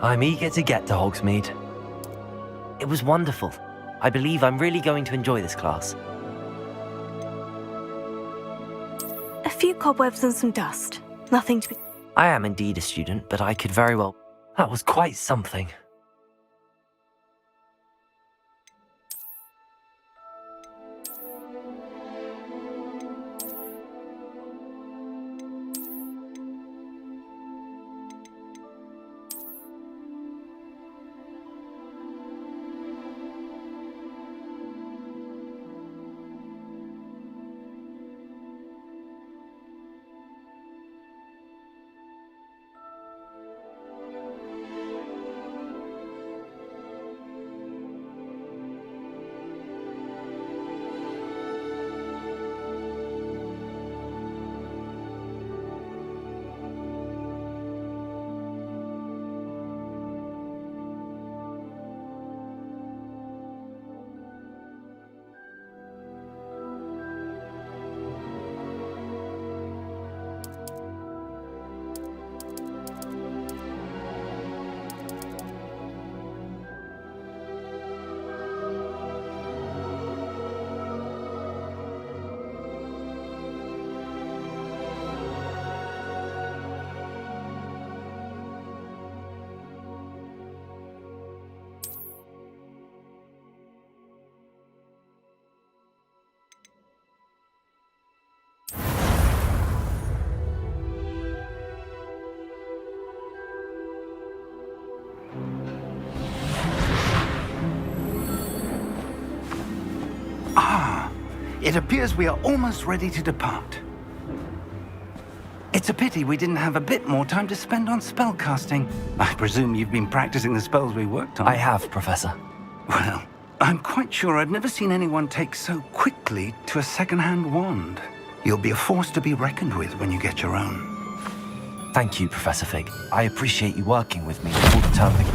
I'm eager to get to Hogsmeade. It was wonderful. I believe I'm really going to enjoy this class. A few cobwebs and some dust. Nothing to be... I am indeed a student, but I could very well... That was quite something. It appears we are almost ready to depart. It's a pity we didn't have a bit more time to spend on spellcasting. I presume you've been practicing the spells we worked on. I have, Professor. Well, I'm quite sure I've never seen anyone take so quickly to a second-hand wand. You'll be a force to be reckoned with when you get your own. Thank you, Professor Fig. I appreciate you working with me before the term begins.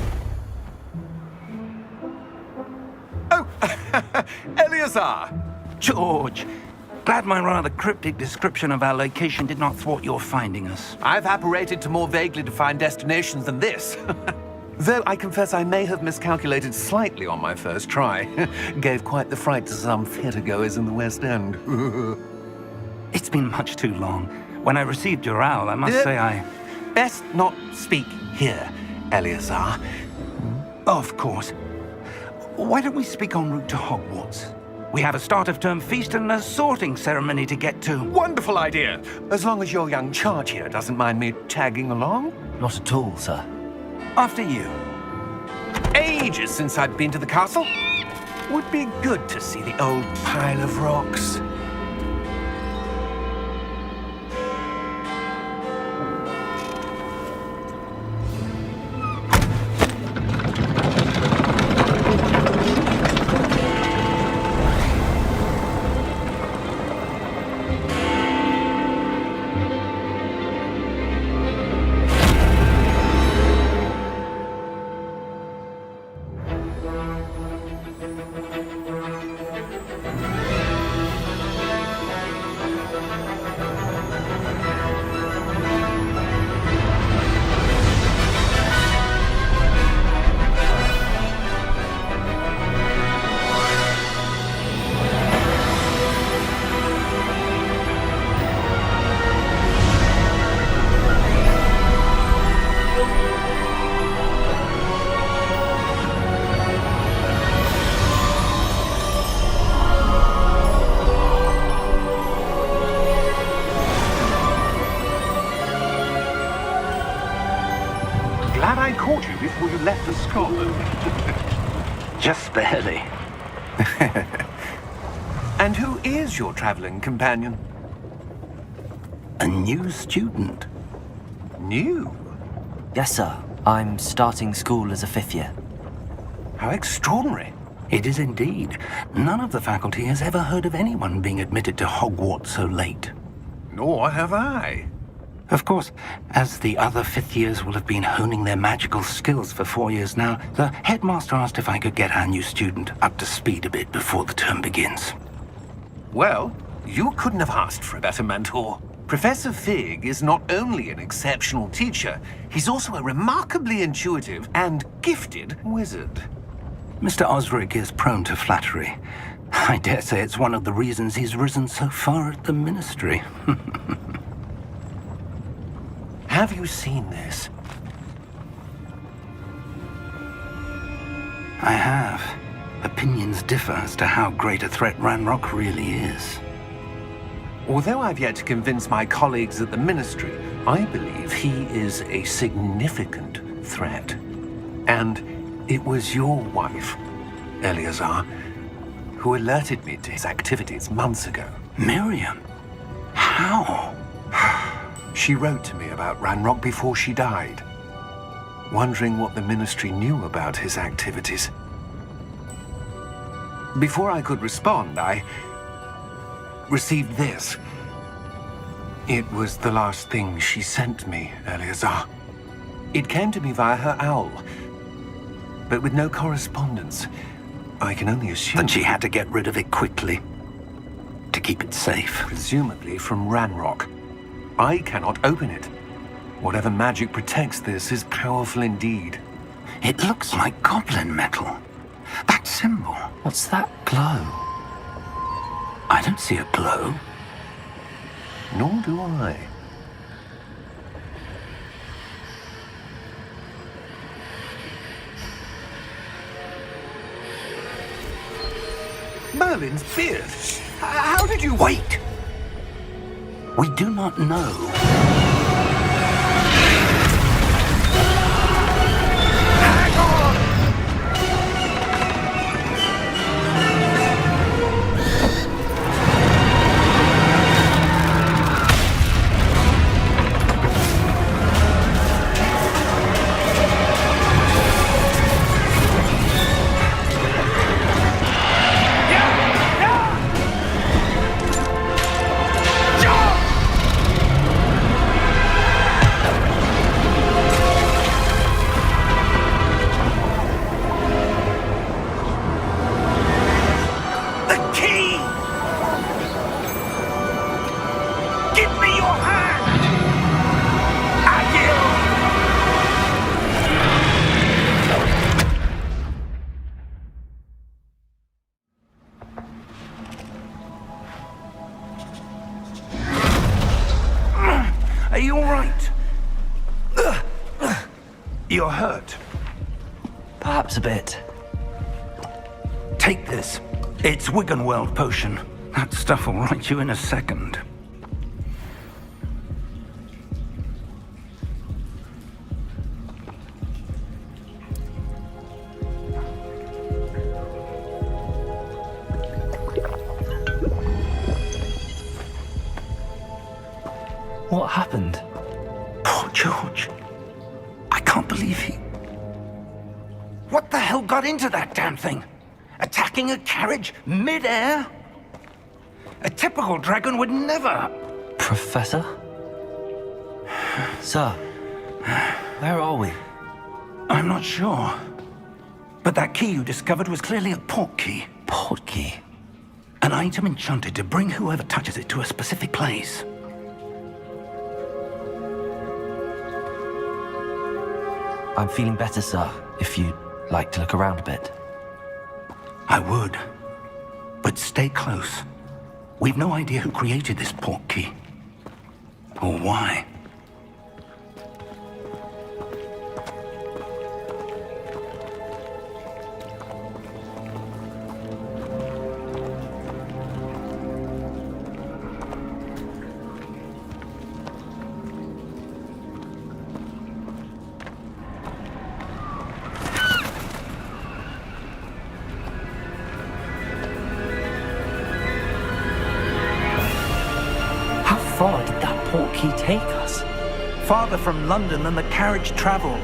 Oh, Eleazar! George, glad my rather cryptic description of our location did not thwart your finding us. I've apparated to more vaguely defined destinations than this. Though I confess I may have miscalculated slightly on my first try. Gave quite the fright to some theatre-goers in the West End. It's been much too long. When I received your owl, I must say I... Best not speak here, Eleazar. Of course. Why don't we speak en route to Hogwarts? We have a start-of-term feast and a sorting ceremony to get to. Wonderful idea! As long as your young charge here doesn't mind me tagging along. Not at all, sir. After you. Ages since I've been to the castle. Would be good to see the old pile of rocks. Glad I caught you before you left for Scotland. Just barely. And who is your traveling companion? A new student. New? Yes, sir. I'm starting school as a 5th year. How extraordinary. It is indeed. None of the faculty has ever heard of anyone being admitted to Hogwarts so late. Nor have I. Of course, as the other 5th years will have been honing their magical skills for 4 years now, the headmaster asked if I could get our new student up to speed a bit before the term begins. Well, you couldn't have asked for a better mentor. Professor Fig is not only an exceptional teacher, he's also a remarkably intuitive and gifted wizard. Mr. Osric is prone to flattery. I dare say it's one of the reasons he's risen so far at the Ministry. Have you seen this? I have. Opinions differ as to how great a threat Ranrock really is. Although I've yet to convince my colleagues at the Ministry, I believe he is a significant threat. And it was your wife, Eleazar, who alerted me to his activities months ago. Miriam? How? She wrote to me about Ranrock before she died, wondering what the Ministry knew about his activities. Before I could respond, I received this. It was the last thing she sent me, Eleazar. It came to me via her owl, but with no correspondence. I can only assume... Then she had to get rid of it quickly, to keep it safe. Presumably from Ranrock. I cannot open it. Whatever magic protects this is powerful indeed. It looks like goblin metal. That symbol. What's that glow? I don't see a glow. Nor do I. Merlin's beard. How did you... Wait! We do not know. Are you all right? You're hurt. Perhaps a bit. Take this. It's Wiggenweld potion. That stuff will right you in a second. What happened? Poor George. I can't believe he... What the hell got into that damn thing? Attacking a carriage mid-air? A typical dragon would never... Professor? Sir, where are we? I'm not sure. But that key you discovered was clearly a port key. Port key? An item enchanted to bring whoever touches it to a specific place. I'm feeling better, sir, if you'd like to look around a bit. I would. But stay close. We've no idea who created this port key. Or why. How far did that port key take us? Farther from London than the carriage traveled.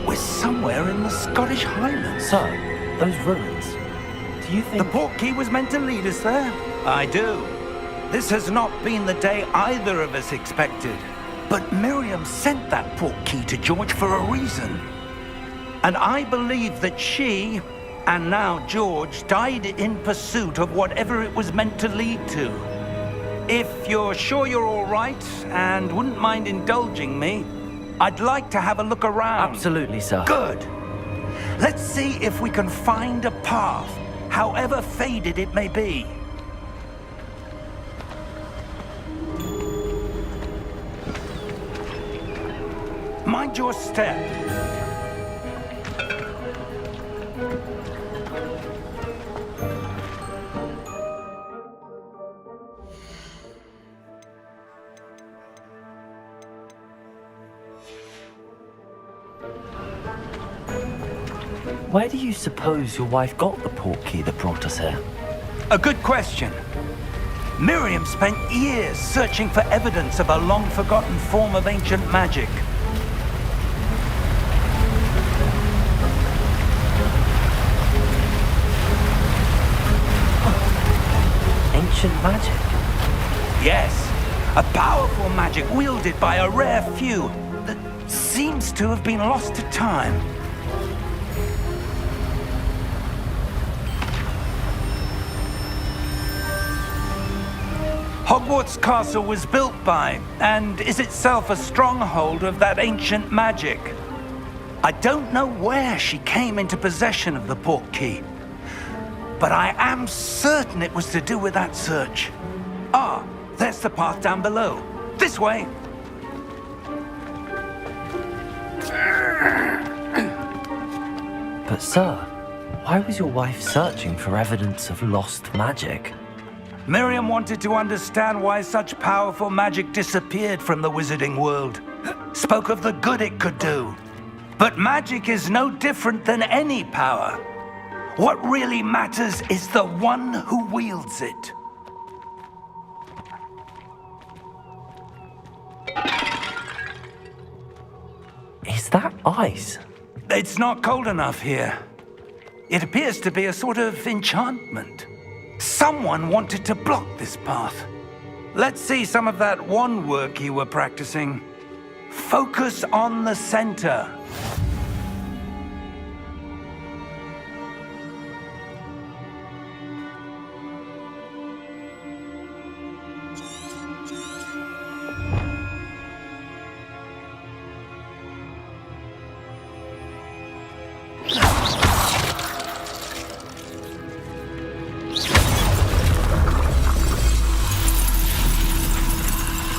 We're somewhere in the Scottish Highlands. Sir, those ruins. Do you think... The port key was meant to lead us there? I do. This has not been the day either of us expected. But Miriam sent that port key to George for a reason. And I believe that she, and now George, died in pursuit of whatever it was meant to lead to. If you're sure you're all right and wouldn't mind indulging me, I'd like to have a look around. Absolutely, sir. Good. Let's see if we can find a path, however faded it may be. Mind your step. Where do you suppose your wife got the portkey that brought us here? A good question. Miriam spent years searching for evidence of a long-forgotten form of ancient magic. Ancient magic? Yes, a powerful magic wielded by a rare few that seems to have been lost to time. Hogwarts Castle was built by, and is itself a stronghold of that ancient magic. I don't know where she came into possession of the portkey, but I am certain it was to do with that search. Ah, there's the path down below. This way. But sir, why was your wife searching for evidence of lost magic? Miriam wanted to understand why such powerful magic disappeared from the wizarding world. Spoke of the good it could do. But magic is no different than any power. What really matters is the one who wields it. Is that ice? It's not cold enough here. It appears to be a sort of enchantment. Someone wanted to block this path. Let's see some of that wand work you were practicing. Focus on the center.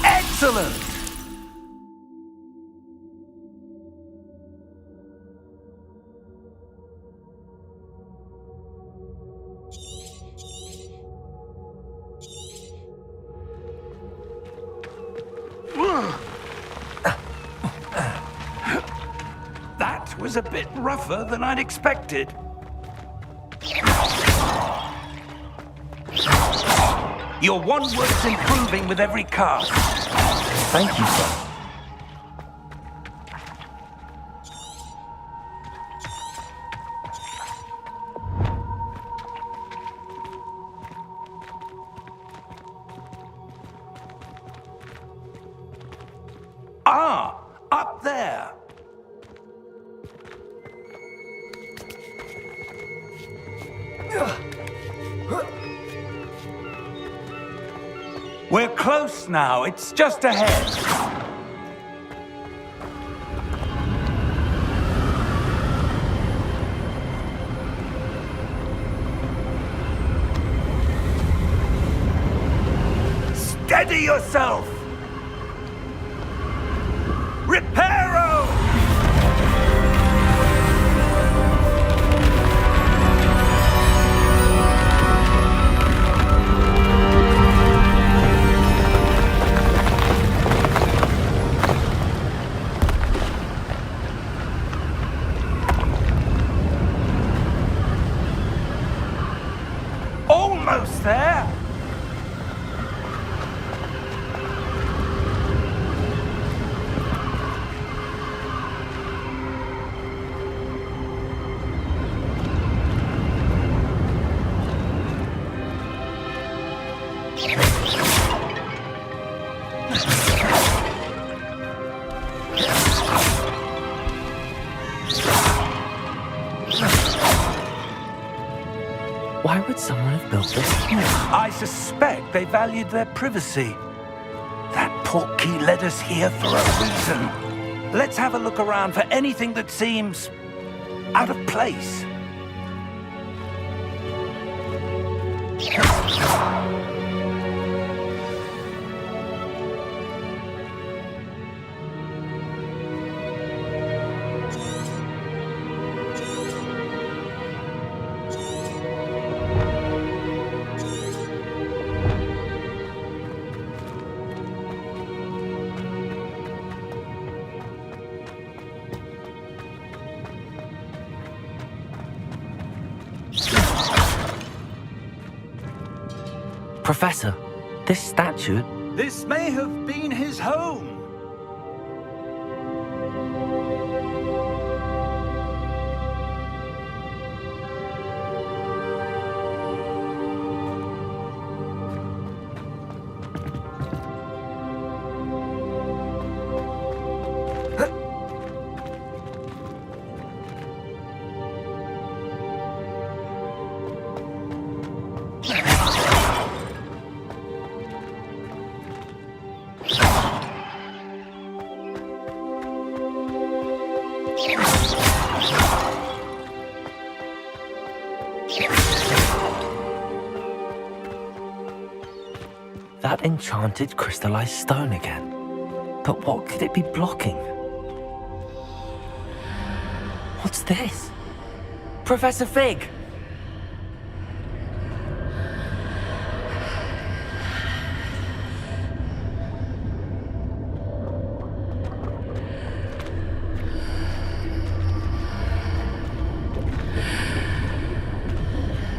Excellent! That was a bit rougher than I'd expected. Your wand work's improving with every cast. Thank you, sir. Ah, up there. We're close now. It's just ahead. Steady yourself! Reparo! Almost there! Why would someone have built this here? I suspect they valued their privacy. That portkey led us here for a reason. Let's have a look around for anything that seems out of place. Professor, this statue... This may have been his home. That enchanted crystallized stone again. But what could it be blocking? What's this? Professor Fig!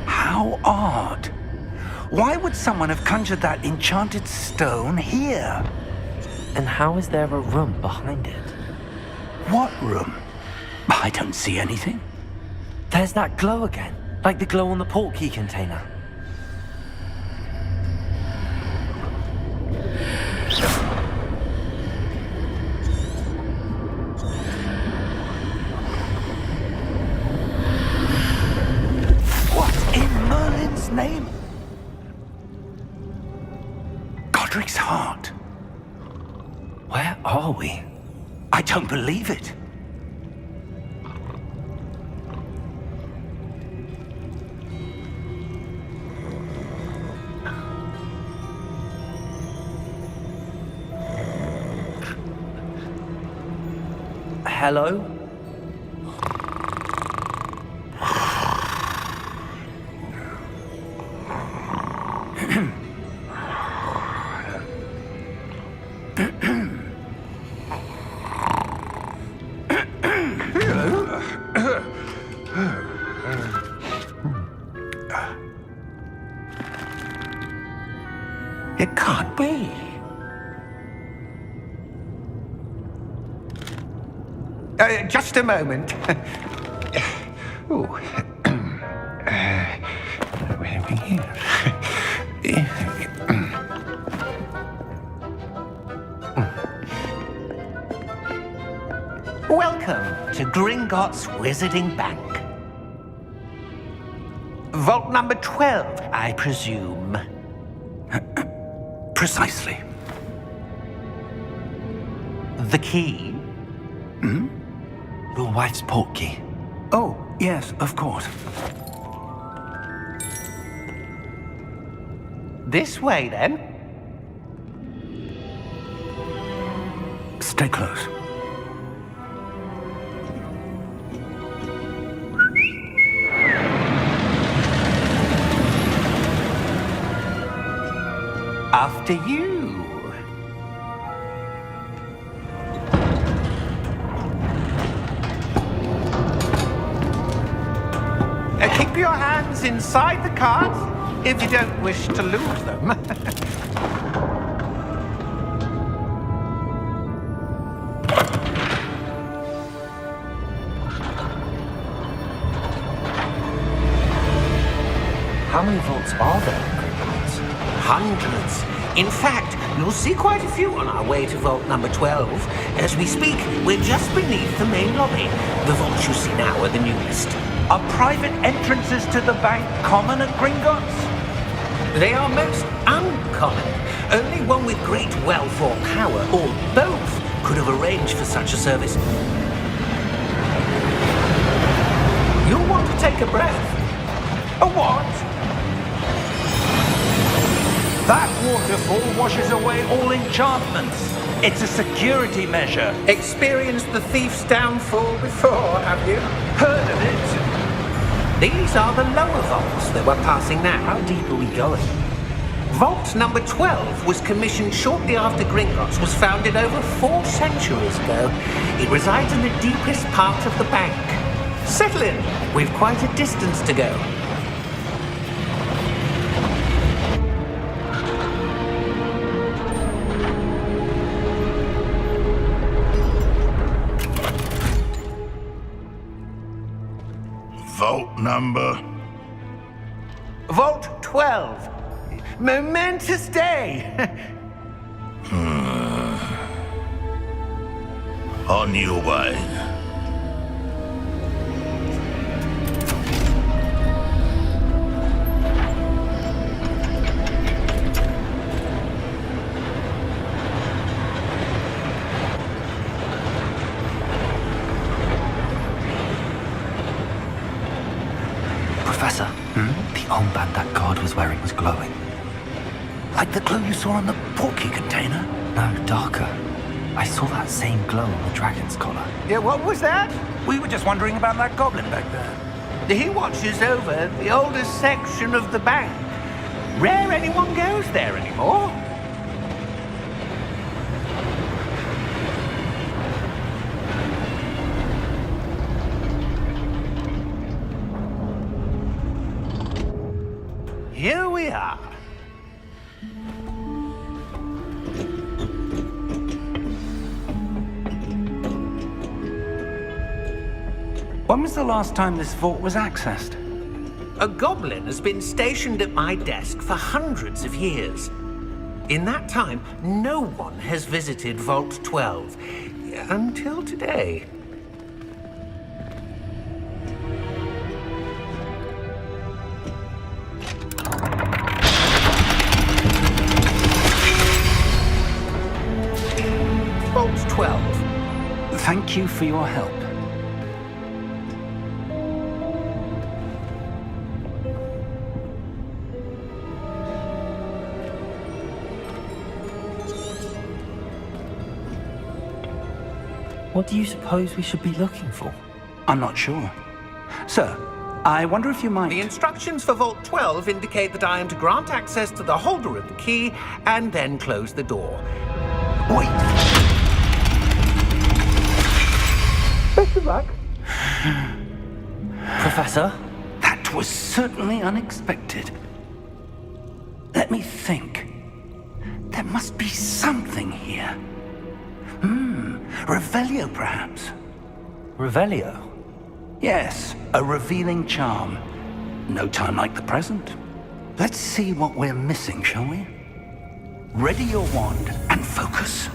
How odd. Why would someone have conjured that enchanted stone here? And how is there a room behind it? What room? I don't see anything. There's that glow again, like the glow on the portkey container. What in Merlin's name? Godric's heart. Where are we? I don't believe it. Hello? It can't be. Just a moment. Oh. Where are we here? Welcome to Gringotts Wizarding Bank. Vault number 12, I presume. Precisely. The key? Your wife's portkey. Oh, yes, of course. This way, then. Stay close. After you. Keep your hands inside the cart if you don't wish to lose them. How many vaults are there in Gringotts? Hundreds. In fact, you'll see quite a few on our way to vault number 12. As we speak, we're just beneath the main lobby. The vaults you see now are the newest. Are private entrances to the bank common at Gringotts? They are most uncommon. Only one with great wealth or power, or both, could have arranged for such a service. You'll want to take a breath. A what? That waterfall washes away all enchantments. It's a security measure. Experienced the thief's downfall before, have you? Heard of it? These are the lower vaults that we're passing now. How deep are we going? Vault number 12 was commissioned shortly after Gringotts was founded over 4 centuries ago. It resides in the deepest part of the bank. Settle in. We've quite a distance to go. Vault number? Vault 12. Momentous day. On your way. Professor, the armband that guard was wearing was glowing. Like the glow you saw on the portkey container? No, darker. I saw that same glow on the dragon's collar. Yeah, what was that? We were just wondering about that goblin back there. He watches over the oldest section of the bank. Rare anyone goes there anymore. Here we are. When was the last time this vault was accessed? A goblin has been stationed at my desk for hundreds of years. In that time, no one has visited Vault 12 until today. Vault 12. Thank you for your help. What do you suppose we should be looking for? I'm not sure. Sir, I wonder if you might... The instructions for Vault 12 indicate that I am to grant access to the holder of the key and then close the door. Wait! Best of luck. Professor? That was certainly unexpected. Let me think. There must be something here. Revelio, perhaps? Revelio? Yes, a revealing charm. No time like the present. Let's see what we're missing, shall we? Ready your wand and focus.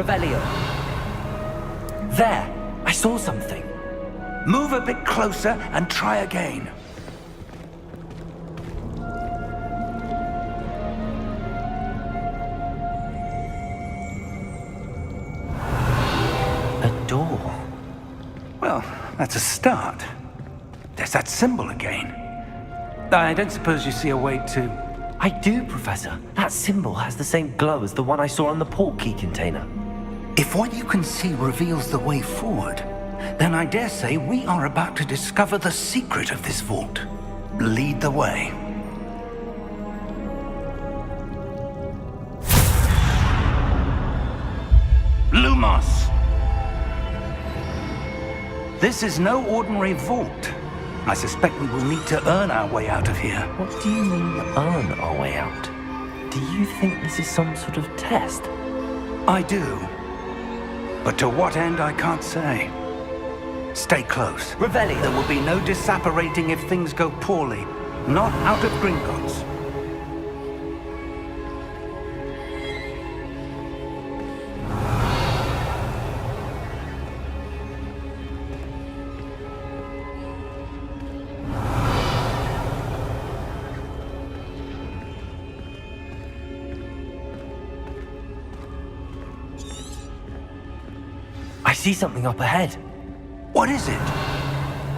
Revelio. There! I saw something. Move a bit closer and try again. A door. Well, that's a start. There's that symbol again. I don't suppose you see a way to... I do, Professor. That symbol has the same glow as the one I saw on the port key container. If what you can see reveals the way forward, then I dare say we are about to discover the secret of this vault. Lead the way. Lumos! This is no ordinary vault. I suspect we will need to earn our way out of here. What do you mean, earn our way out? Do you think this is some sort of test? I do. But to what end, I can't say. Stay close. Revelio. There will be no disapparating if things go poorly. Not out of Gringotts. I see something up ahead. What is it?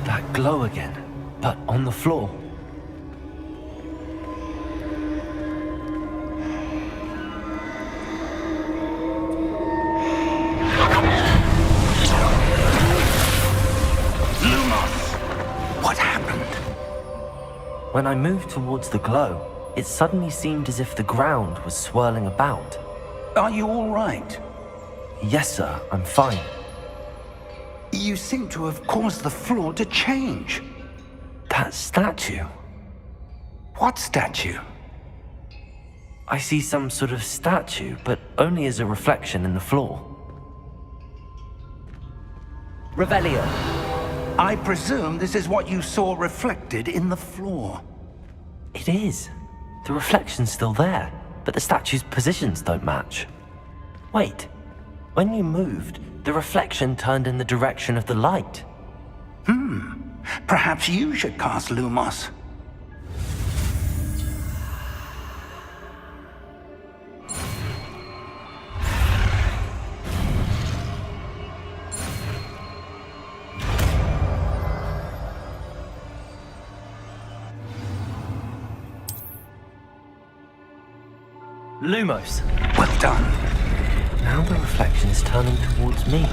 That glow again, but on the floor. Lumos! What happened? When I moved towards the glow, it suddenly seemed as if the ground was swirling about. Are you all right? Yes, sir, I'm fine. You seem to have caused the floor to change. That statue. What statue? I see some sort of statue, but only as a reflection in the floor. Revelio. I presume this is what you saw reflected in the floor. It is. The reflection's still there, but the statue's positions don't match. Wait. When you moved, the reflection turned in the direction of the light. Perhaps you should cast Lumos. Lumos. Well done. Now the reflection is turning towards me.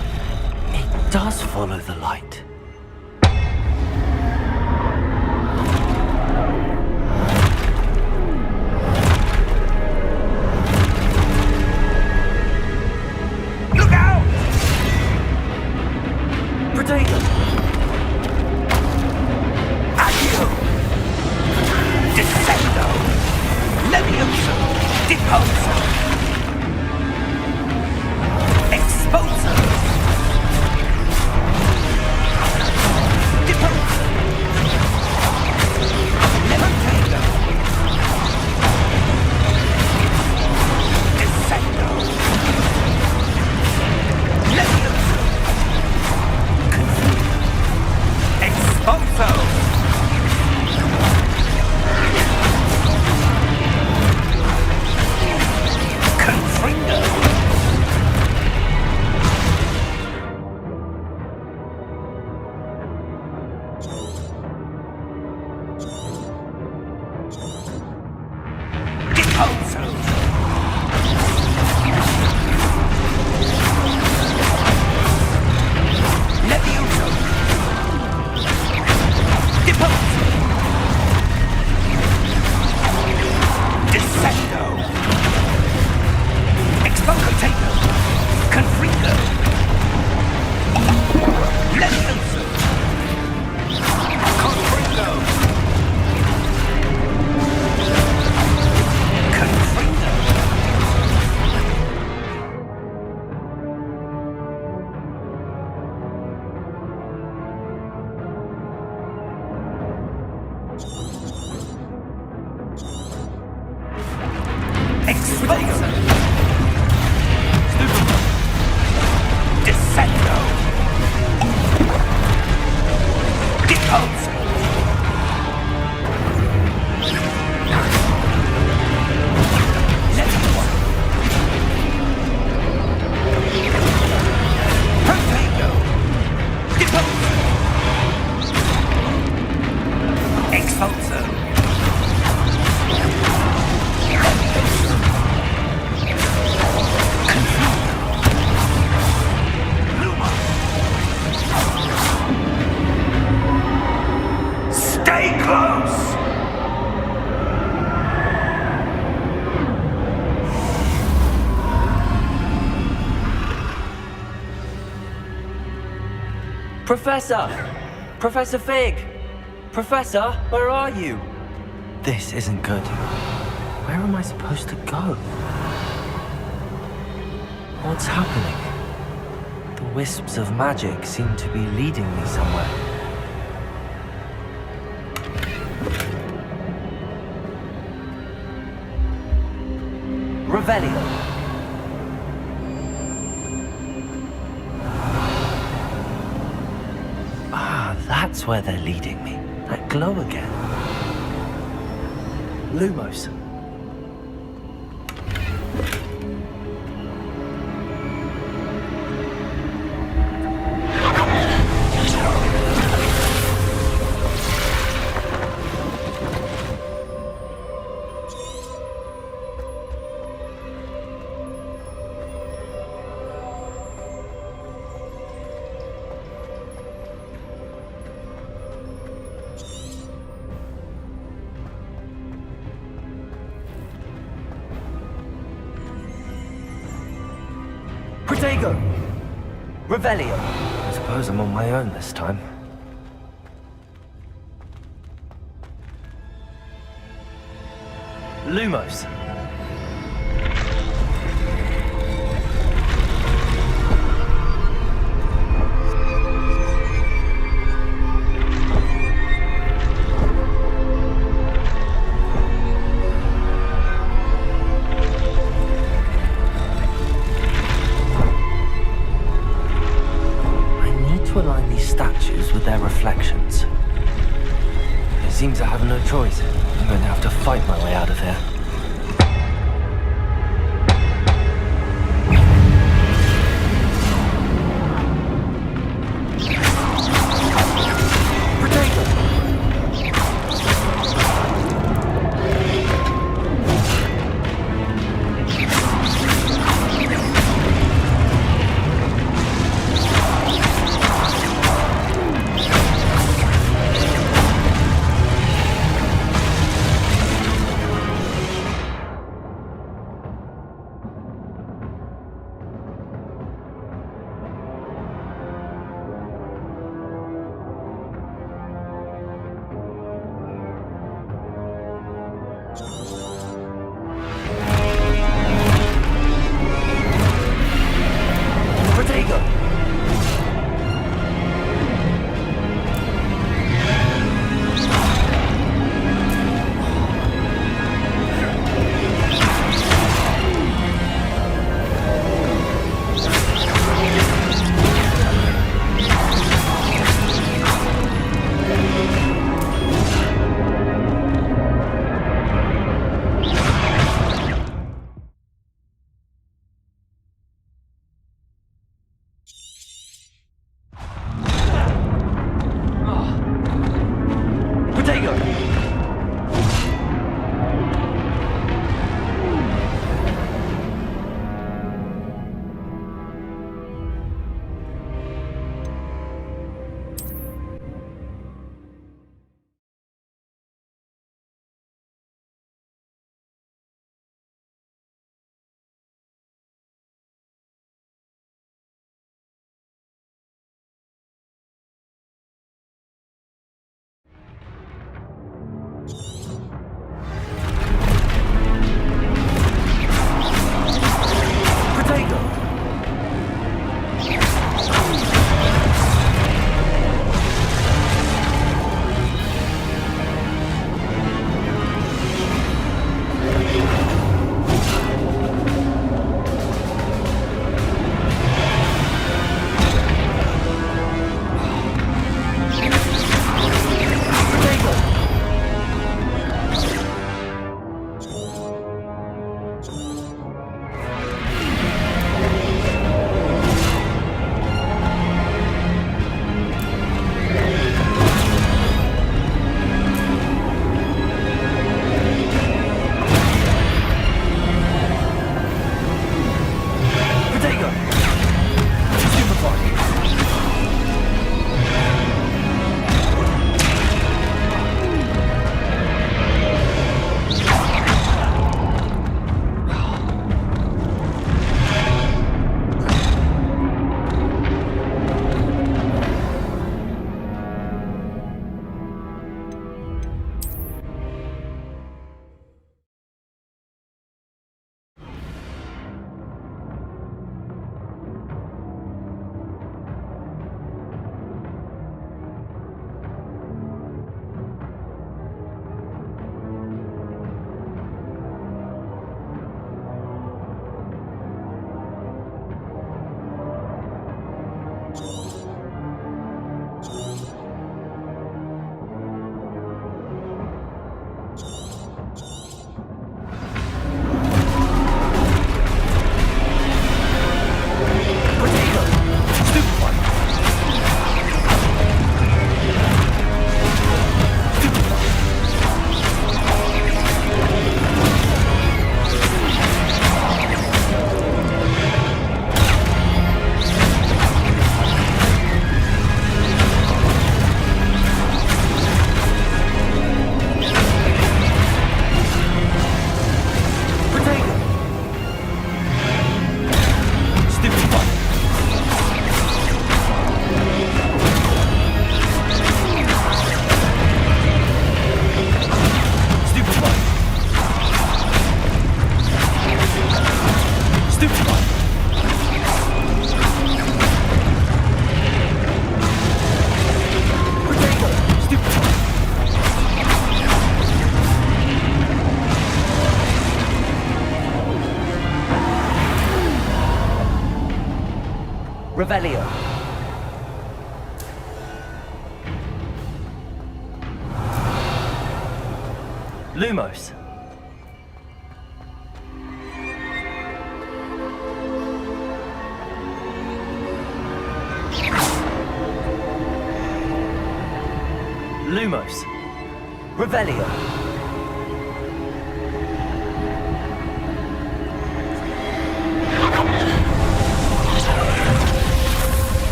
It does follow the light. Look out! Potato! Accio! Descendo! Levioso! Deposo! Exposo! Deposo! Levantado! Descendo! Levioso! Exposo! Professor! Professor Fig! Professor, where are you? This isn't good. Where am I supposed to go? What's happening? The wisps of magic seem to be leading me somewhere. Revelio. Ah, that's where they're leading me. That glow again. Lumos. Protego! Revelio. I suppose I'm on my own this time. Lumos. To align these statues with their reflections. It seems I have no choice. I'm going to have to fight my way out of here. Revelio. Lumos. Lumos. Revelio.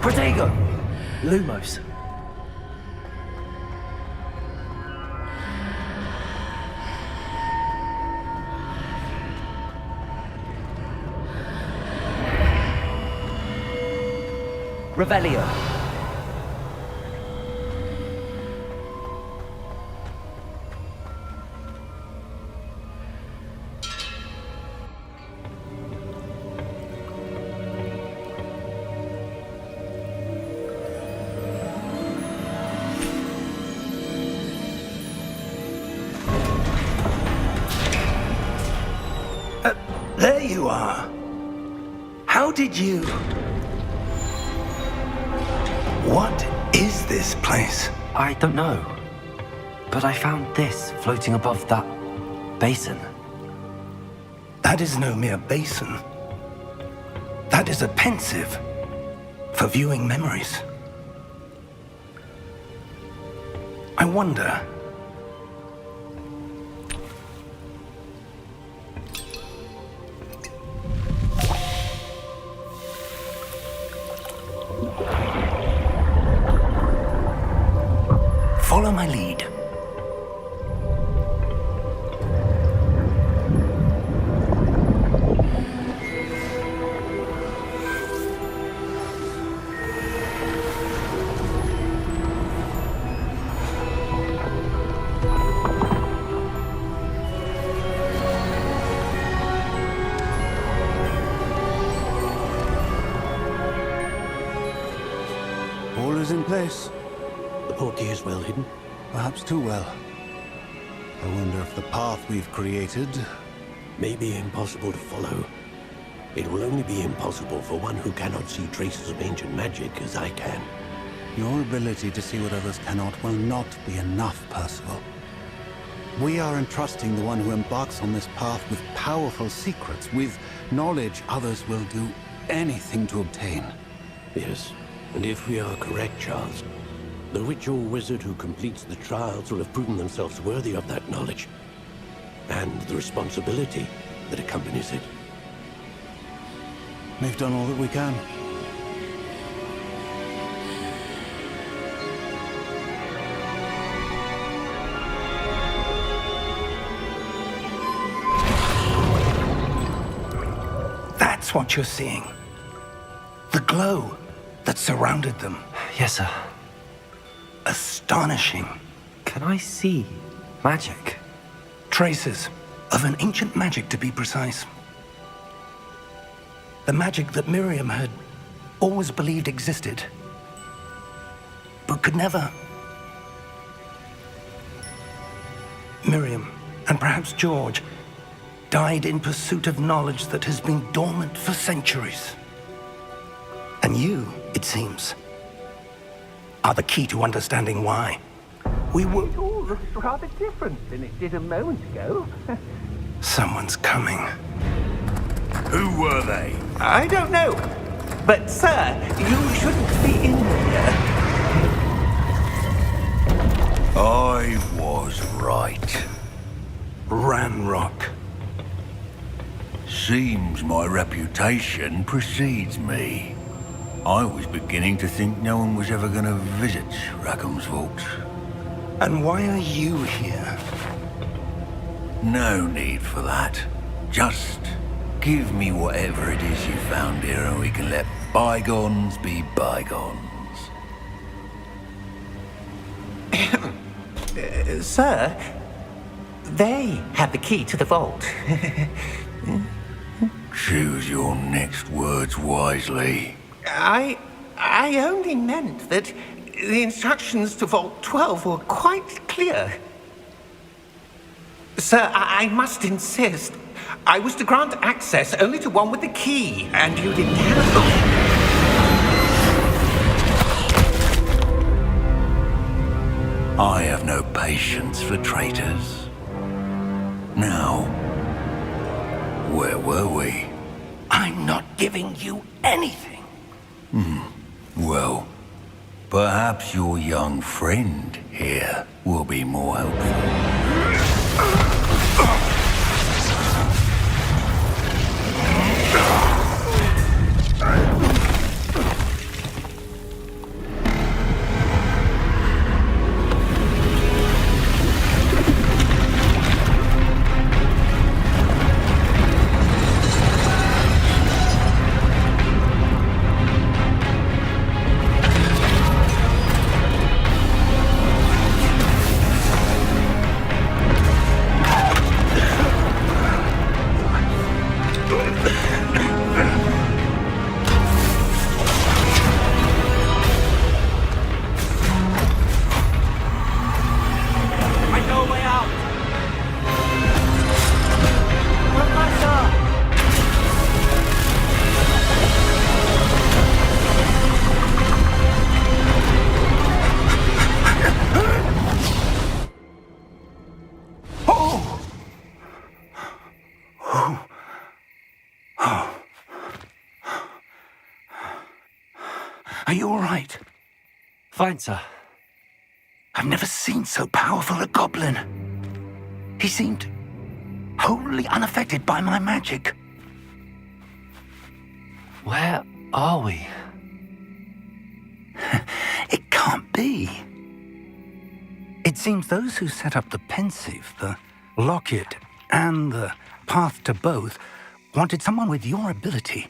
Protego! Lumos. Revelio. There you are. How did you... What is this place? I don't know. But I found this floating above that basin. That is no mere basin. That is a pensive for viewing memories. I wonder... Follow my lead. All is in place. The portkey is well hidden. Perhaps too well. I wonder if the path we've created... May be impossible to follow. It will only be impossible for one who cannot see traces of ancient magic as I can. Your ability to see what others cannot will not be enough, Percival. We are entrusting the one who embarks on this path with powerful secrets, with knowledge others will do anything to obtain. Yes, and if we are correct, Charles, the ritual wizard who completes the trials will have proven themselves worthy of that knowledge, and the responsibility that accompanies it. We've done all that we can. That's what you're seeing. The glow that surrounded them. Yes, sir. Astonishing. Can I see magic? Traces of an ancient magic, to be precise. The magic that Miriam had always believed existed, but could never. Miriam, and perhaps George, died in pursuit of knowledge that has been dormant for centuries. And you, it seems, are the key to understanding why. We were... It all looks rather different than it did a moment ago. Someone's coming. Who were they? I don't know. But, sir, you shouldn't be in here. I was right. Ranrock. Seems my reputation precedes me. I was beginning to think no one was ever going to visit Rackham's vault. And why are you here? No need for that. Just give me whatever it is you found here and we can let bygones be bygones. Sir, They had the key to the vault. Choose your next words wisely. I only meant that the instructions to Vault 12 were quite clear. Sir, I must insist. I was to grant access only to one with the key, and you didn't have... I have no patience for traitors. Now, where were we? I'm not giving you anything. Well, perhaps your young friend here will be more helpful. Are you all right? Fine, sir. I've never seen so powerful a goblin. He seemed wholly unaffected by my magic. Where are we? It can't be. It seems those who set up the pensive, the locket, and the path to both wanted someone with your ability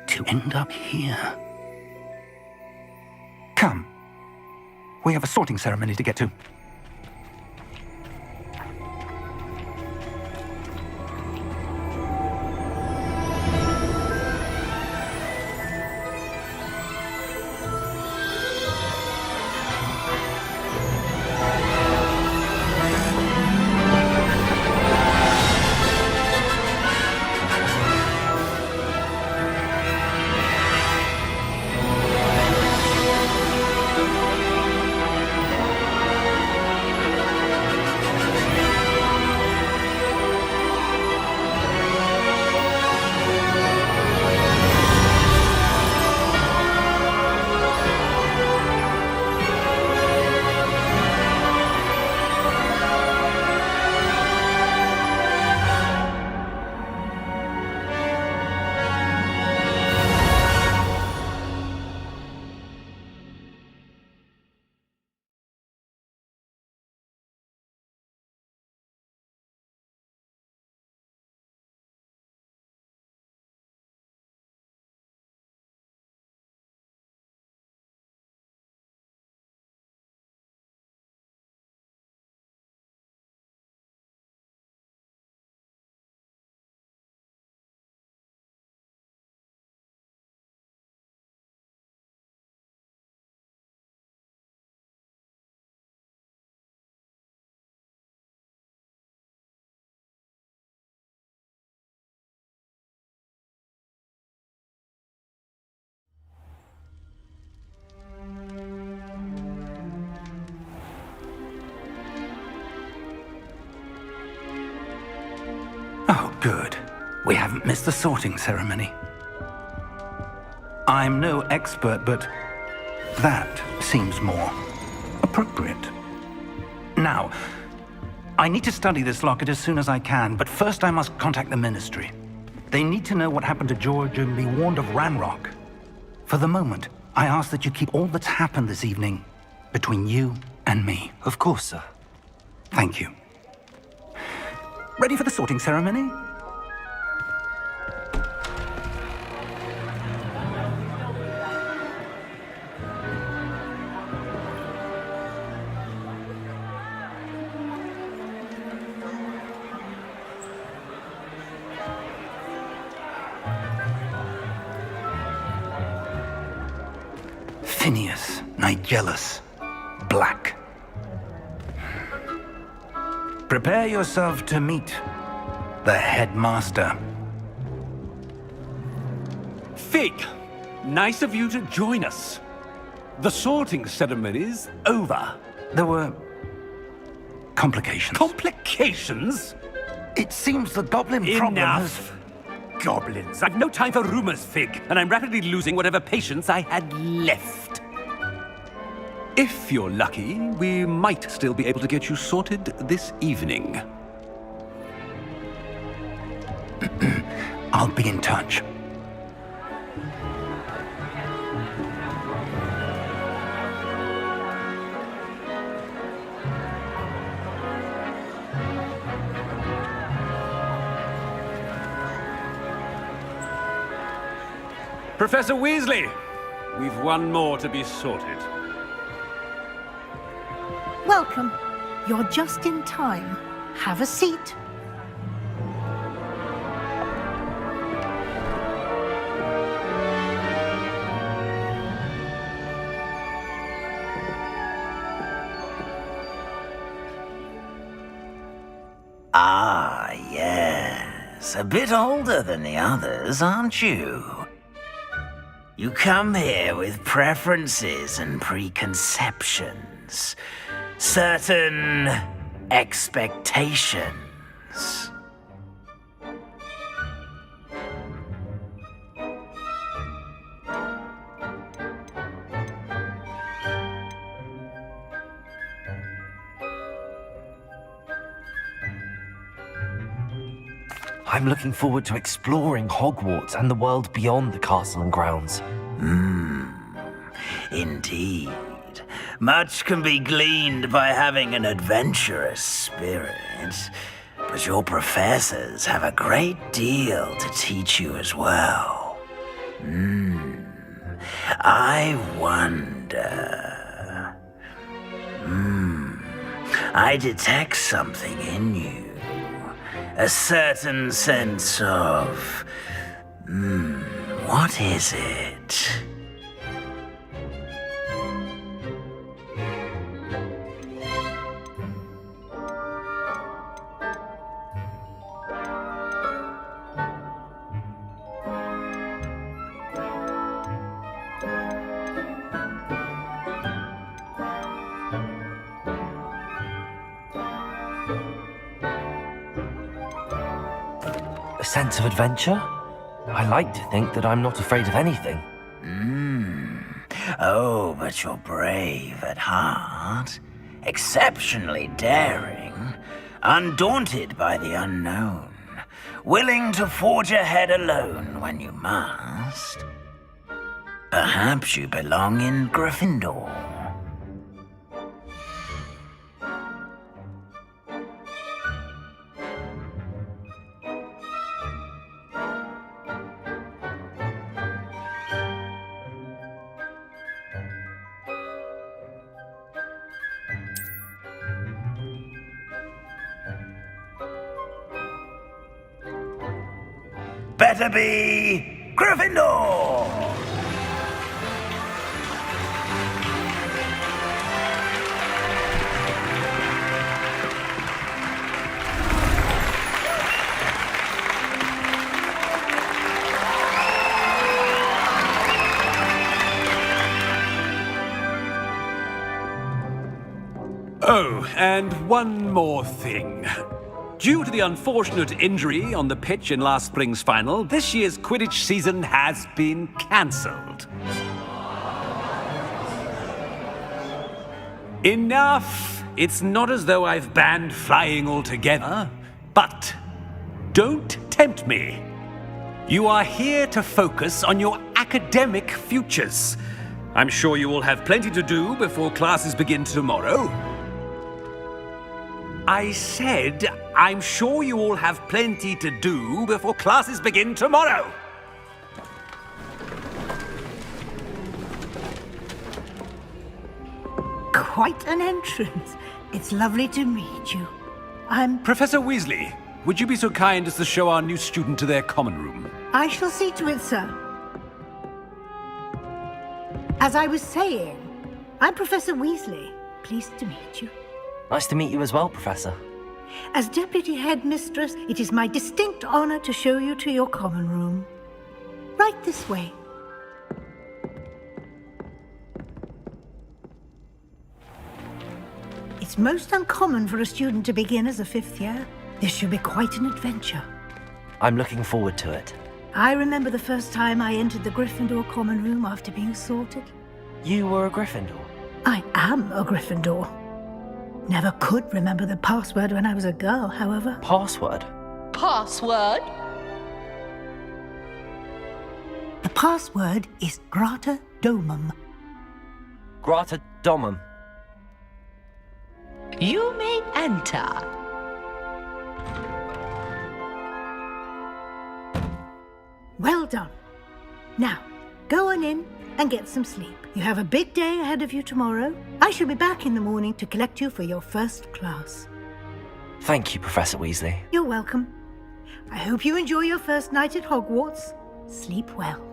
to end up here. Come. We have a sorting ceremony to get to. Oh, good. We haven't missed the sorting ceremony. I'm no expert, but that seems more appropriate. Now, I need to study this locket as soon as I can, but first I must contact the Ministry. They need to know what happened to George and be warned of Ranrock. For the moment, I ask that you keep all that's happened this evening between you and me. Of course, sir. Thank you. Ready for the sorting ceremony? Phineas, Nigellus, Black. Prepare yourself to meet the headmaster. Fig, nice of you to join us. The sorting ceremony's over. There were complications. Complications? It seems the goblin problem has... Enough! Goblins. I've no time for rumors, Fig, and I'm rapidly losing whatever patience I had left. If you're lucky, we might still be able to get you sorted this evening. I'll be in touch. Professor Weasley, we've one more to be sorted. Welcome. You're just in time. Have a seat. Ah, yes. A bit older than the others, aren't you? You come here with preferences and preconceptions. Certain expectations. I'm looking forward to exploring Hogwarts and the world beyond the castle and grounds. Indeed. Much can be gleaned by having an adventurous spirit, but your professors have a great deal to teach you as well. I wonder... I detect something in you. A certain sense of... what is it? A sense of adventure? I like to think that I'm not afraid of anything. Oh, but you're brave at heart, exceptionally daring, undaunted by the unknown, willing to forge ahead alone when you must. Perhaps you belong in Gryffindor. Better be Gryffindor! Oh, and one more thing. Due to the unfortunate injury on the pitch in last spring's final, this year's Quidditch season has been cancelled. Enough! It's not as though I've banned flying altogether, but don't tempt me. You are here to focus on your academic futures. I'm sure you will have plenty to do before classes begin tomorrow. I said, I'm sure you all have plenty to do before classes begin tomorrow. Quite an entrance. It's lovely to meet you. Professor Weasley, would you be so kind as to show our new student to their common room? I shall see to it, sir. As I was saying, I'm Professor Weasley. Pleased to meet you. Nice to meet you as well, Professor. As Deputy Headmistress, it is my distinct honor to show you to your common room. Right this way. It's most uncommon for a student to begin as a fifth year. This should be quite an adventure. I'm looking forward to it. I remember the first time I entered the Gryffindor common room after being sorted. You were a Gryffindor? I am a Gryffindor. Never could remember the password when I was a girl, however. Password? Password? The password is Grata Domum. Grata Domum. You may enter. Well done. Now, go on in and get some sleep. You have a big day ahead of you tomorrow. I shall be back in the morning to collect you for your first class. Thank you, Professor Weasley. You're welcome. I hope you enjoy your first night at Hogwarts. Sleep well.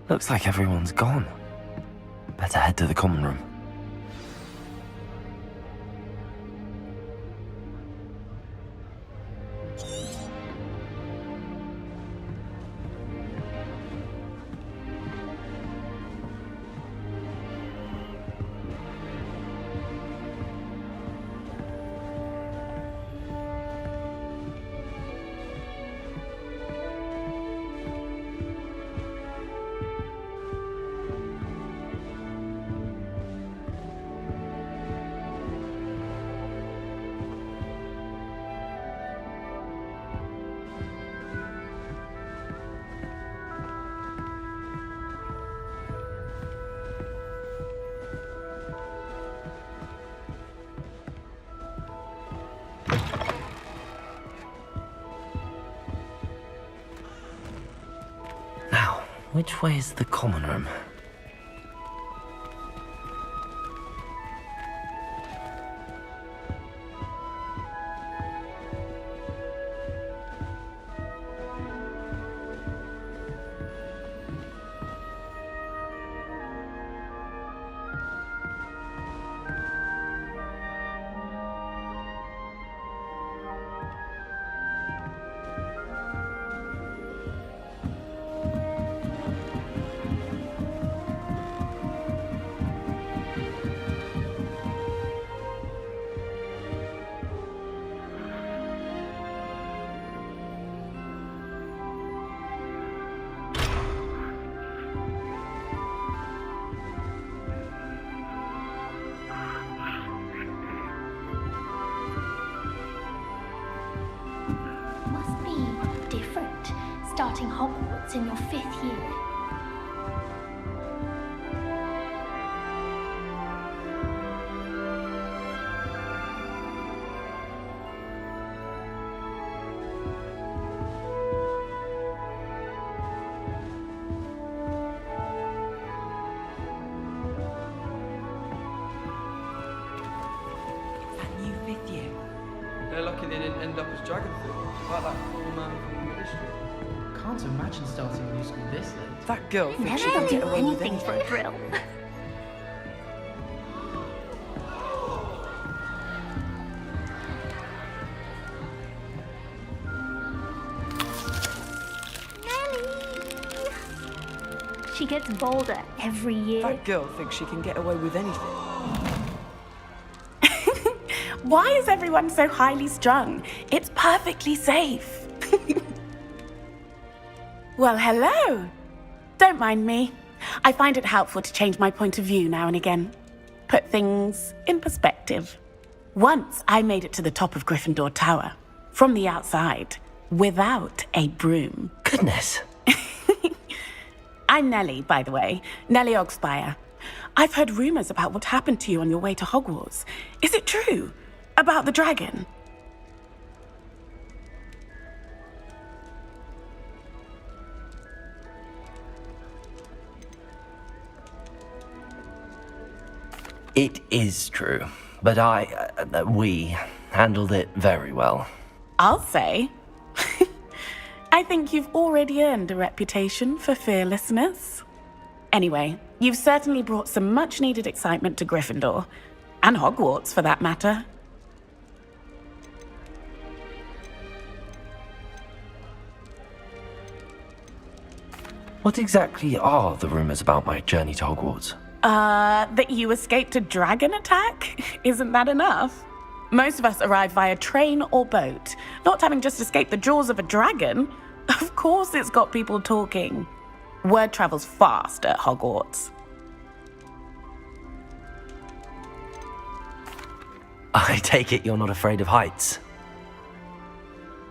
Looks like everyone's gone. Better head to the common room. Which way is the common room? Must be different, starting Hogwarts in your 5th year. That new 5th year. They're lucky they didn't end up as dragon football, like that poor man from the ministry. Can't imagine starting a new school this late. That girl thinks she Never can do get away with anything for a thrill. She gets bolder every year. That girl thinks she can get away with anything. Why is everyone so highly strung? It's perfectly safe. Well, hello. Don't mind me. I find it helpful to change my point of view now and again. Put things in perspective. Once I made it to the top of Gryffindor Tower, from the outside, without a broom. Goodness. I'm Nellie, by the way. Nellie Ogspire. I've heard rumors about what happened to you on your way to Hogwarts. Is it true? About the dragon? It is true, but we handled it very well. I'll say. I think you've already earned a reputation for fearlessness. Anyway, you've certainly brought some much-needed excitement to Gryffindor. And Hogwarts, for that matter. What exactly are the rumors about my journey to Hogwarts? That you escaped a dragon attack? Isn't that enough? Most of us arrive via train or boat, not having just escaped the jaws of a dragon. Of course it's got people talking. Word travels fast at Hogwarts. I take it you're not afraid of heights?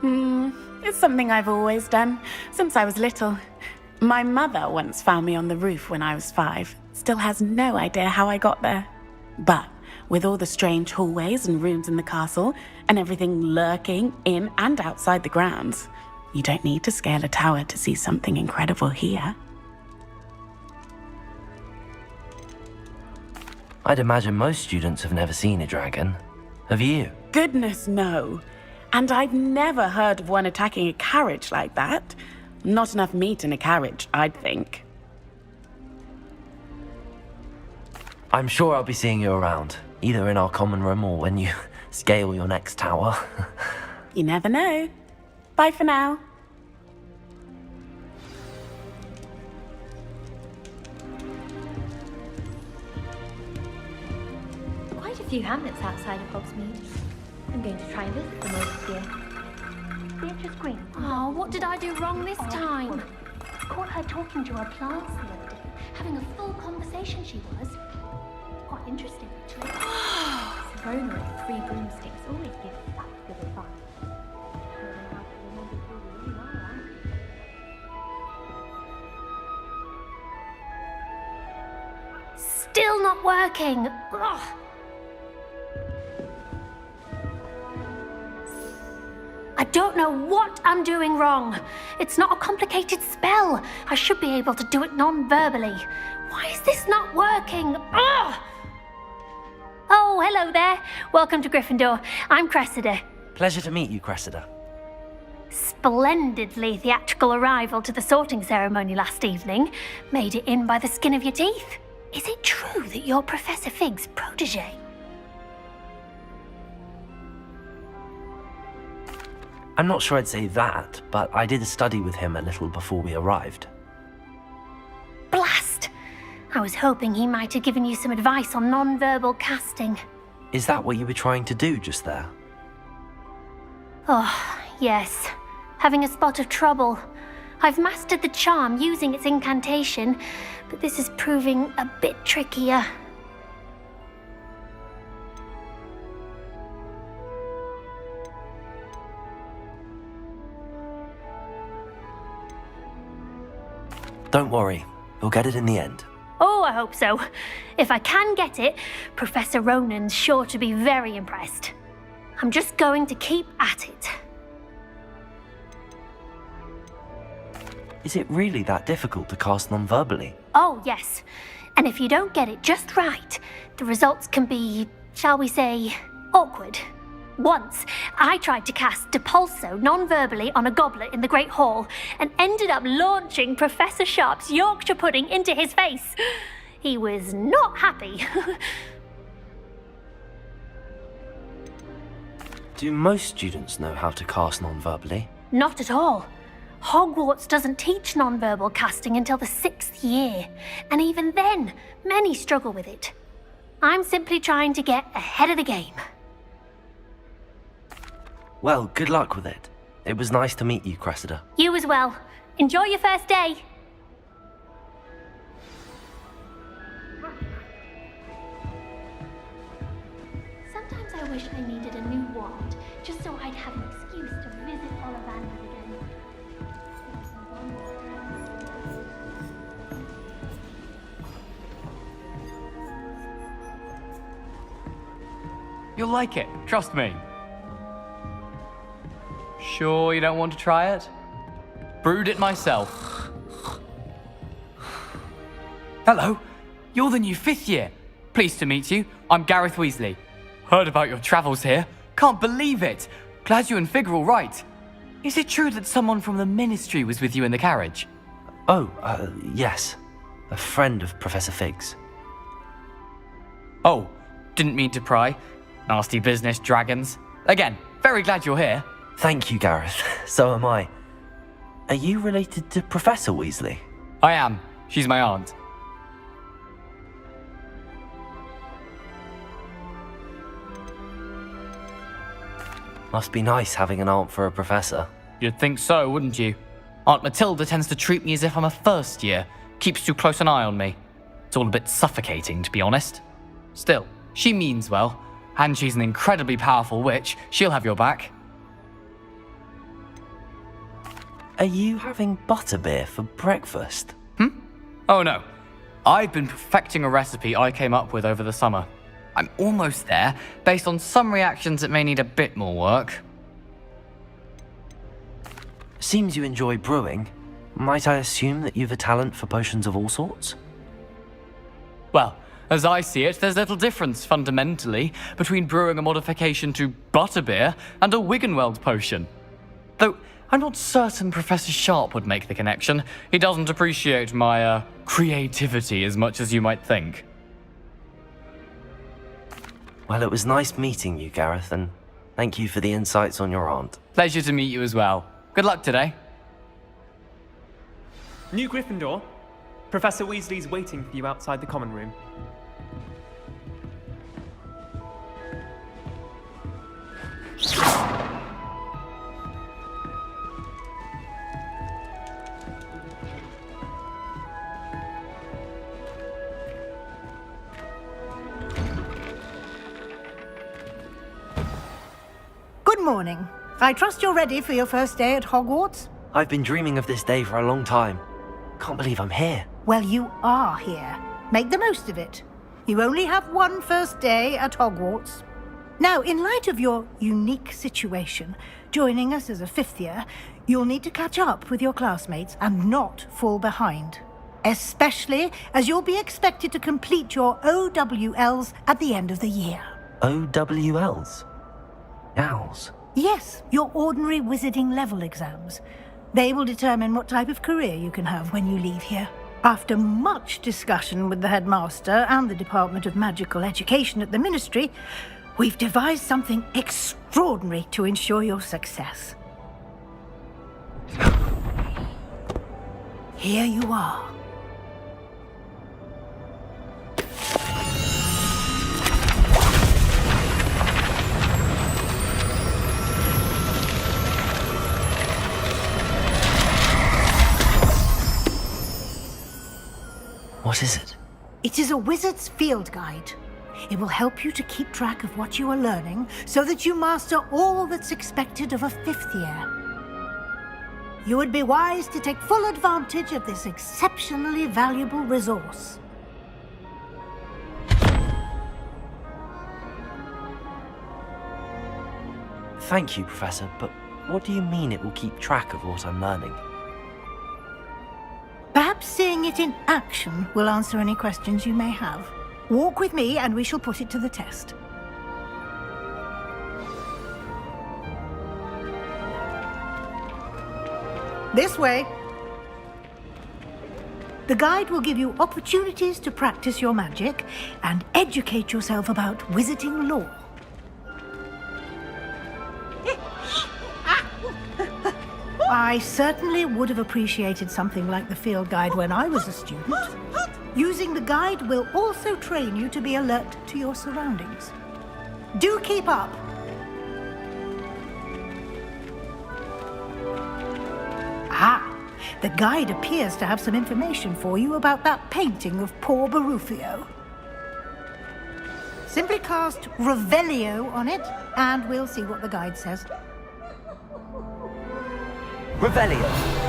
It's something I've always done, since I was little. My mother once found me on the roof when I was 5. Still has no idea how I got there. But with all the strange hallways and rooms in the castle, and everything lurking in and outside the grounds, you don't need to scale a tower to see something incredible here. I'd imagine most students have never seen a dragon. Have you? Goodness, no. And I've never heard of one attacking a carriage like that. Not enough meat in a carriage, I'd think. I'm sure I'll be seeing you around, either in our common room or when you scale your next tower. You never know. Bye for now. Quite a few hamlets outside of Hogsmeade. I'm going to try this the most year. Beatrice Green. Oh, what did I do wrong this time? Caught her talking to her plants the other day, having a full conversation she was. Quite interesting, actually. Verona with 3 broomsticks always gives such good advice. Still not working. Ugh. I don't know what I'm doing wrong. It's not a complicated spell. I should be able to do it non-verbally. Why is this not working? Ugh! Oh, hello there. Welcome to Gryffindor. I'm Cressida. Pleasure to meet you, Cressida. Splendidly theatrical arrival to the sorting ceremony last evening. Made it in by the skin of your teeth. Is it true that you're Professor Fig's protege? I'm not sure I'd say that, but I did study with him a little before we arrived. Blast! I was hoping he might have given you some advice on non-verbal casting. Is that what you were trying to do just there? Oh, yes. Having a spot of trouble. I've mastered the charm using its incantation, but this is proving a bit trickier. Don't worry, we'll get it in the end. Oh, I hope so. If I can get it, Professor Ronan's sure to be very impressed. I'm just going to keep at it. Is it really that difficult to cast non-verbally? Oh, yes. And if you don't get it just right, the results can be, shall we say, awkward. Once, I tried to cast Depulso non-verbally on a goblet in the Great Hall and ended up launching Professor Sharp's Yorkshire pudding into his face. He was not happy. Do most students know how to cast non-verbally? Not at all. Hogwarts doesn't teach non-verbal casting until the 6th year, and even then, many struggle with it. I'm simply trying to get ahead of the game. Well, good luck with it. It was nice to meet you, Cressida. You as well. Enjoy your first day. Sometimes I wish I needed a new wand, just so I'd have an excuse to visit Ollivanders again. You'll like it, trust me. Sure you don't want to try it? Brewed it myself. Hello, you're the new 5th year. Pleased to meet you. I'm Gareth Weasley. Heard about your travels here. Can't believe it. Glad you and Fig are all right. Is it true that someone from the Ministry was with you in the carriage? Oh, yes. A friend of Professor Fig's. Oh, didn't mean to pry. Nasty business, dragons. Again, very glad you're here. Thank you, Gareth. So am I. Are you related to Professor Weasley? I am. She's my aunt. Must be nice having an aunt for a professor. You'd think so, wouldn't you? Aunt Matilda tends to treat me as if I'm a first year. Keeps too close an eye on me. It's all a bit suffocating, to be honest. Still, she means well. And she's an incredibly powerful witch. She'll have your back. Are you having butterbeer for breakfast? Oh no. I've been perfecting a recipe I came up with over the summer. I'm almost there, based on some reactions that may need a bit more work. Seems you enjoy brewing. Might I assume that you've a talent for potions of all sorts? Well, as I see it, there's little difference, fundamentally, between brewing a modification to butterbeer and a Wiggenweld potion. Though, I'm not certain Professor Sharp would make the connection. He doesn't appreciate my, creativity as much as you might think. Well, it was nice meeting you, Gareth, and thank you for the insights on your aunt. Pleasure to meet you as well. Good luck today. New Gryffindor. Professor Weasley's waiting for you outside the common room. Good morning. I trust you're ready for your first day at Hogwarts? I've been dreaming of this day for a long time. Can't believe I'm here. Well, you are here. Make the most of it. You only have one first day at Hogwarts. Now, in light of your unique situation, joining us as a fifth year, you'll need to catch up with your classmates and not fall behind. Especially as you'll be expected to complete your OWLs at the end of the year. OWLs? Owls? Yes, your ordinary wizarding level exams. They will determine what type of career you can have when you leave here. After much discussion with the headmaster and the Department of Magical Education at the Ministry, we've devised something extraordinary to ensure your success. Here you are. What is it? It is a wizard's field guide. It will help you to keep track of what you are learning so that you master all that's expected of a fifth year. You would be wise to take full advantage of this exceptionally valuable resource. Thank you, Professor, but what do you mean it will keep track of what I'm learning? Perhaps seeing it in action will answer any questions you may have. Walk with me and we shall put it to the test. This way. The guide will give you opportunities to practice your magic and educate yourself about wizarding lore. I certainly would have appreciated something like the field guide when I was a student. Using the guide will also train you to be alert to your surroundings. Do keep up. The guide appears to have some information for you about that painting of poor Barufio. Simply cast Revelio on it, and we'll see what the guide says. Revelio.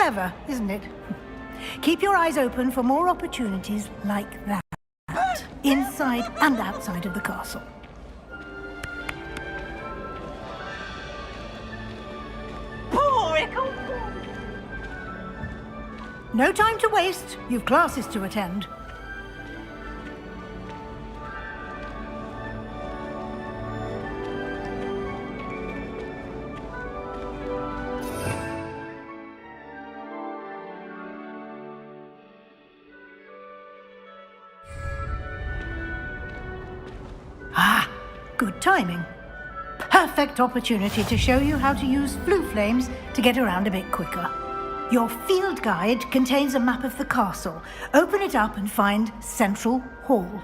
Clever, isn't it? Keep your eyes open for more opportunities like that, inside and outside of the castle. No time to waste. You've classes to attend. Ah, good timing. Perfect opportunity to show you how to use flue flames to get around a bit quicker. Your field guide contains a map of the castle. Open it up and find Central Hall.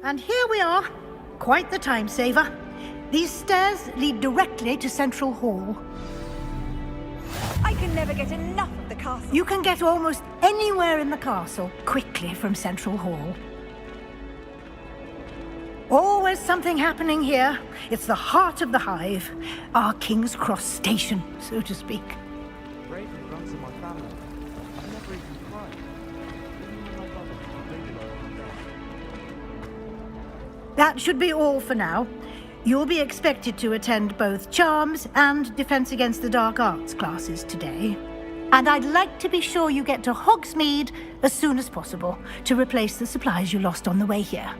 And here we are. Quite the time saver. These stairs lead directly to Central Hall. I can never get enough of the castle. You can get almost anywhere in the castle quickly from Central Hall. Always something happening here. It's the heart of the hive. Our King's Cross station, so to speak. Raven runs in my family. I never even cried. Even when my brother That should be all for now. You'll be expected to attend both Charms and Defense Against the Dark Arts classes today. And I'd like to be sure you get to Hogsmeade as soon as possible to replace the supplies you lost on the way here.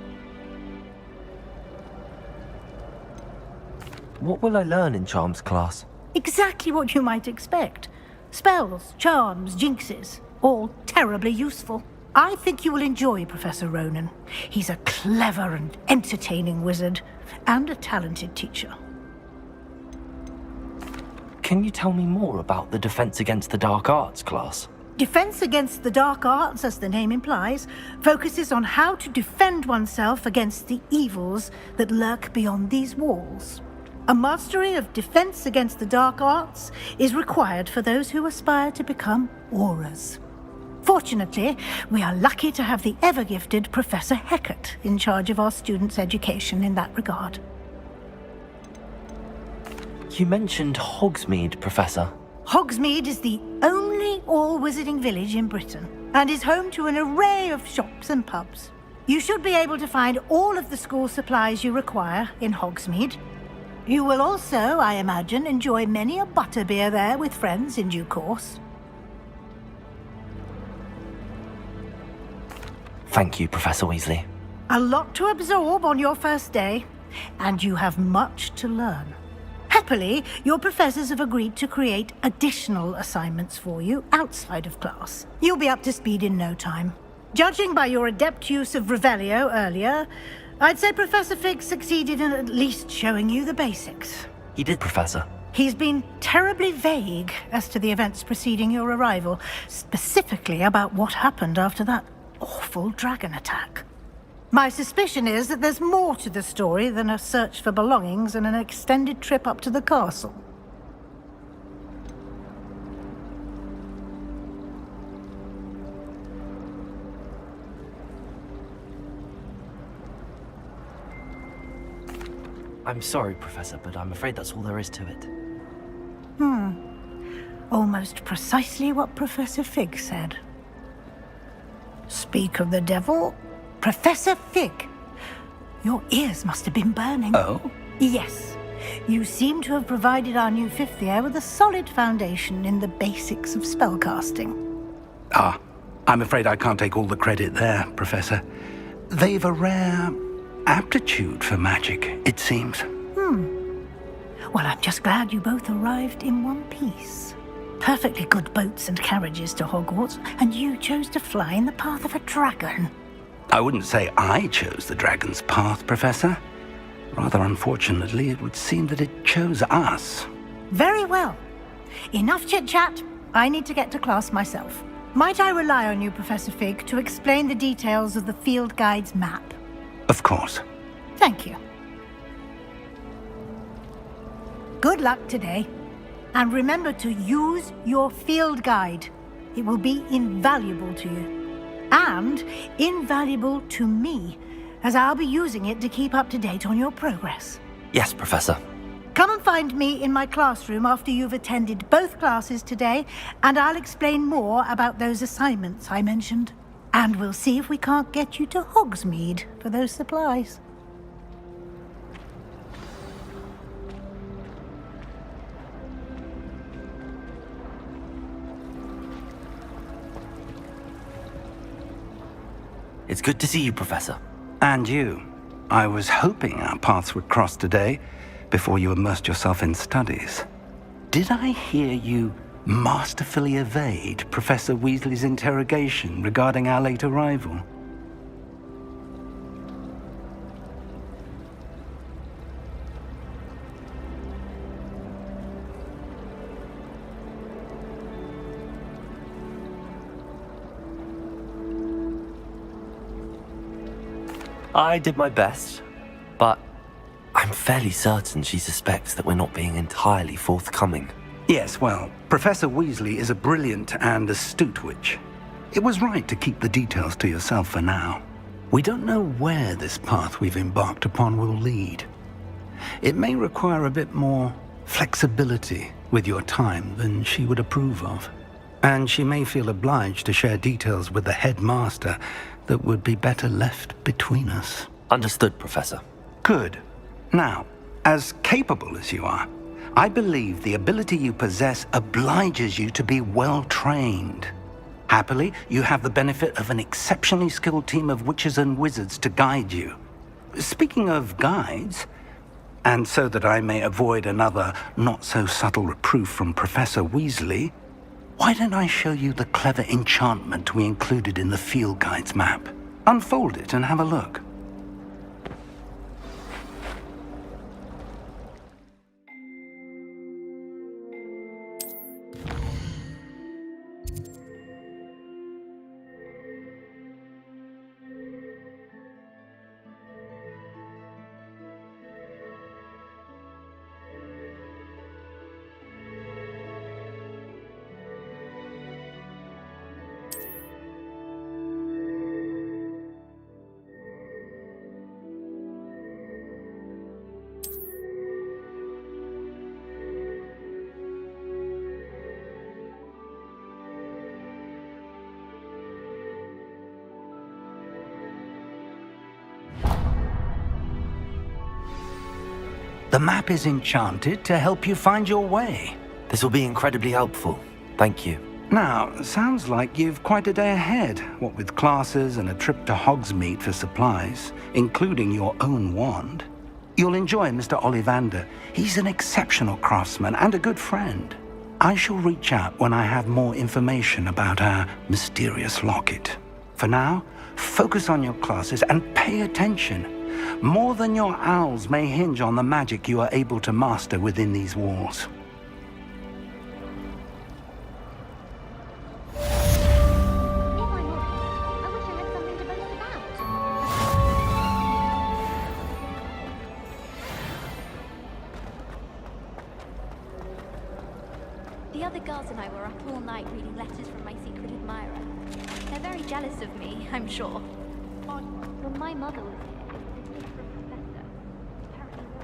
What will I learn in Charms class? Exactly what you might expect. Spells, charms, jinxes, all terribly useful. I think you will enjoy Professor Ronan. He's a clever and entertaining wizard, and a talented teacher. Can you tell me more about the Defense Against the Dark Arts class? Defense Against the Dark Arts, as the name implies, focuses on how to defend oneself against the evils that lurk beyond these walls. A mastery of Defense Against the Dark Arts is required for those who aspire to become Aurors. Fortunately, we are lucky to have the ever-gifted Professor Hecat in charge of our students' education in that regard. You mentioned Hogsmeade, Professor. Hogsmeade is the only all-wizarding village in Britain and is home to an array of shops and pubs. You should be able to find all of the school supplies you require in Hogsmeade. You will also, I imagine, enjoy many a butterbeer there with friends in due course. Thank you, Professor Weasley. A lot to absorb on your first day, and you have much to learn. Happily, your professors have agreed to create additional assignments for you outside of class. You'll be up to speed in no time. Judging by your adept use of Revelio earlier, I'd say Professor Fig succeeded in at least showing you the basics. He did, Professor. He's been terribly vague as to the events preceding your arrival, specifically about what happened after that awful dragon attack. My suspicion is that there's more to the story than a search for belongings and an extended trip up to the castle. I'm sorry, Professor, but I'm afraid that's all there is to it. Almost precisely what Professor Fig said. Speak of the devil, Professor Fig. Your ears must have been burning. Oh? Yes. You seem to have provided our new fifth year with a solid foundation in the basics of spellcasting. Ah, I'm afraid I can't take all the credit there, Professor. They've a rare aptitude for magic, it seems. Well, I'm just glad you both arrived in one piece. Perfectly good boats and carriages to Hogwarts, and you chose to fly in the path of a dragon. I wouldn't say I chose the dragon's path, Professor. Rather unfortunately, it would seem that it chose us. Very well. Enough chit-chat. I need to get to class myself. Might I rely on you, Professor Fig, to explain the details of the field guide's map? Of course. Thank you. Good luck today. And remember to use your field guide. It will be invaluable to you. And invaluable to me, as I'll be using it to keep up to date on your progress. Yes, Professor. Come and find me in my classroom after you've attended both classes today, and I'll explain more about those assignments I mentioned. And we'll see if we can't get you to Hogsmeade for those supplies. It's good to see you, Professor. And you. I was hoping our paths would cross today, before you immersed yourself in studies. Did I hear you masterfully evade Professor Weasley's interrogation regarding our late arrival? I did my best, but I'm fairly certain she suspects that we're not being entirely forthcoming. Yes, well, Professor Weasley is a brilliant and astute witch. It was right to keep the details to yourself for now. We don't know where this path we've embarked upon will lead. It may require a bit more flexibility with your time than she would approve of. And she may feel obliged to share details with the headmaster that would be better left between us. Understood, Professor. Good. Now, as capable as you are, I believe the ability you possess obliges you to be well trained. Happily, you have the benefit of an exceptionally skilled team of witches and wizards to guide you. Speaking of guides, and so that I may avoid another not-so-subtle reproof from Professor Weasley, why don't I show you the clever enchantment we included in the field guide's map? Unfold it and have a look. The map is enchanted to help you find your way. This will be incredibly helpful. Thank you. Now, sounds like you've quite a day ahead, what with classes and a trip to Hogsmeade for supplies, including your own wand. You'll enjoy Mr. Ollivander. He's an exceptional craftsman and a good friend. I shall reach out when I have more information about our mysterious locket. For now, focus on your classes and pay attention. More than your owls may hinge on the magic you are able to master within these walls. The other girls and I were up all night reading letters from my secret admirer. They're very jealous of me, I'm sure. When my mother was here, it was a gift from Professor.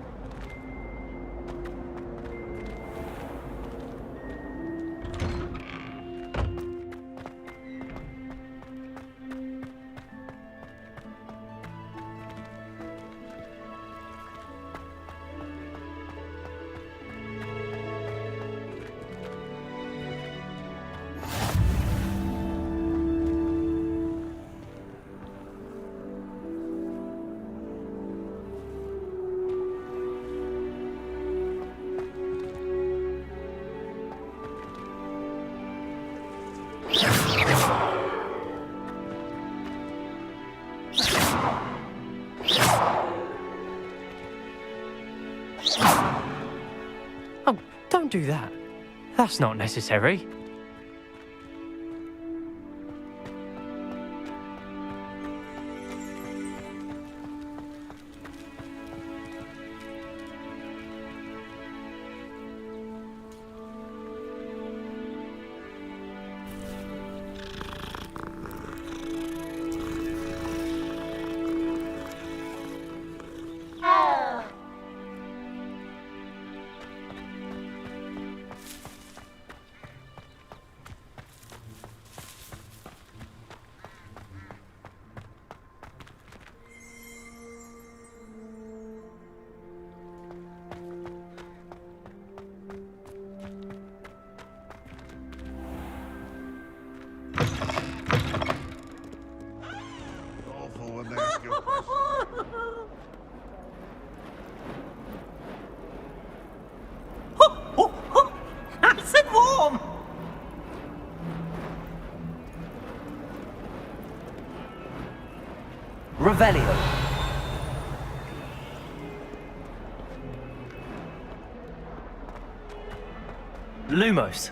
Oh, don't do that. That's not necessary. Nice and warm! Revelio. Lumos.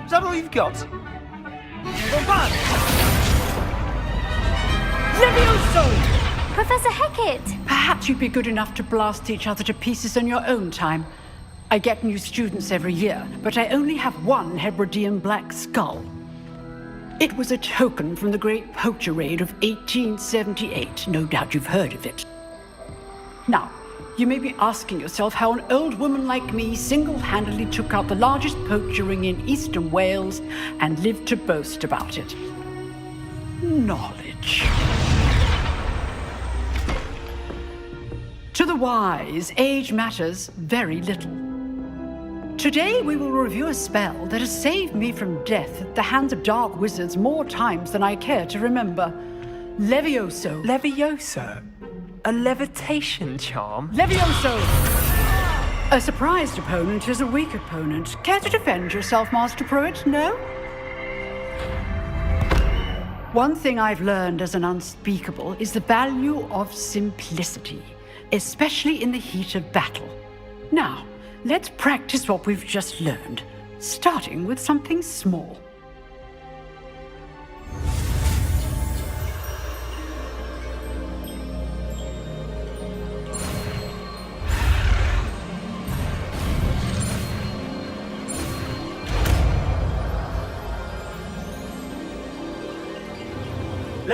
Is that all you've got? Levioso! Professor Hecat! Perhaps you'd be good enough to blast each other to pieces in your own time. I get new students every year, but I only have one Hebridean black skull. It was a token from the Great Poacher Raid of 1878. No doubt you've heard of it. Now, you may be asking yourself how an old woman like me single-handedly took out the largest poacher ring in eastern Wales and lived to boast about it. Knowledge. To the wise, age matters very little. Today we will review a spell that has saved me from death at the hands of dark wizards more times than I care to remember. Levioso. Levioso? A levitation charm? Levioso! A surprised opponent is a weak opponent. Care to defend yourself, Master Pruitt? No? One thing I've learned as an unspeakable is the value of simplicity, especially in the heat of battle. Now, let's practice what we've just learned, starting with something small.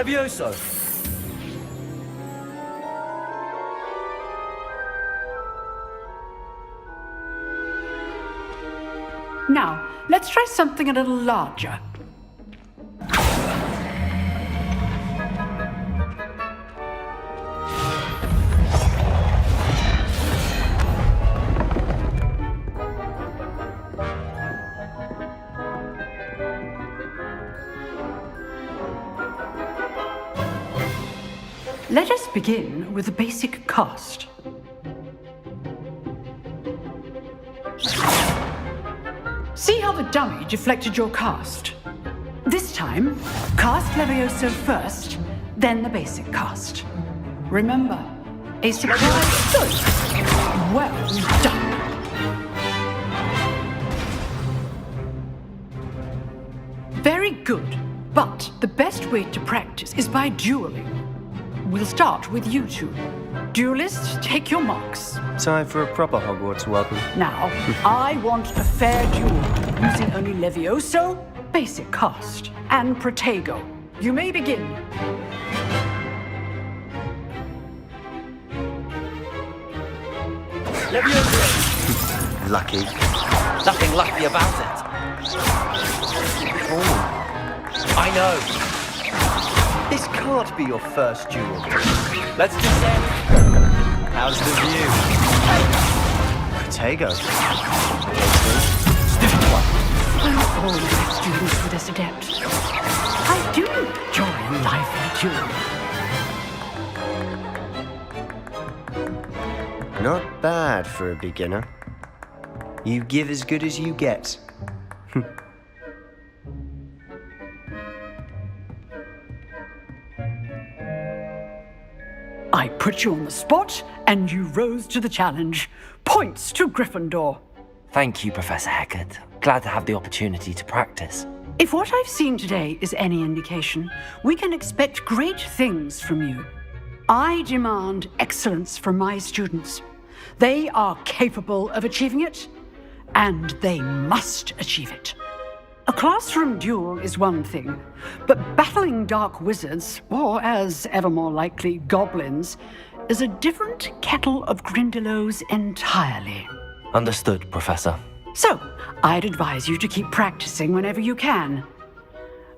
Levioso! Now, let's try something a little larger. Let us begin with the basic cast. See how the dummy deflected your cast? This time, cast Levioso first, then the basic cast. Remember, a surprise good. Well done. Very good, but the best way to practice is by dueling. We'll start with you two. Duelists, take your marks. Time for a proper Hogwarts welcome. Now, I want a fair duel, using only Levioso, basic cast, and Protego. You may begin. Levioso! Lucky. Nothing lucky about it. Oh. I know. This can't be your first duel. Let's descend. How's the view? Protego. I'm always students with this adept. I do enjoy a lively duel. Not bad for a beginner. You give as good as you get. I put you on the spot, and you rose to the challenge. Points to Gryffindor. Thank you, Professor Hecat. Glad to have the opportunity to practice. If what I've seen today is any indication, we can expect great things from you. I demand excellence from my students. They are capable of achieving it, and they must achieve it. A classroom duel is one thing, but battling dark wizards, or as ever more likely, goblins, is a different kettle of Grindylows entirely. Understood, Professor. So, I'd advise you to keep practicing whenever you can.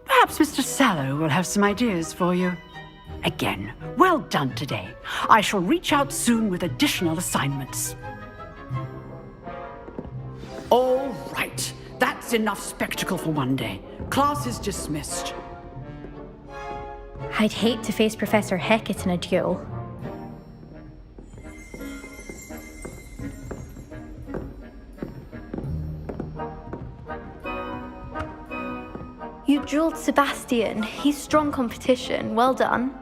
Perhaps Mr. Sallow will have some ideas for you. Again, well done today. I shall reach out soon with additional assignments. All right. That's enough spectacle for one day. Class is dismissed. I'd hate to face Professor Hecat in a duel. You dueled Sebastian. He's strong competition. Well done.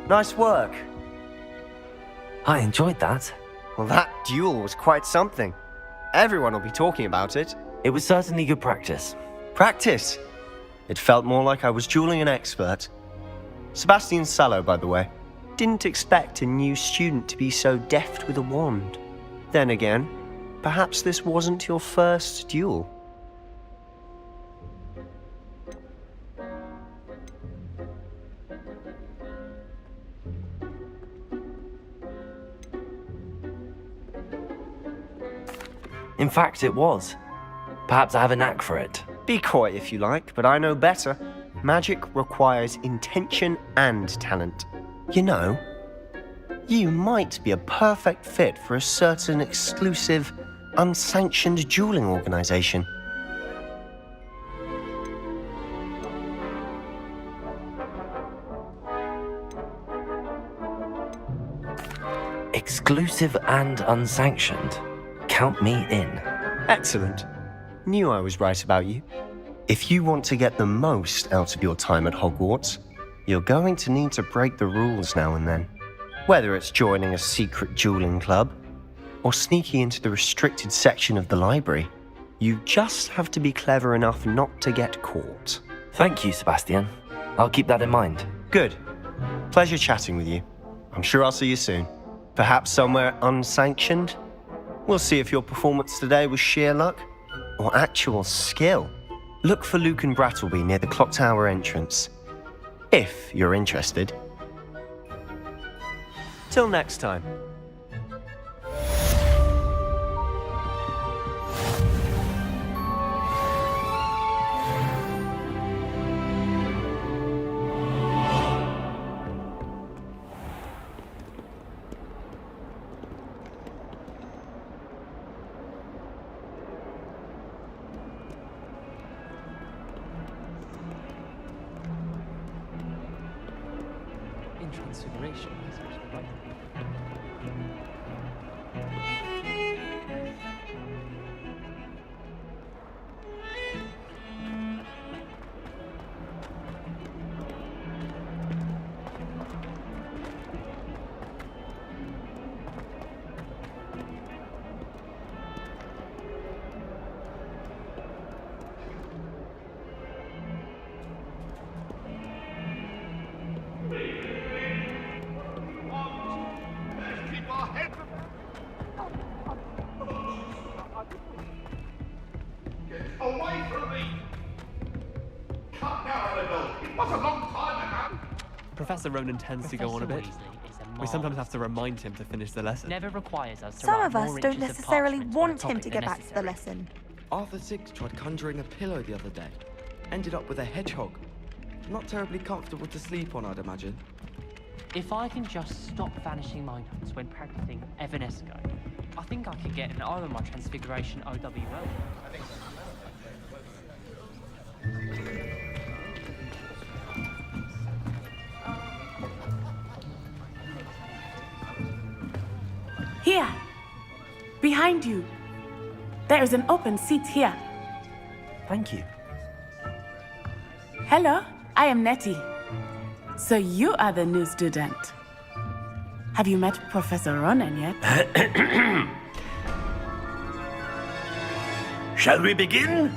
Nice work. I enjoyed that. Well, that duel was quite something. Everyone will be talking about it. It was certainly good practice. Practice? It felt more like I was dueling an expert. Sebastian Sallow, by the way. Didn't expect a new student to be so deft with a wand. Then again, perhaps this wasn't your first duel. In fact, it was. Perhaps I have a knack for it. Be coy if you like, but I know better. Magic requires intention and talent. You know, you might be a perfect fit for a certain exclusive, unsanctioned dueling organization. Exclusive and unsanctioned. Count me in. Excellent. Knew I was right about you. If you want to get the most out of your time at Hogwarts, you're going to need to break the rules now and then. Whether it's joining a secret dueling club, or sneaking into the restricted section of the library, you just have to be clever enough not to get caught. Thank you, Sebastian. I'll keep that in mind. Good. Pleasure chatting with you. I'm sure I'll see you soon. Perhaps somewhere unsanctioned? We'll see if your performance today was sheer luck or actual skill. Look for Luke and Brattleby near the clock tower entrance, if you're interested. Till next time. In Transfiguration. Away from me! Cut down, adult. It was a long time ago. Professor Ronan tends to go on a bit. We sometimes have to remind him to finish the lesson. Never requires us to Some write of us more don't inches of necessarily parchment on a want him topic to than get back to the necessary. lesson. Arthur Six tried conjuring a pillow the other day. Ended up with a hedgehog. Not terribly comfortable to sleep on, I'd imagine. If I can just stop vanishing my notes when practicing Evanesco, I think I could get an O on my Transfiguration OWL. Here, behind you. There is an open seat here. Thank you. Hello, I am Nettie. So you are the new student. Have you met Professor Ronan yet? Shall we begin?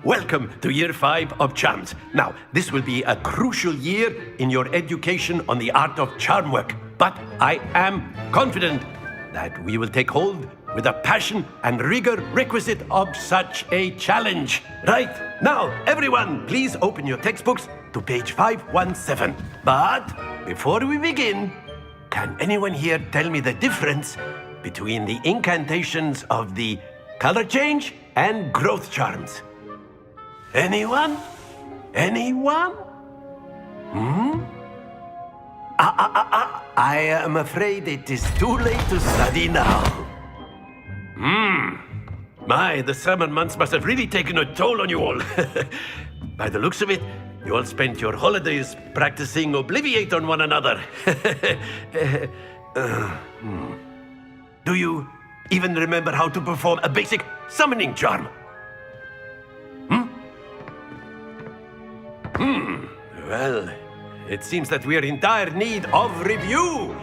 Welcome to Year 5 of Charms. Now, this will be a crucial year in your education on the art of charm work, but I am confident that we will take hold with the passion and rigor requisite of such a challenge. Right, now, everyone, please open your textbooks to page 517. But before we begin, can anyone here tell me the difference between the incantations of the color change and growth charms? Anyone? Anyone? I am afraid it is too late to study now. My, the summer months must have really taken a toll on you all. By the looks of it, you all spent your holidays practicing Obliviate on one another. Do you even remember how to perform a basic summoning charm? Well, it seems that we are in dire need of review.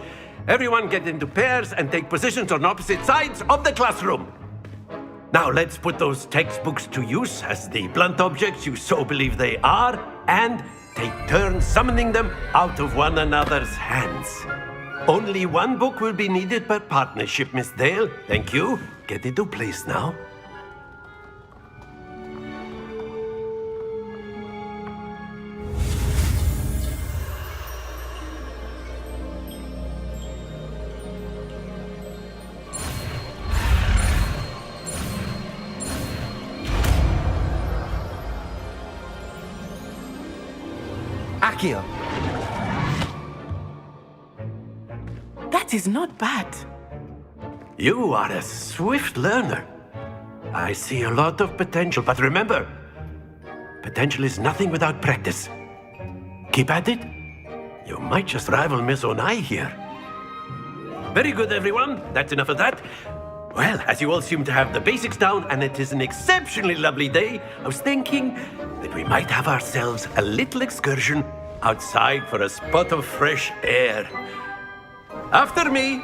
Everyone get into pairs and take positions on opposite sides of the classroom. Now let's put those textbooks to use as the blunt objects you so believe they are, and take turns summoning them out of one another's hands. Only one book will be needed per partnership, Miss Dale. Thank you. Get into place now. Accio. That is not bad. You are a swift learner. I see a lot of potential, but remember, potential is nothing without practice. Keep at it. You might just rival Miss Onai here. Very good, everyone. That's enough of that. Well, as you all seem to have the basics down, and it is an exceptionally lovely day, I was thinking that we might have ourselves a little excursion outside for a spot of fresh air. After me.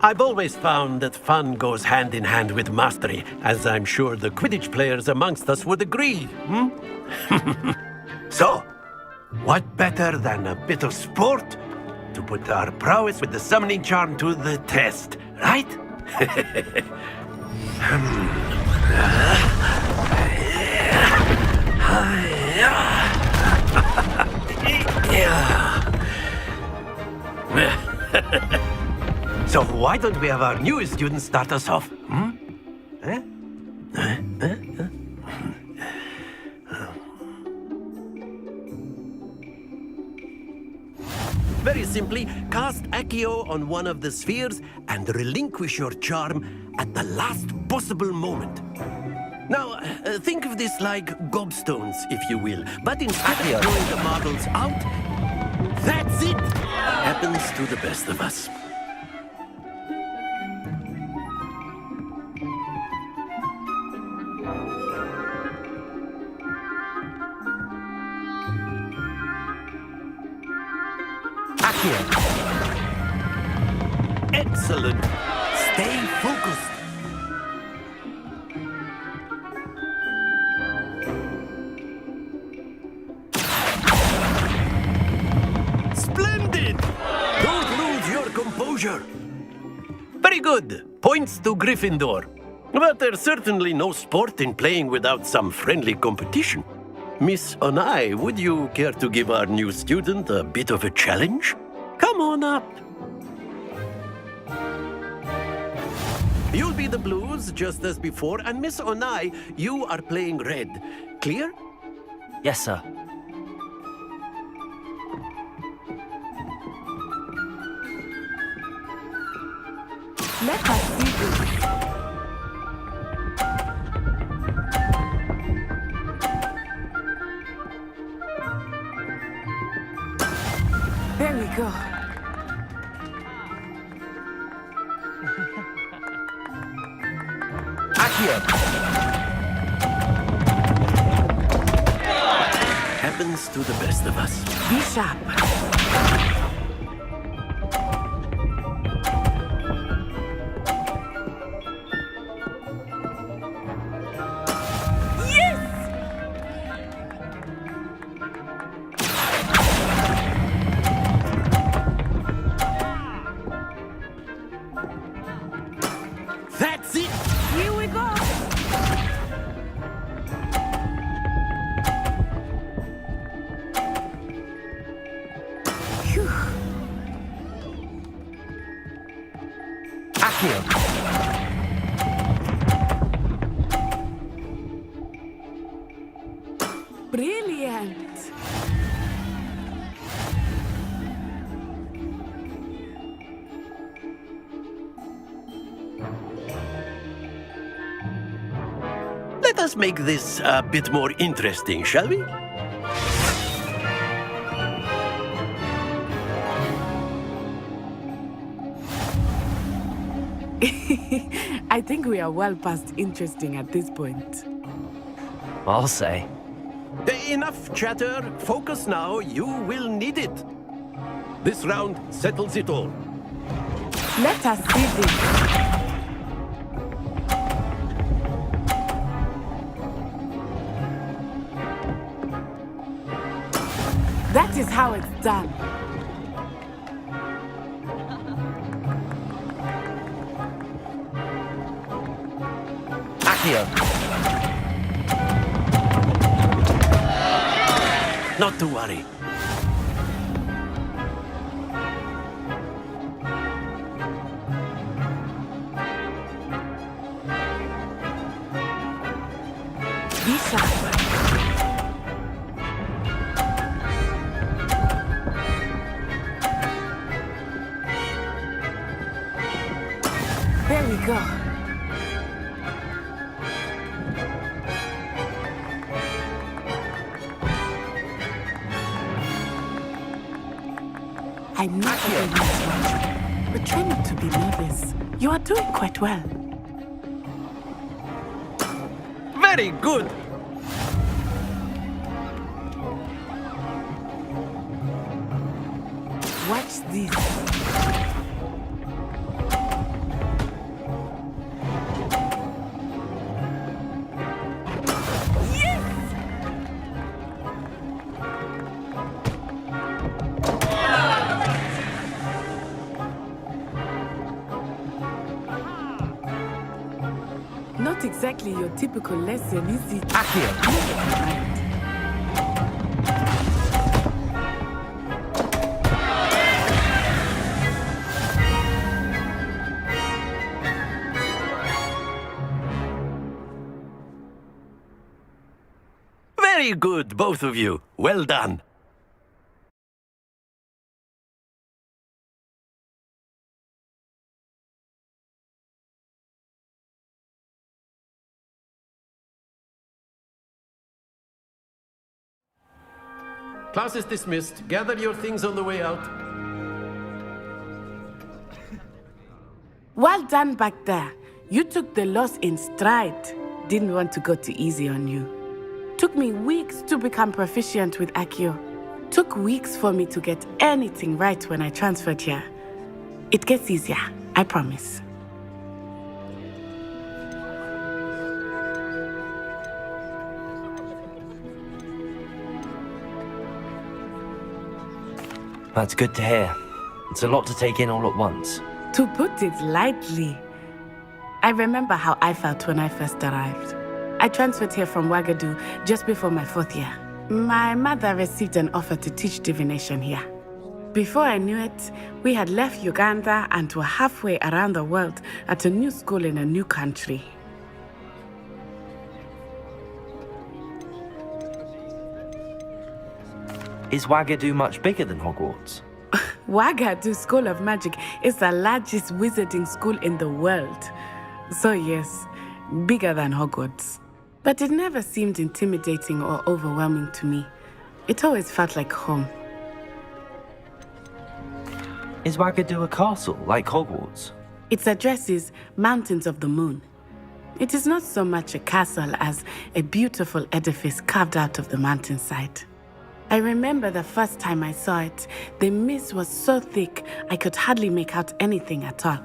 I've always found that fun goes hand in hand with mastery, as I'm sure the Quidditch players amongst us would agree, So, what better than a bit of sport to put our prowess with the summoning charm to the test, right? So why don't we have our newest student start us off? Very simply, cast Accio on one of the spheres and relinquish your charm at the last possible moment. Now, think of this like gobstones, if you will. But instead of throwing the marbles out, that's it! Happens to the best of us. Accio. Excellent. Stay focused. Splendid! Don't lose your composure. Very good. Points to Gryffindor. But there's certainly no sport in playing without some friendly competition. Miss Onai, would you care to give our new student a bit of a challenge? Come on up. You'll be the blues, just as before, and Miss Onai, you are playing red. Clear? Yes, sir. Let us see this. There we go. Accio. Happens to the best of us. Be sharp. That's it! Here we go! Phew. Accio. Brilliant! Let us make this a bit more interesting, shall we? I think we are well past interesting at this point. I'll say. Enough chatter. Focus now. You will need it. This round settles it all. Let us see this. That is how it's done. Accio. Not to worry. Be sharp. There we go. I'm not a much, but try not to be nervous. You are doing quite well. Very good. Watch this. not exactly your typical lesson, is it? Accio! Very good, both of you. Well done. Class is dismissed. Gather your things on the way out. Well done back there. You took the loss in stride. Didn't want to go too easy on you. Took me weeks to become proficient with Accio. Took weeks for me to get anything right when I transferred here. It gets easier, I promise. That's good to hear. It's a lot to take in all at once. To put it lightly, I remember how I felt when I first arrived. I transferred here from Ouagadougou just before my 4th year. My mother received an offer to teach divination here. Before I knew it, we had left Uganda and were halfway around the world at a new school in a new country. Is Ouagadougou much bigger than Hogwarts? Ouagadougou School of Magic is the largest wizarding school in the world. So yes, bigger than Hogwarts. But it never seemed intimidating or overwhelming to me. It always felt like home. Is Ouagadougou a castle, like Hogwarts? Its address is Mountains of the Moon. It is not so much a castle as a beautiful edifice carved out of the mountainside. I remember the first time I saw it, the mist was so thick I could hardly make out anything at all.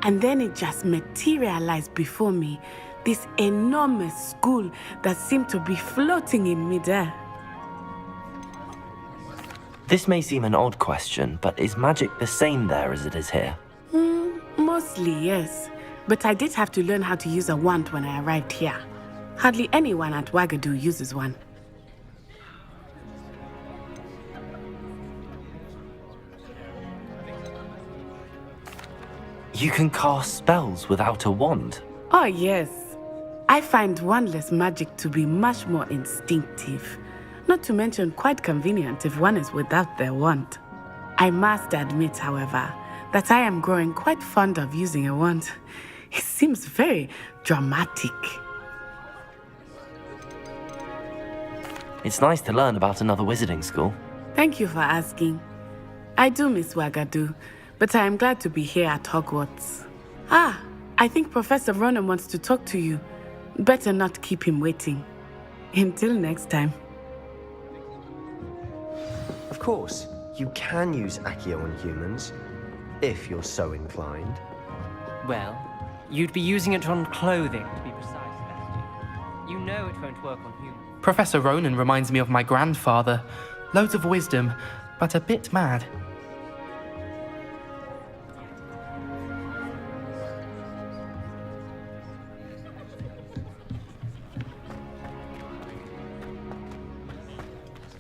And then it just materialized before me, this enormous school that seemed to be floating in midair. This may seem an odd question, but is magic the same there as it is here? Mostly, yes. But I did have to learn how to use a wand when I arrived here. Hardly anyone at Ouagadougou uses one. You can cast spells without a wand? Oh, yes. I find wandless magic to be much more instinctive. Not to mention quite convenient if one is without their wand. I must admit, however, that I am growing quite fond of using a wand. It seems very dramatic. It's nice to learn about another wizarding school. Thank you for asking. I do miss Ouagadougou, but I am glad to be here at Hogwarts. Ah, I think Professor Ronan wants to talk to you. Better not keep him waiting. Until next time. Of course, you can use Accio on humans, if you're so inclined. Well, you'd be using it on clothing, to be precise, Bestie. You know it won't work on humans. Professor Ronan reminds me of my grandfather. Loads of wisdom, but a bit mad.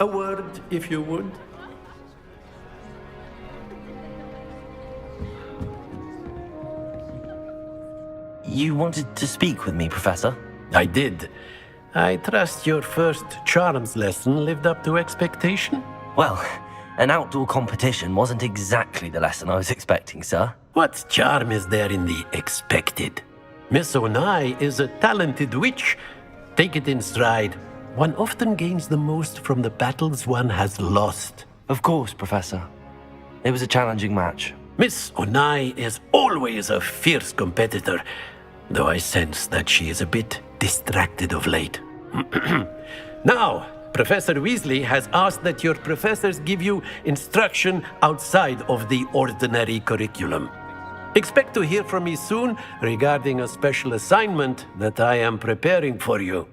A word, if you would. You wanted to speak with me, Professor? I did. I trust your first charms lesson lived up to expectation? Well, an outdoor competition wasn't exactly the lesson I was expecting, sir. What charm is there in the expected? Miss Onai is a talented witch. Take it in stride. One often gains the most from the battles one has lost. Of course, Professor. It was a challenging match. Miss Onai is always a fierce competitor, though I sense that she is a bit distracted of late. Now, Professor Weasley has asked that your professors give you instruction outside of the ordinary curriculum. Expect to hear from me soon regarding a special assignment that I am preparing for you.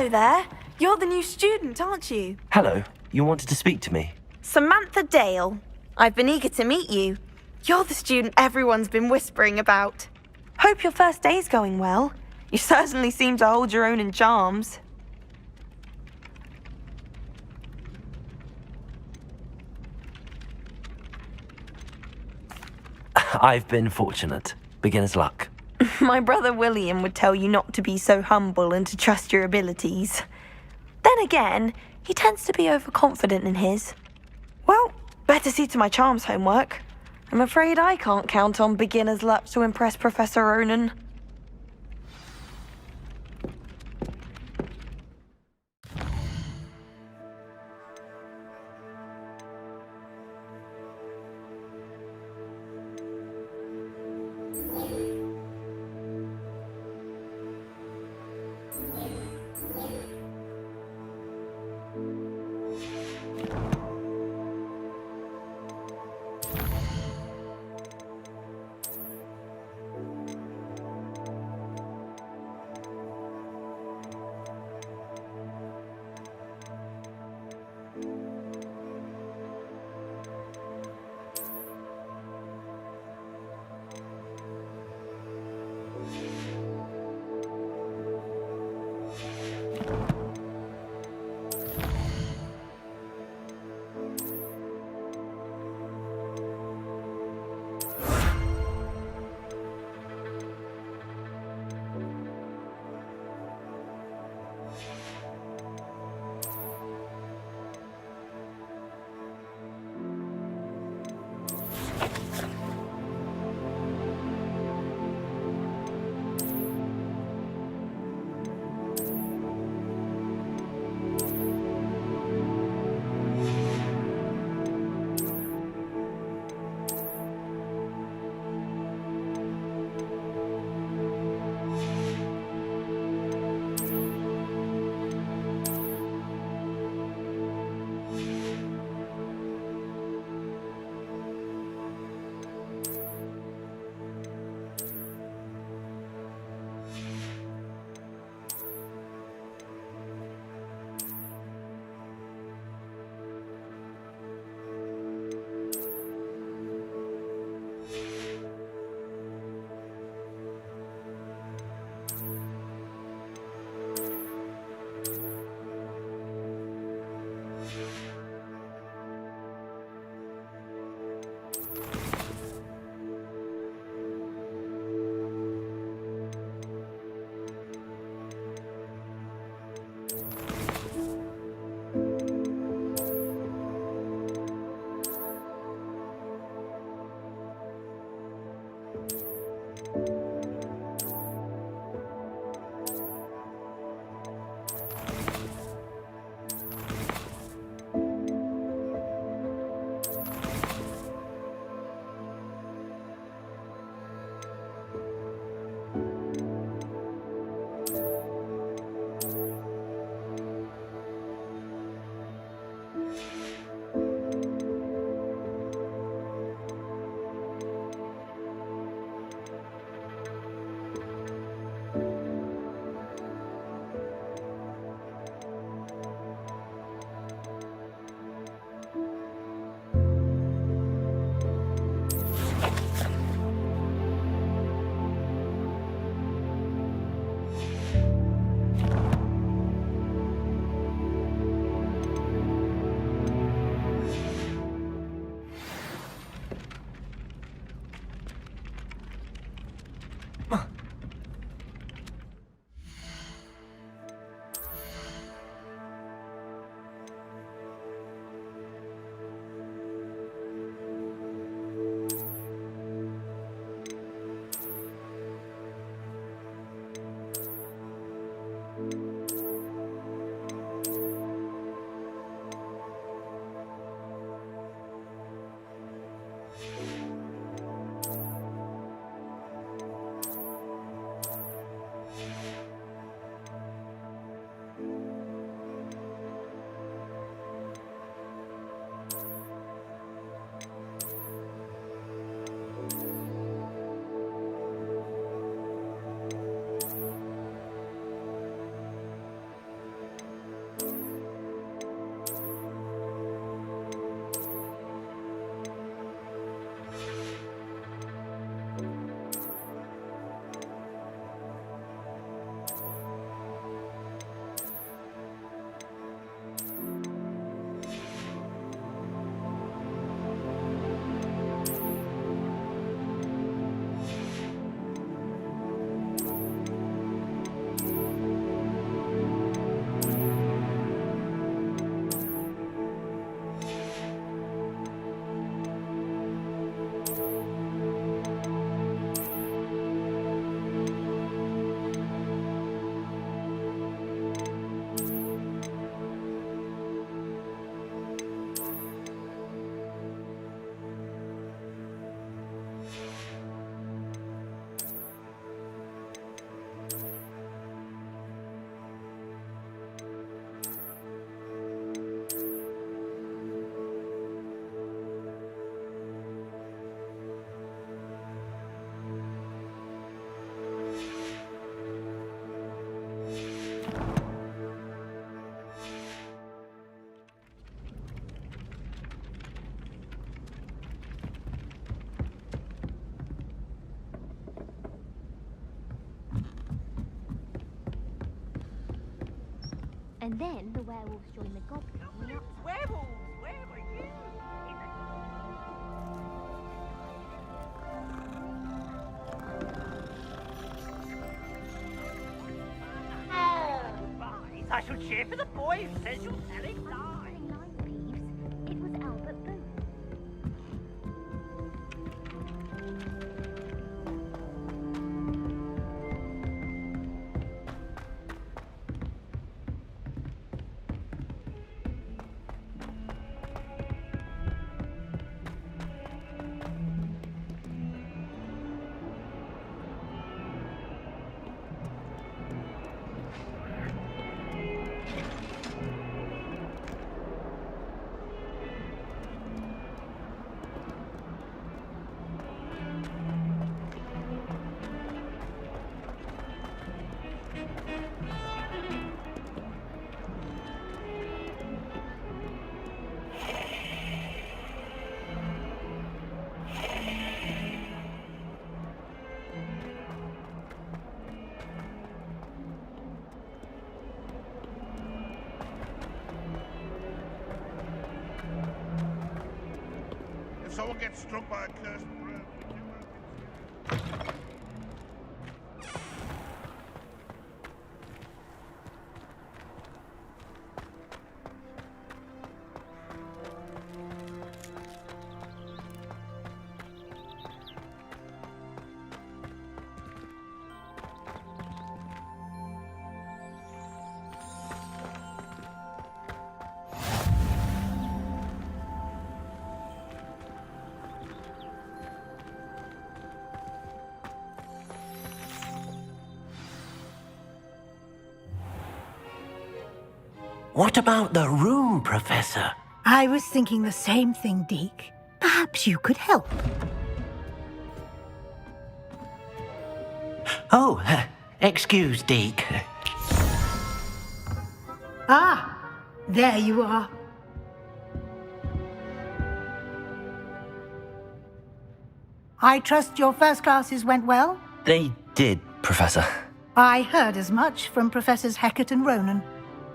Hello there. You're the new student, aren't you? Hello, you wanted to speak to me? Samantha Dale. I've been eager to meet you. You're the student everyone's been whispering about. Hope your first day's going well. You certainly seem to hold your own in charms. I've been fortunate. Beginner's luck. My brother William would tell you not to be so humble and to trust your abilities. Then again, he tends to be overconfident in his. Well, better see to my charms homework. I'm afraid I can't count on beginner's luck to impress Professor Ronan. And then the werewolves join the goblins. Werewolves! Where were you? I shall cheer for the boy who says you're telling lies. It was Albert Booth. If someone gets struck by a cursed bird, What about the room, Professor? I was thinking the same thing, Deke. Perhaps you could help. Oh, excuse, Deke. Ah, there you are. I trust your first classes went well? They did, Professor. I heard as much from Professors Hecat and Ronan.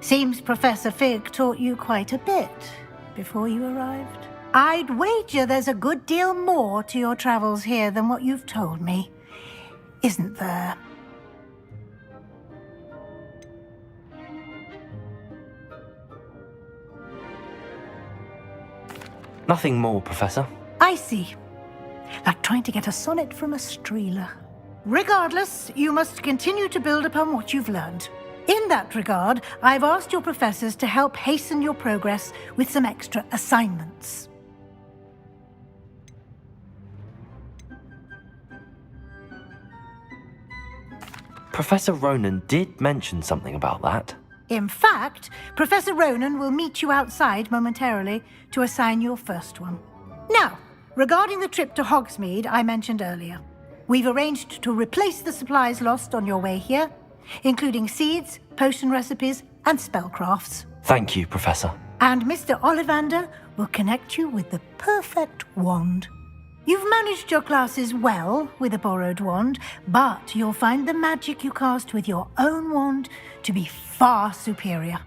Seems Professor Fig taught you quite a bit before you arrived. I'd wager there's a good deal more to your travels here than what you've told me, isn't there? Nothing more, Professor. I see. Like trying to get a sonnet from a streeler. Regardless, you must continue to build upon what you've learned. In that regard, I've asked your professors to help hasten your progress with some extra assignments. Professor Ronan did mention something about that. In fact, Professor Ronan will meet you outside momentarily to assign your first one. Now, regarding the trip to Hogsmeade I mentioned earlier, we've arranged to replace the supplies lost on your way here, including seeds, potion recipes, and spellcrafts. Thank you, Professor. And Mr. Ollivander will connect you with the perfect wand. You've managed your classes well with a borrowed wand, but you'll find the magic you cast with your own wand to be far superior.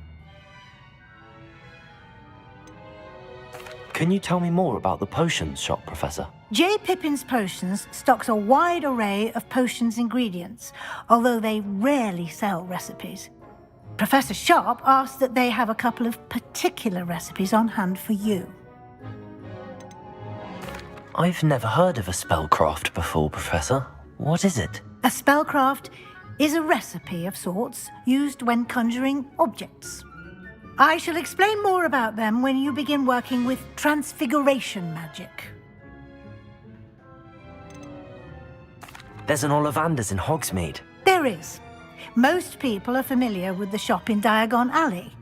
Can you tell me more about the potions shop, Professor? J. Pippin's Potions stocks a wide array of potions ingredients, although they rarely sell recipes. Professor Sharp asked that they have a couple of particular recipes on hand for you. I've never heard of a spellcraft before, Professor. What is it? A spellcraft is a recipe of sorts used when conjuring objects. I shall explain more about them when you begin working with transfiguration magic. There's an Ollivander's in Hogsmeade. There is. Most people are familiar with the shop in Diagon Alley.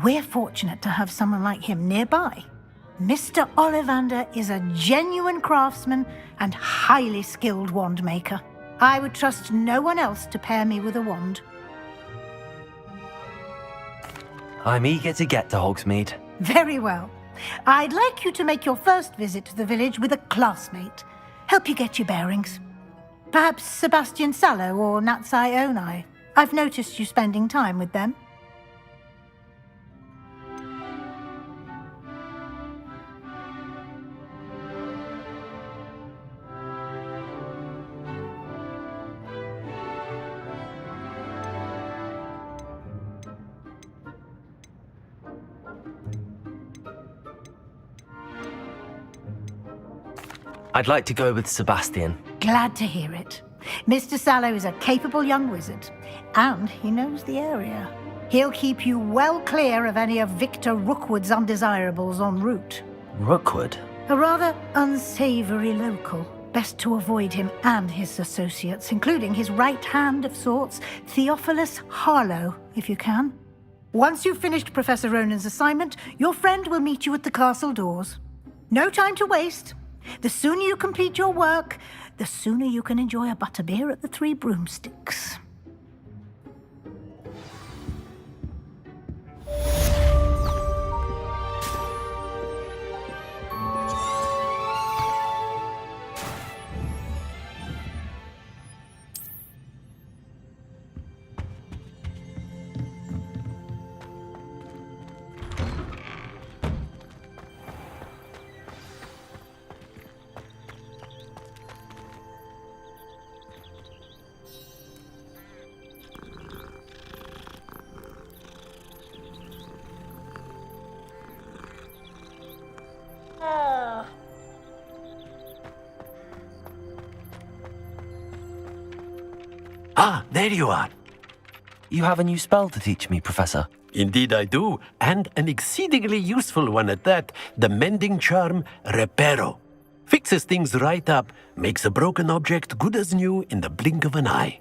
We're fortunate to have someone like him nearby. Mr. Ollivander is a genuine craftsman and highly skilled wand maker. I would trust no one else to pair me with a wand. I'm eager to get to Hogsmeade. Very well. I'd like you to make your first visit to the village with a classmate. Help you get your bearings. Perhaps Sebastian Sallow or Natsai Onai. I've noticed you spending time with them. I'd like to go with Sebastian. Glad to hear it. Mr. Sallow is a capable young wizard, and he knows the area. He'll keep you well clear of any of Victor Rookwood's undesirables en route. Rookwood? A rather unsavory local. Best to avoid him and his associates, including his right hand of sorts, Theophilus Harlow, if you can. Once you've finished Professor Ronan's assignment, your friend will meet you at the castle doors. No time to waste. The sooner you complete your work, the sooner you can enjoy a butterbeer at the Three Broomsticks. Ah, there you are. You have a new spell to teach me, Professor. Indeed I do, and an exceedingly useful one at that. The mending charm, Reparo. Fixes things right up, makes a broken object good as new in the blink of an eye.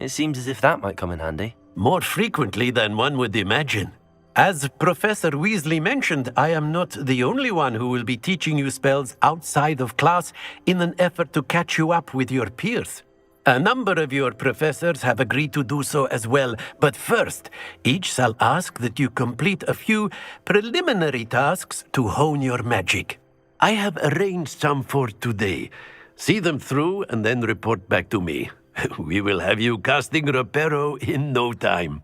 It seems as if that might come in handy. More frequently than one would imagine. As Professor Weasley mentioned, I am not the only one who will be teaching you spells outside of class in an effort to catch you up with your peers. A number of your professors have agreed to do so as well, but first, each shall ask that you complete a few preliminary tasks to hone your magic. I have arranged some for today. See them through and then report back to me. We will have you casting Reparo in no time.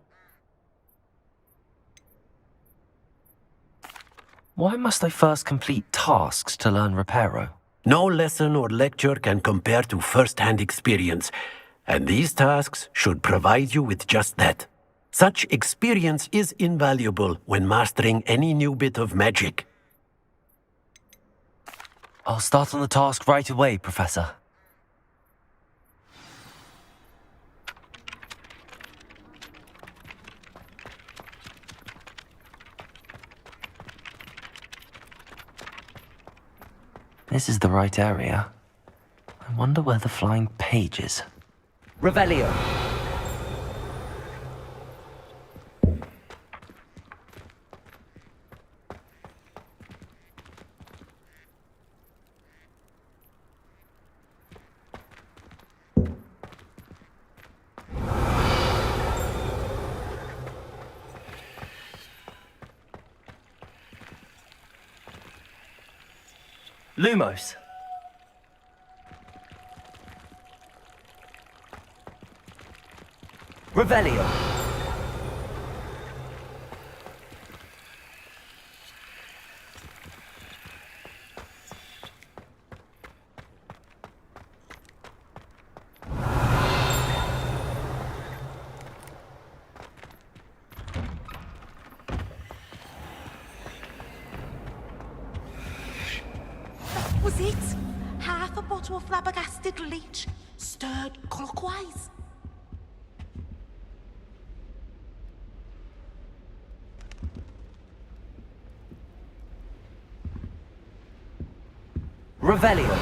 Why must I first complete tasks to learn Reparo? No lesson or lecture can compare to first-hand experience, and these tasks should provide you with just that. Such experience is invaluable when mastering any new bit of magic. I'll start on the task right away, Professor. This is the right area. I wonder where the flying page is. Revelio. Lumos. Revelio. Was it? Half a bottle of flabbergasted leech, stirred clockwise. Revelio.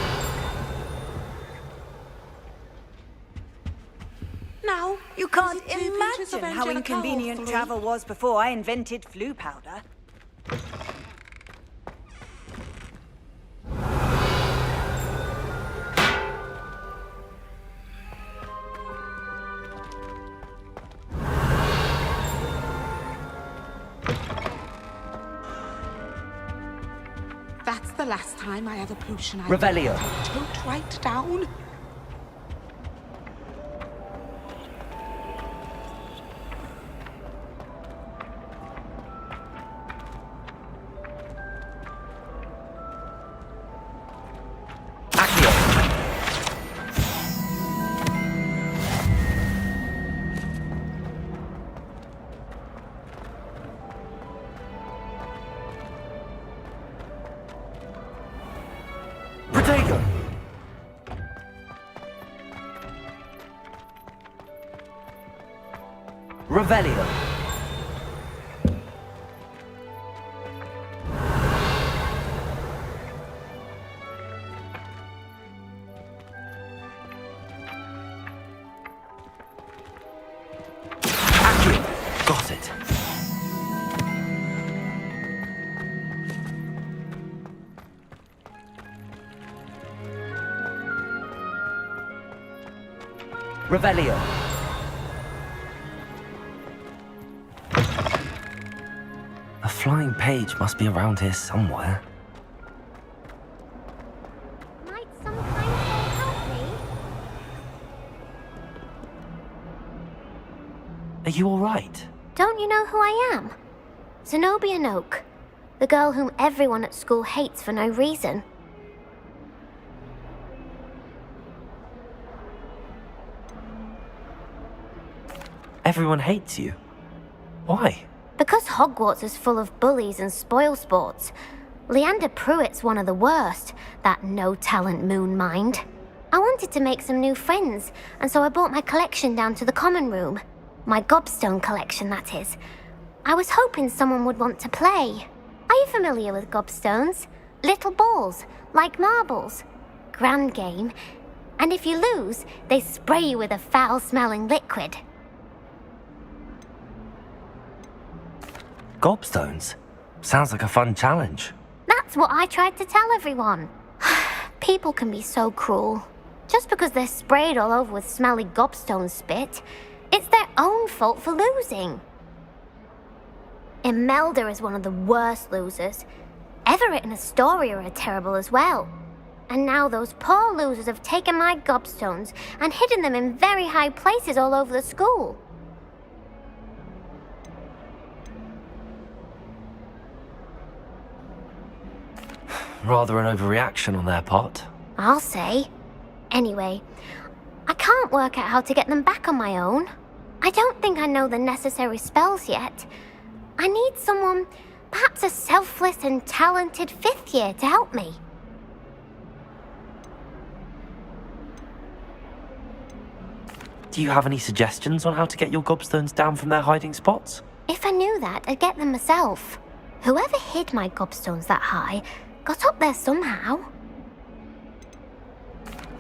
Now, You can't imagine how inconvenient travel was before I invented flu powder. That's the last time I had a potion I Revelio. tote right down. Protego! Revelio. Accio. Got it. Revelio. A flying page must be around here somewhere. Might some kind soul help me? Are you alright? Don't you know who I am? Zenobia Noak, the girl whom everyone at school hates for no reason. Everyone hates you. Why? Because Hogwarts is full of bullies and spoilsports. Leander Pruitt's one of the worst, that no-talent moon mind. I wanted to make some new friends, and so I brought my collection down to the common room. My gobstone collection, that is. I was hoping someone would want to play. Are you familiar with gobstones? Little balls, like marbles. Grand game. And if you lose, they spray you with a foul-smelling liquid. Gobstones? Sounds like a fun challenge. That's what I tried to tell everyone. People can be so cruel. Just because they're sprayed all over with smelly gobstone spit, it's their own fault for losing. Imelda is one of the worst losers. Everett and Astoria are terrible as well. And now those poor losers have taken my gobstones and hidden them in very high places all over the school. Rather an overreaction on their part. I'll say. Anyway, I can't work out how to get them back on my own. I don't think I know the necessary spells yet. I need someone, perhaps a selfless and talented fifth year to help me. Do you have any suggestions on how to get your gobstones down from their hiding spots? If I knew that, I'd get them myself. Whoever hid my gobstones that high got up there somehow.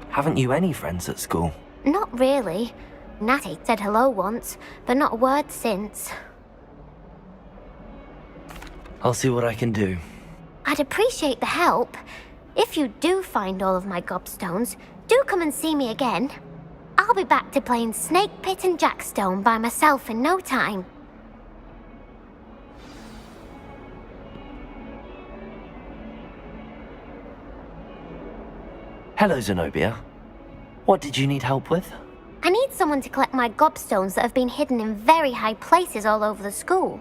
Haven't you any friends at school? Not really. Natty said hello once, but not a word since. I'll see what I can do. I'd appreciate the help. If you do find all of my gobstones, do come and see me again. I'll be back to playing Snake Pit and Jackstone by myself in no time. Hello, Zenobia. What did you need help with? I need someone to collect my gobstones that have been hidden in very high places all over the school.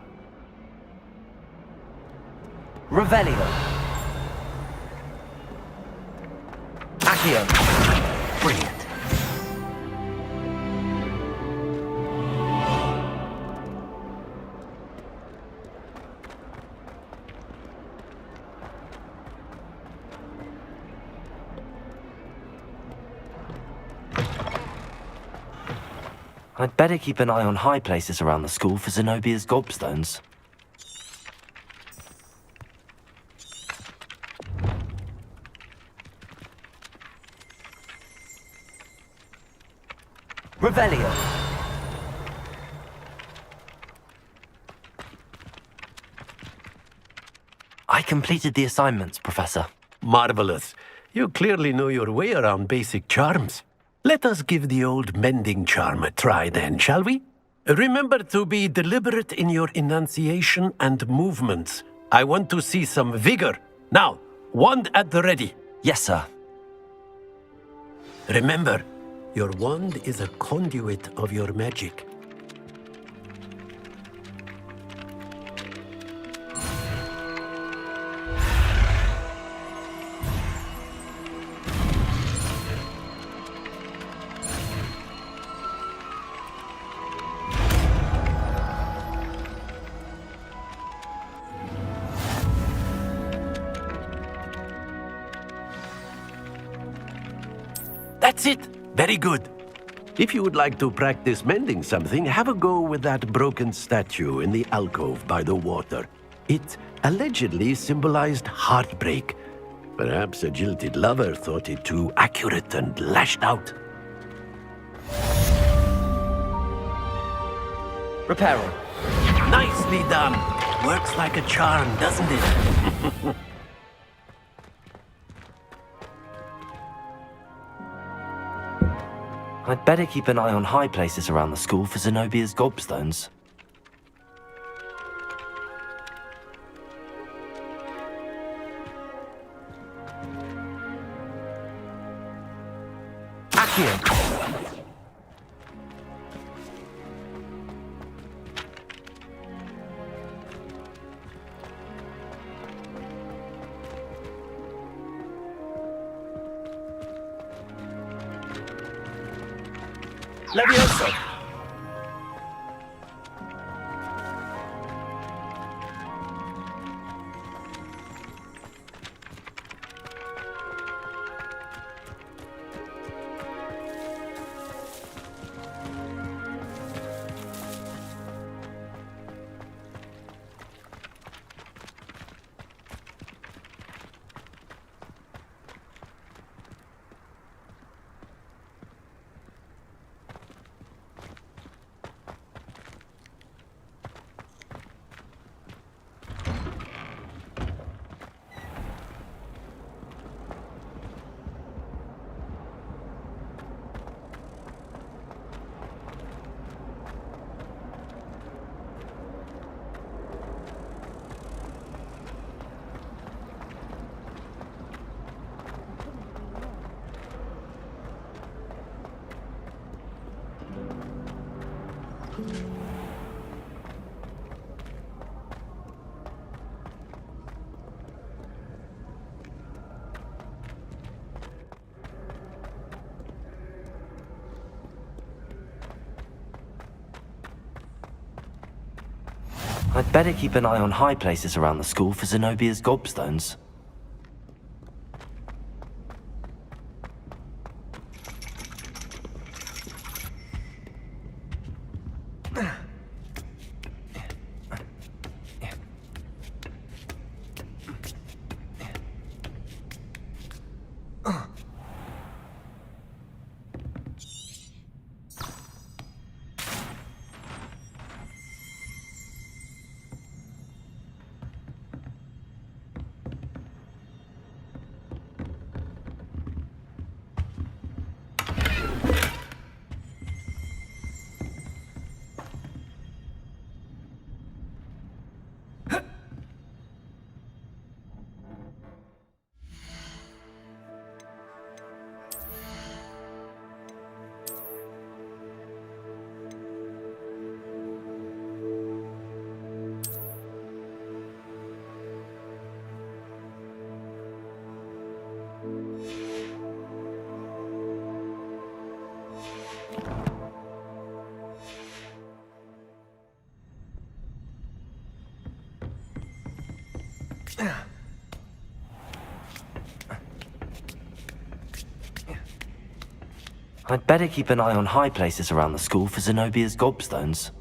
Revelio. Accio. Brilliant. I'd better keep an eye on high places around the school for Zenobia's gobstones. Revelio. I completed the assignments, Professor. Marvelous. You clearly know your way around basic charms. Let us give the old mending charm a try then, shall we? Remember to be deliberate in your enunciation and movements. I want to see some vigor. Now, wand at the ready. Yes, sir. Remember, your wand is a conduit of your magic. That's it. Very good. If you would like to practice mending something, have a go with that broken statue in the alcove by the water. It allegedly symbolized heartbreak. Perhaps a jilted lover thought it too accurate and lashed out. Repairing. Nicely done. Works like a charm, doesn't it? I'd better keep an eye on high places around the school for Zenobia's gobstones. Accio! Levioso! I'd better keep an eye on high places around the school for Zenobia's gobstones. I'd better keep an eye on high places around the school for Zenobia's gobstones.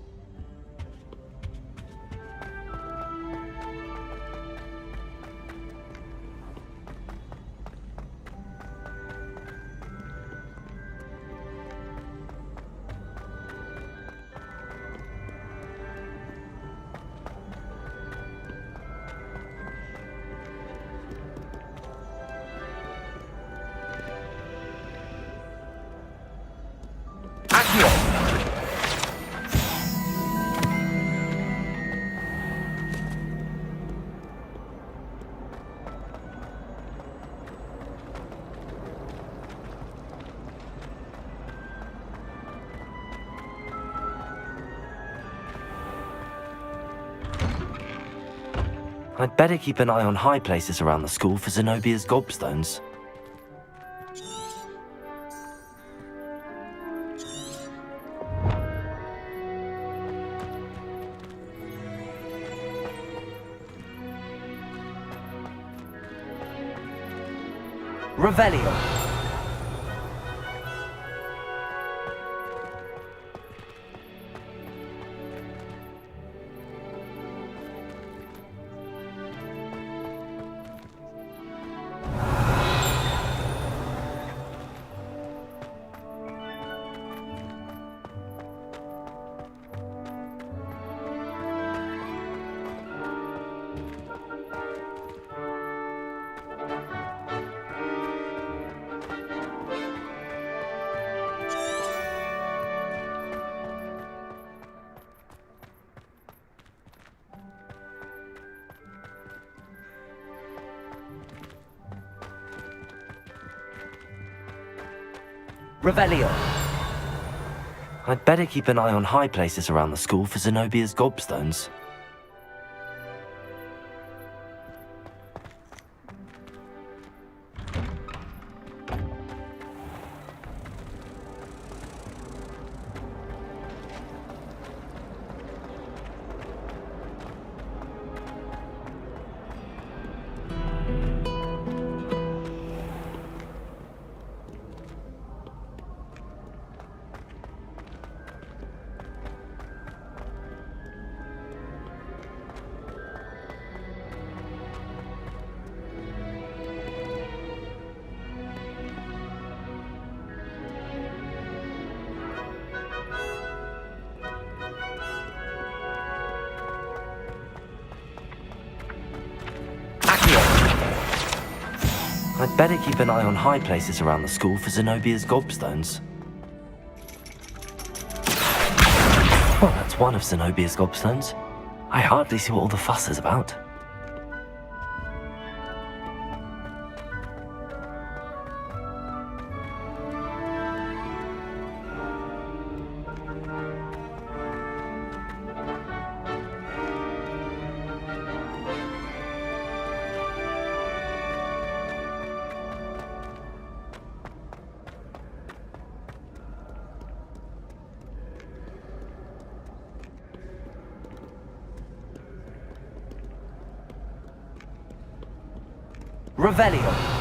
I'd better keep an eye on high places around the school for Zenobia's gobstones. Revelio. Revelio. I'd better keep an eye on high places around the school for Zenobia's gobstones. I'd better keep an eye on high places around the school for Zenobia's gobstones. Well, that's one of Zenobia's gobstones. I hardly see what all the fuss is about. Revelio.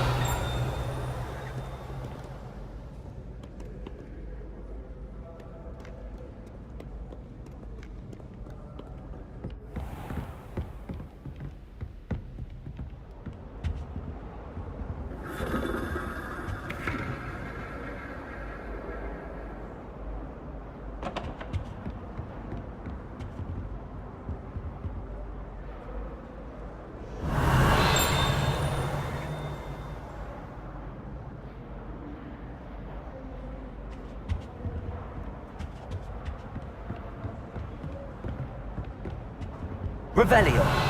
Revelio.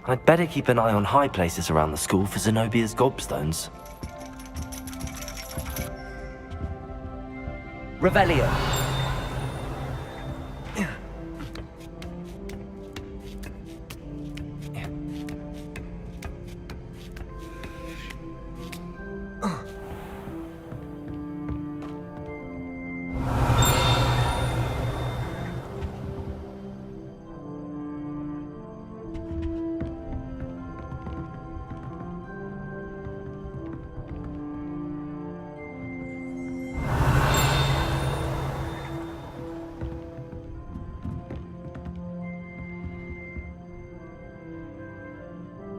I'd better keep an eye on high places around the school for Zenobia's gobstones. Revelio.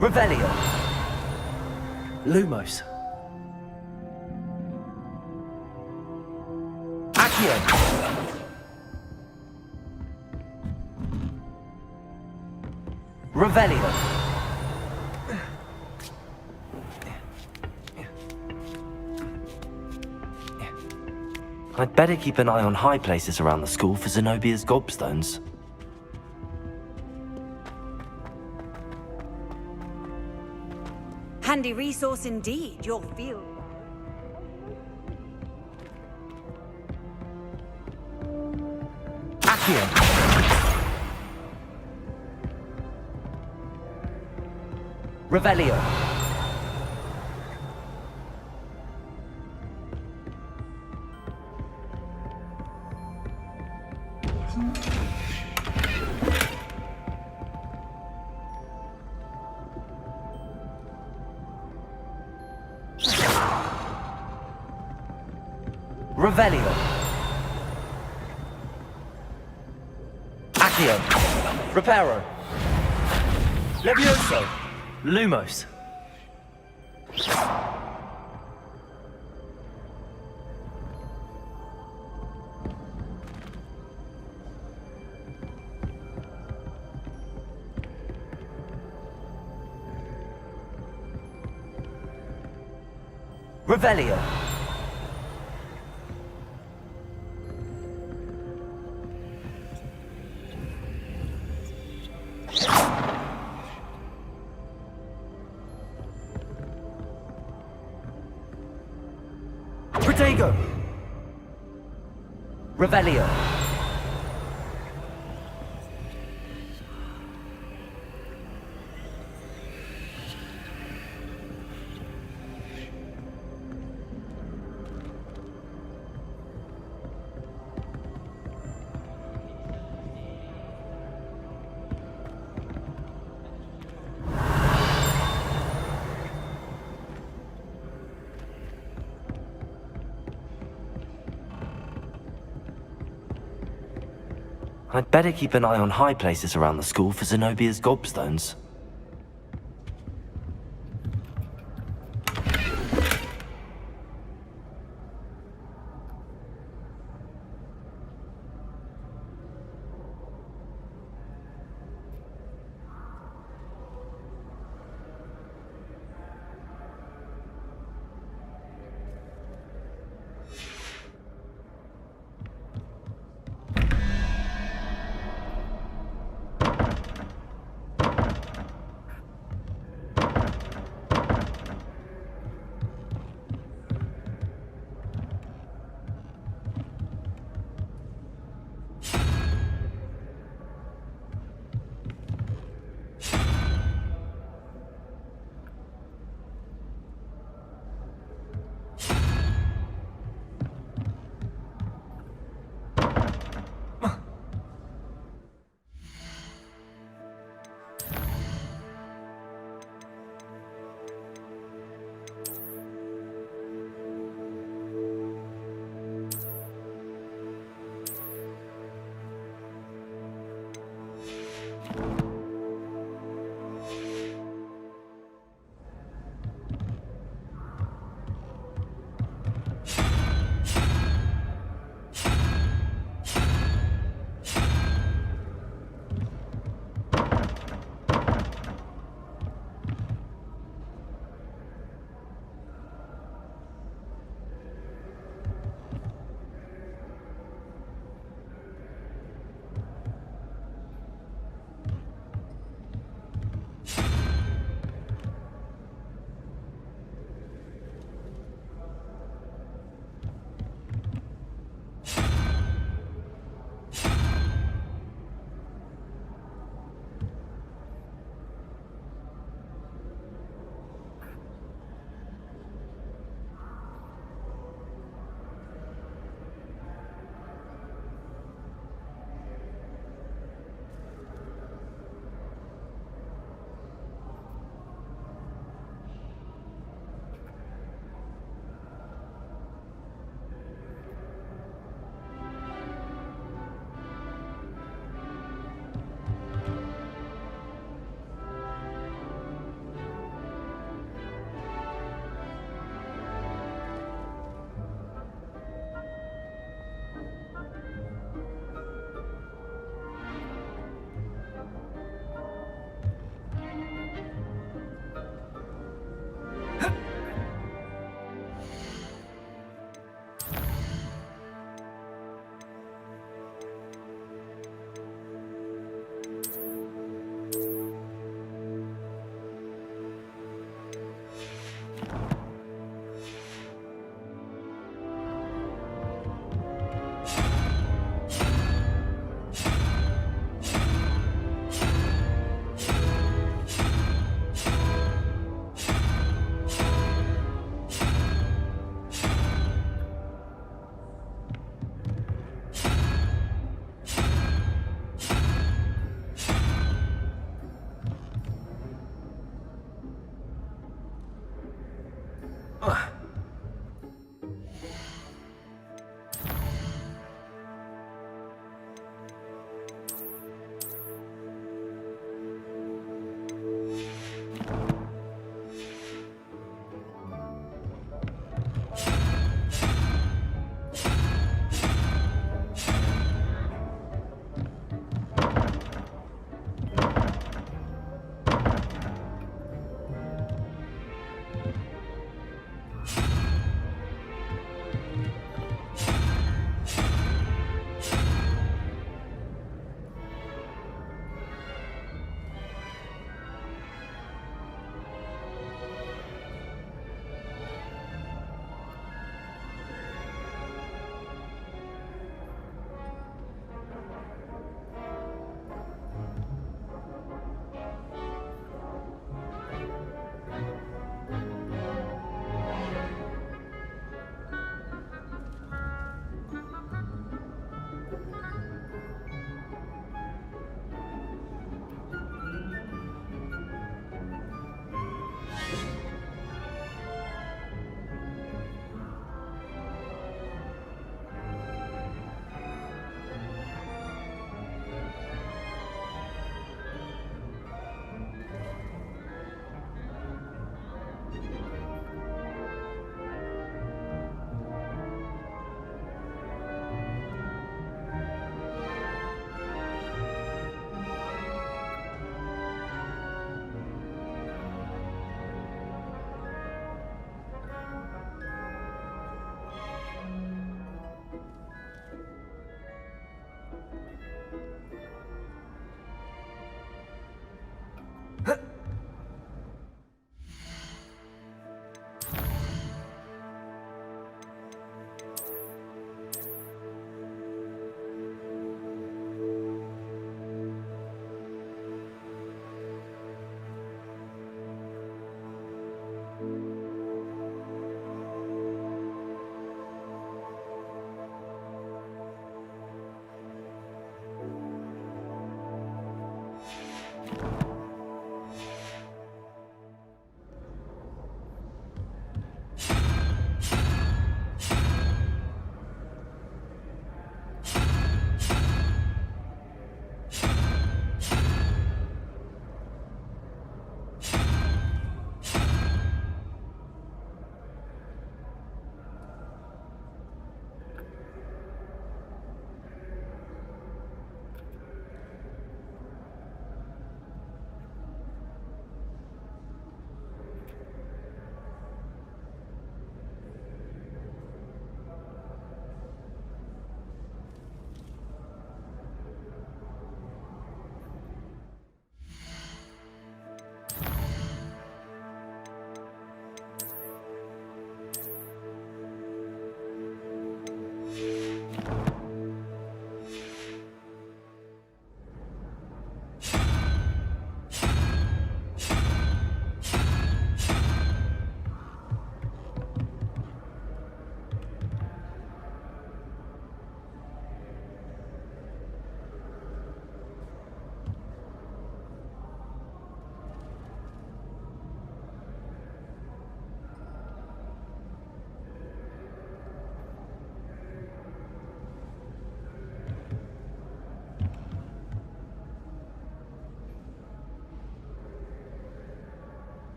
Revelio. Lumos. Accio. Revelio. I'd better keep an eye on high places around the school for Zenobia's gobstones. Handy resource indeed, your field. Accio. Revelio. Revelio. Accio. Reparo. Levioso! Lumos! Revelio. Protego! Revelio. I'd better keep an eye on high places around the school for Zenobia's gobstones.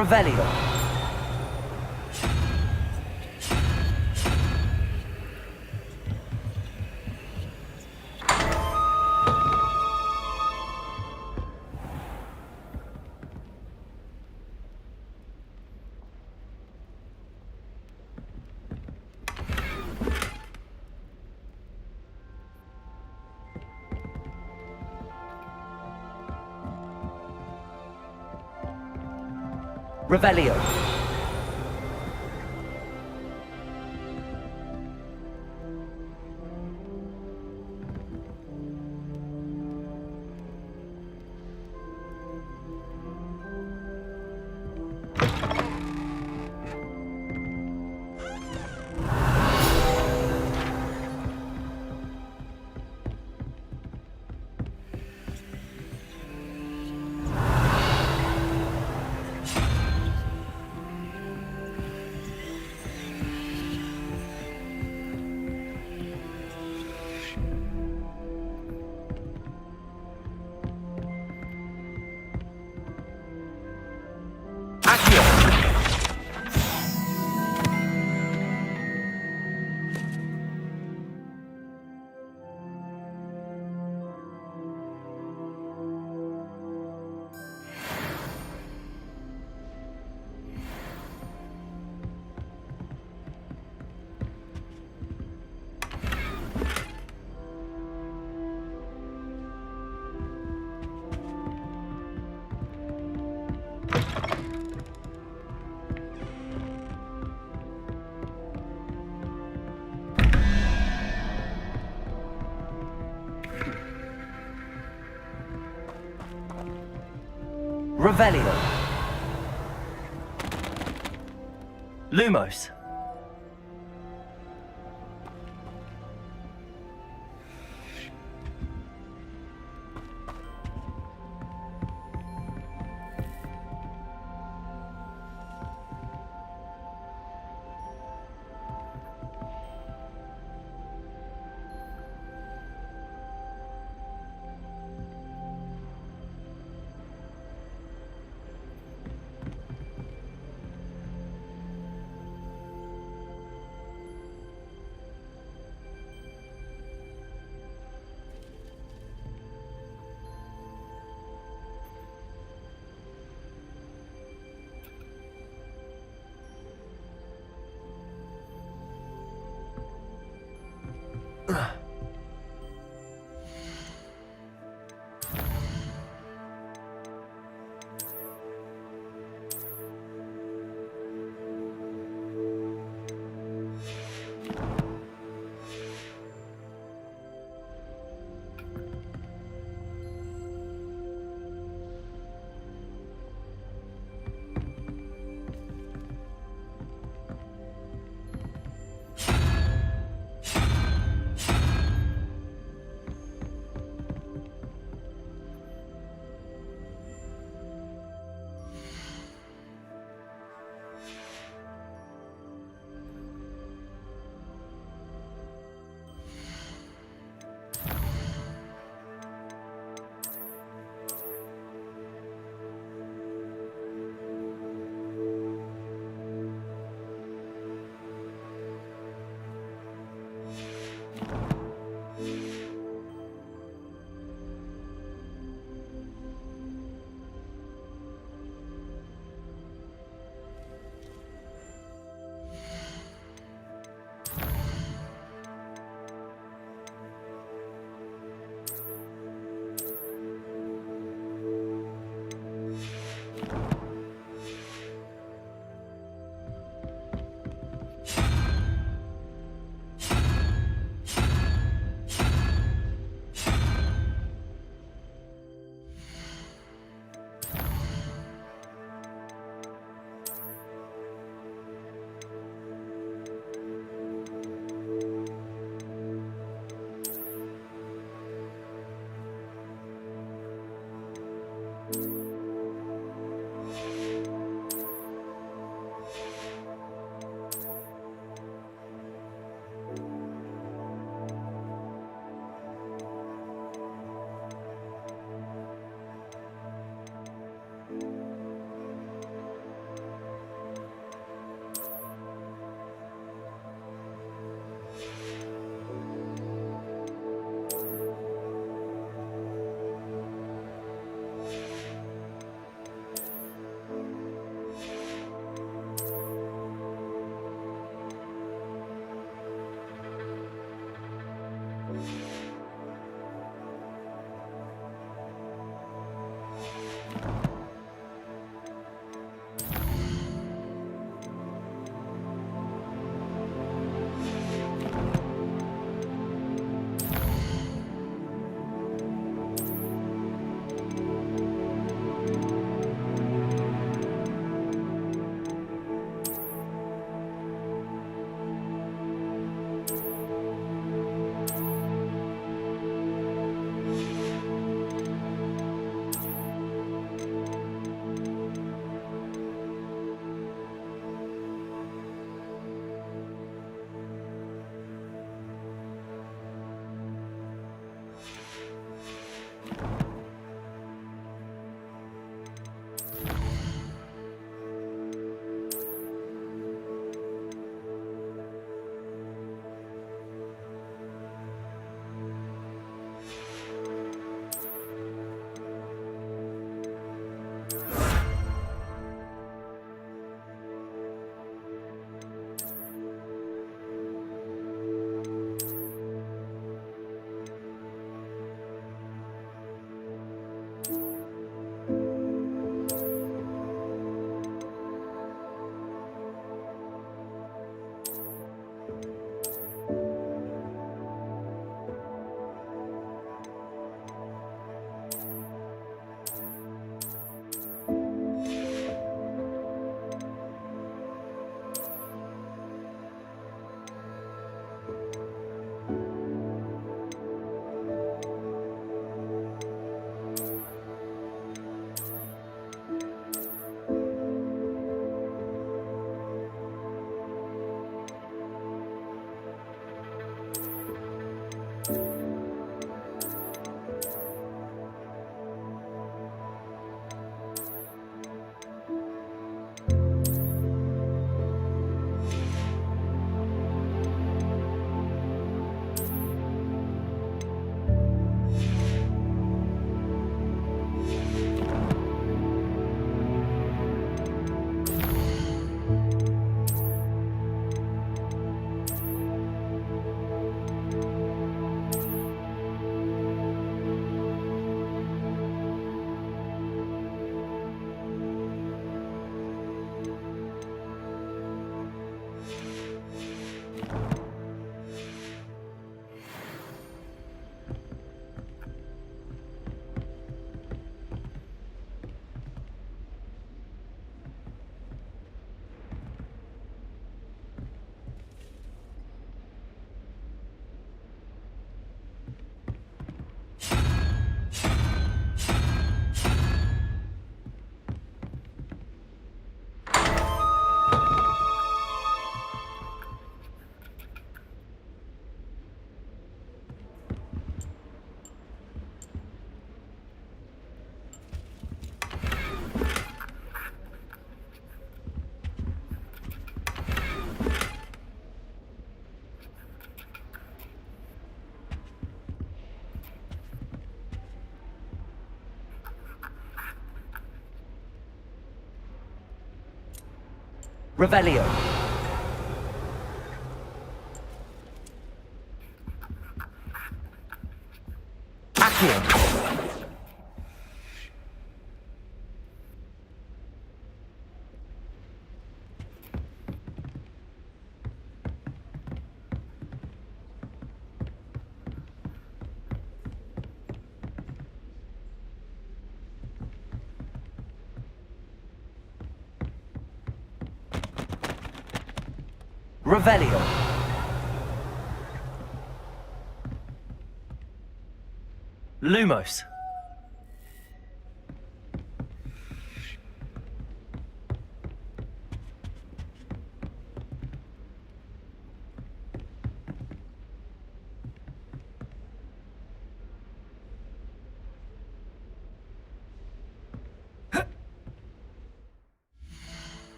Revelio. Revelio. Revelio. Lumos. Revelio. Accio. Revelio. Lumos.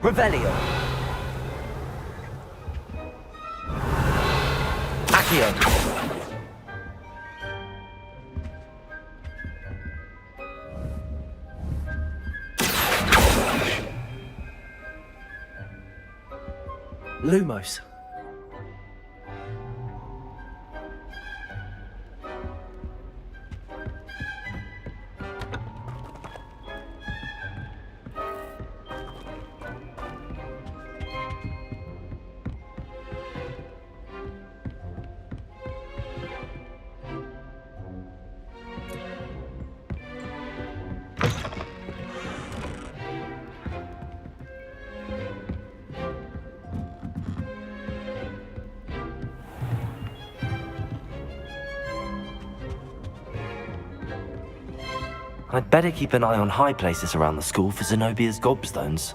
Revelio. Accio. Lumos. I'd better keep an eye on high places around the school for Zenobia's gobstones.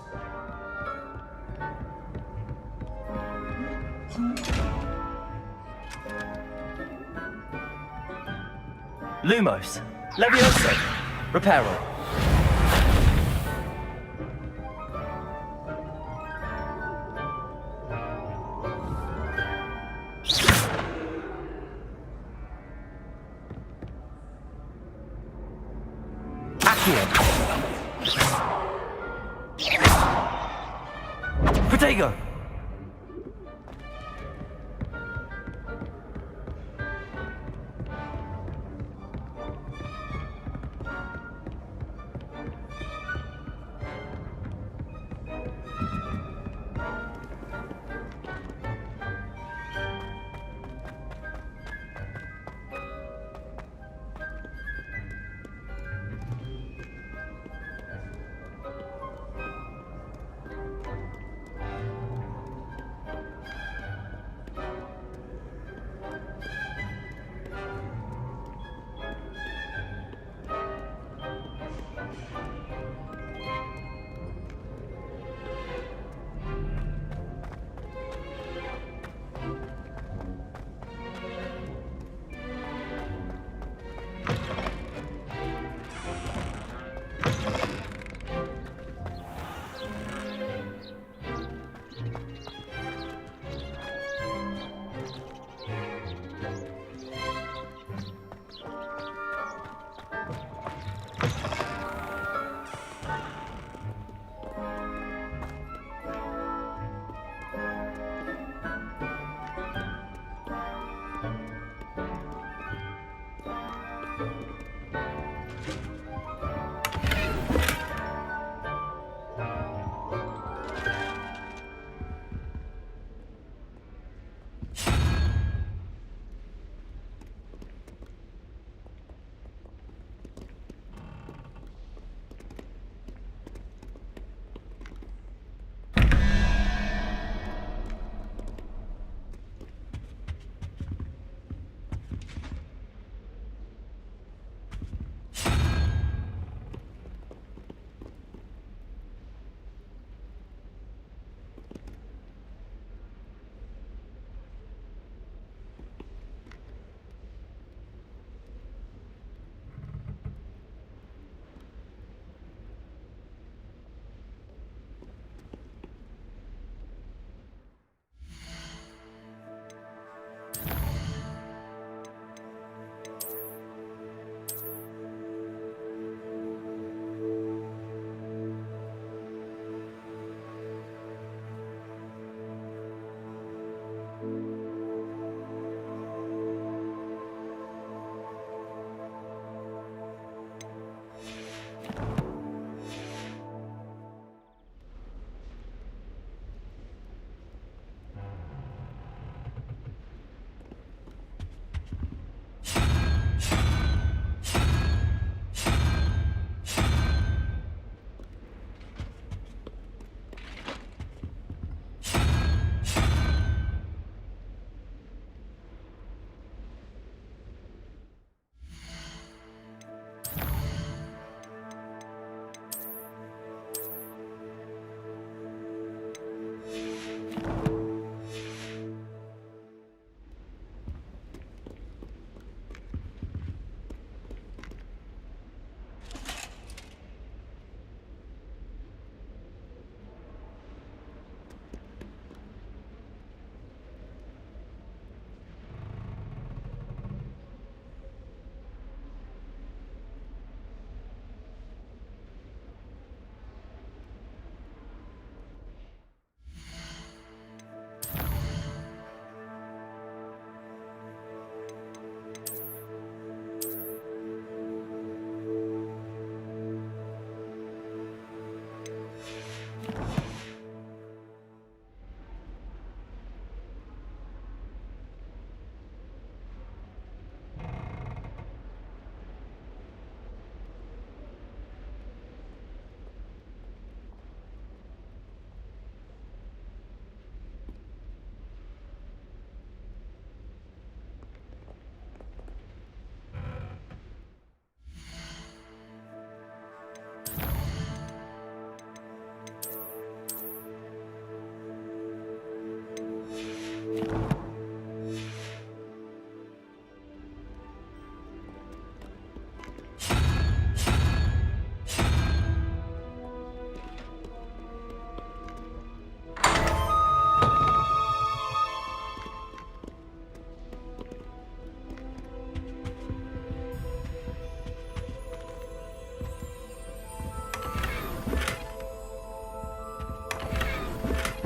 Lumos. Levioso. Reparo. Protego!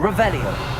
Revelio.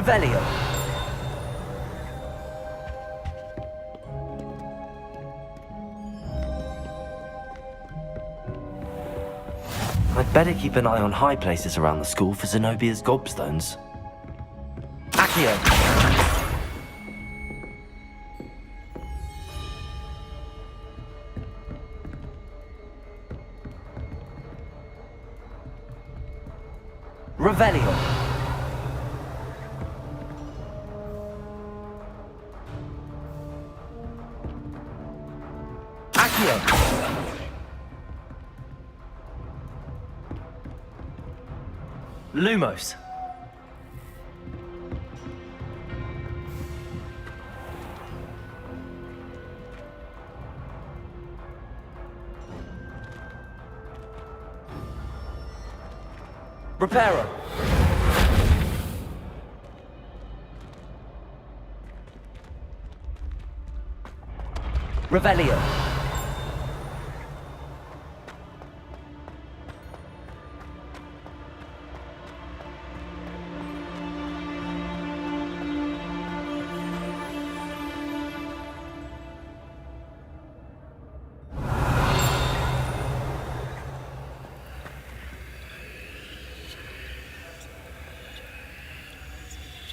Revelio. I'd better keep an eye on high places around the school for Zenobia's gobstones. Accio. Revelio. Lumos. Reparo. Revelio.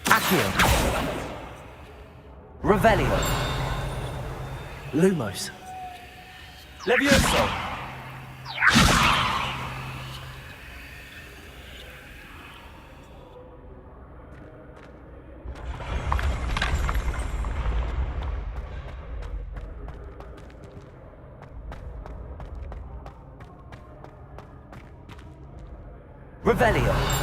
Accio. Revelio. Lumos. Levioso. Revelio.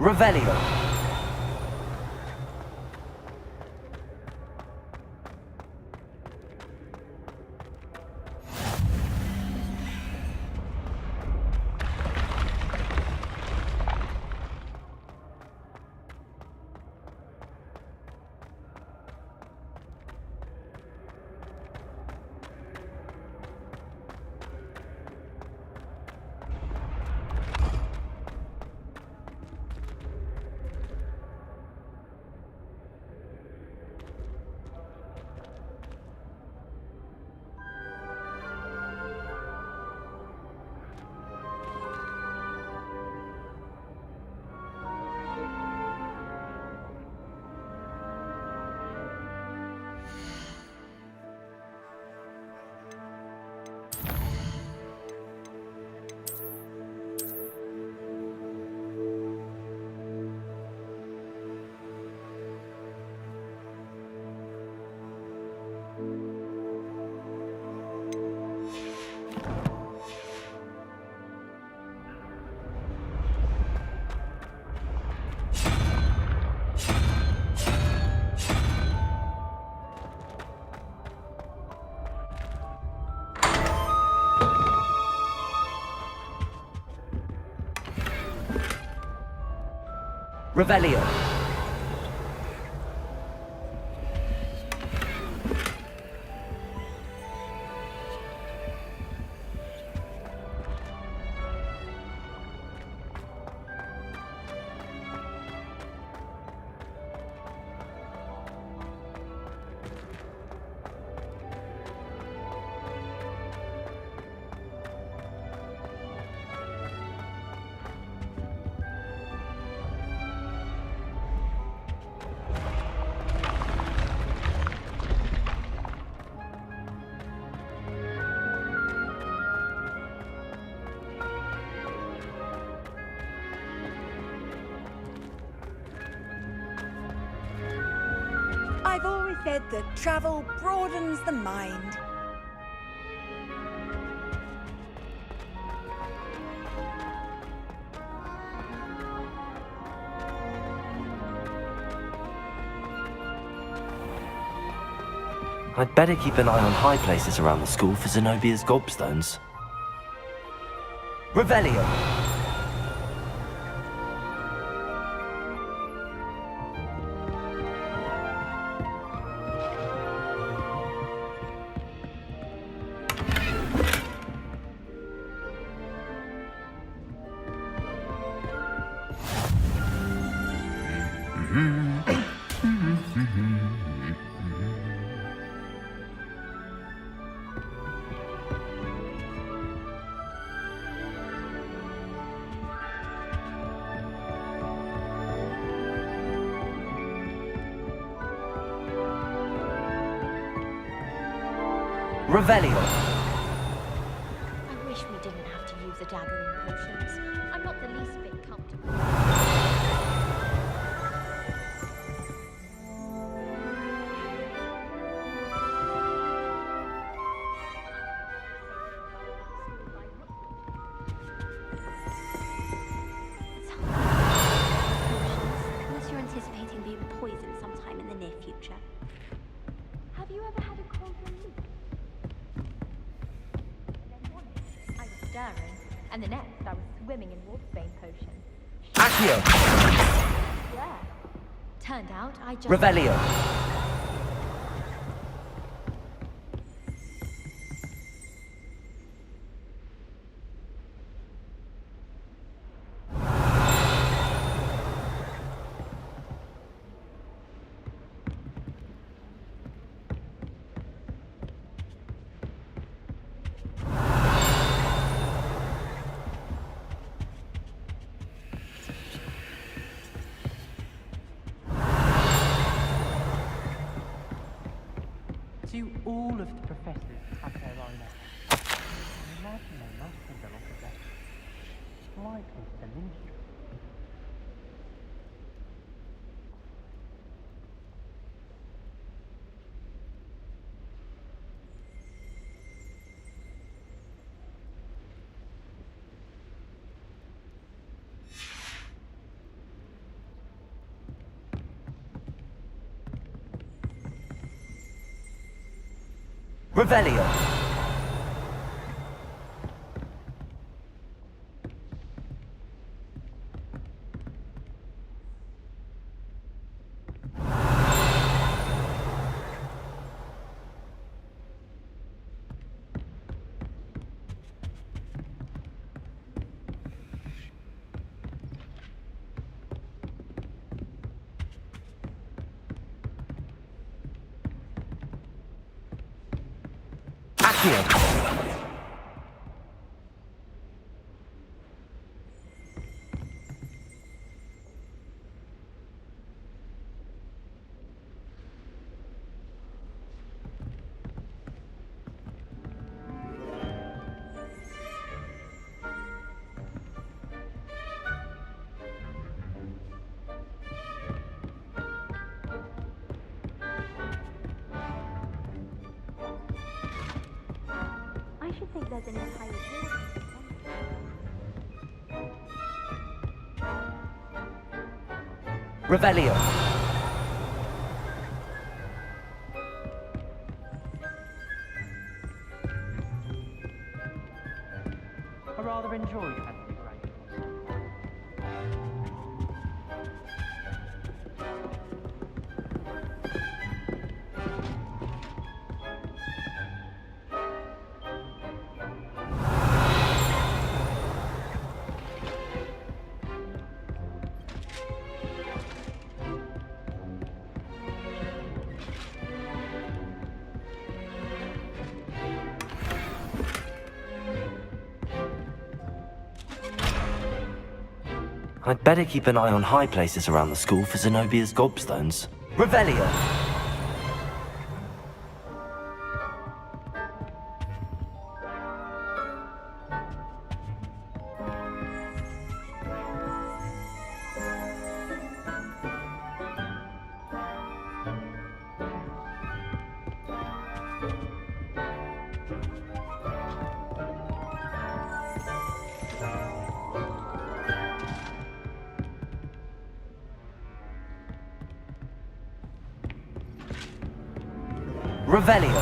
Revelio. Revelio. I've always said that travel broadens the mind. I'd better keep an eye on high places around the school for Zenobia's gobstones. Revelio. Revelio. I wish we didn't have to use the daggering potions. I'm not the least bit comfortable. Unless you're anticipating being poisoned sometime in the near future. Have you ever had a cold relief? I was stirring, and the next I was swimming in wolfbane potion. Accio. Yeah. Turned out I just... Revelio. Do all of the professors have their own act? I imagine they must think a lot of that. Likely to the ministry. Revelio. I should think there's an entire wall. Revelio. I rather enjoyed having the great. I'd better keep an eye on high places around the school for Zenobia's gobstones. Revelio. Revelio.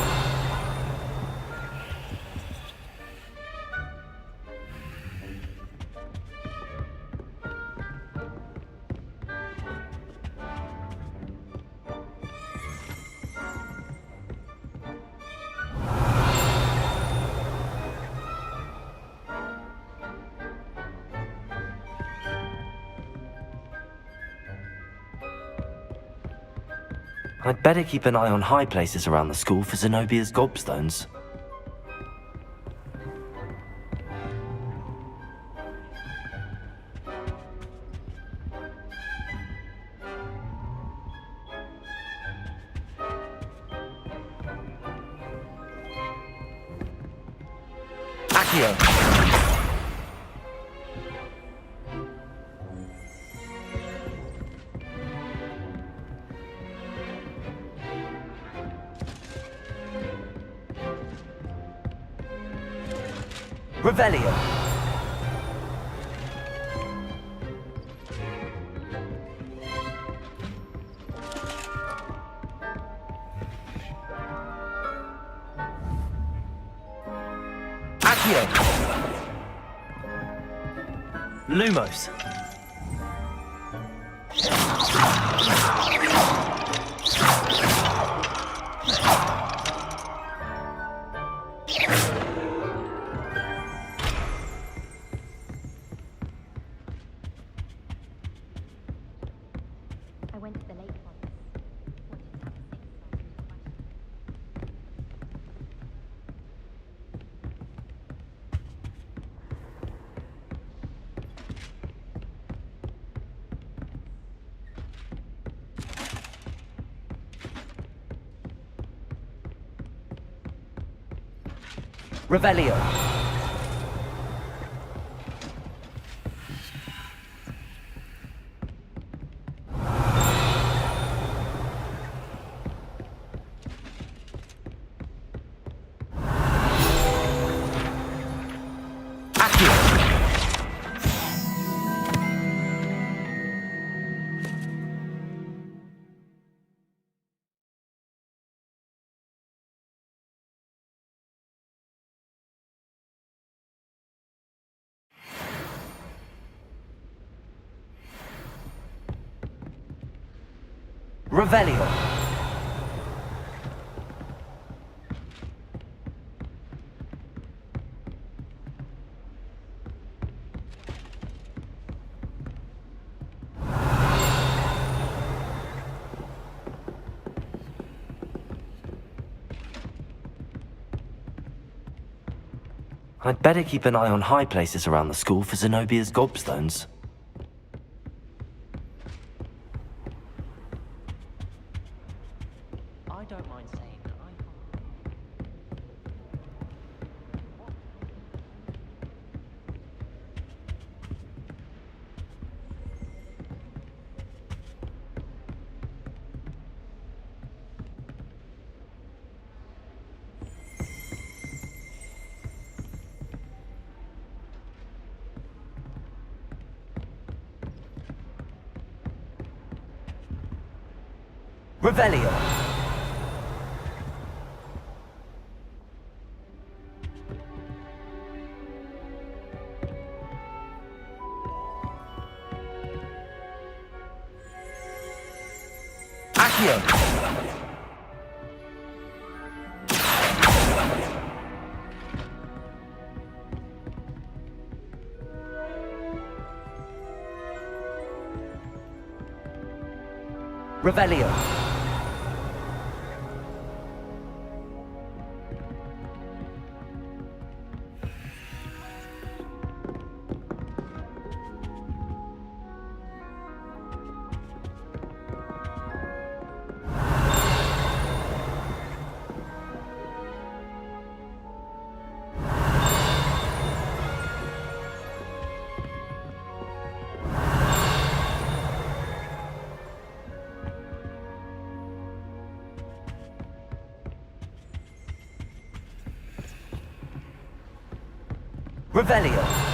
I'd better keep an eye on high places around the school for Zenobia's gobstones. Accio. Revelio. Accio. Lumos. I went to the lake once. Wanted to have a sing-song. Revelio. Revelio. I'd better keep an eye on high places around the school for Zenobia's gobstones. I don't mind saying that Revelio. Accio. Revelio. Revelio.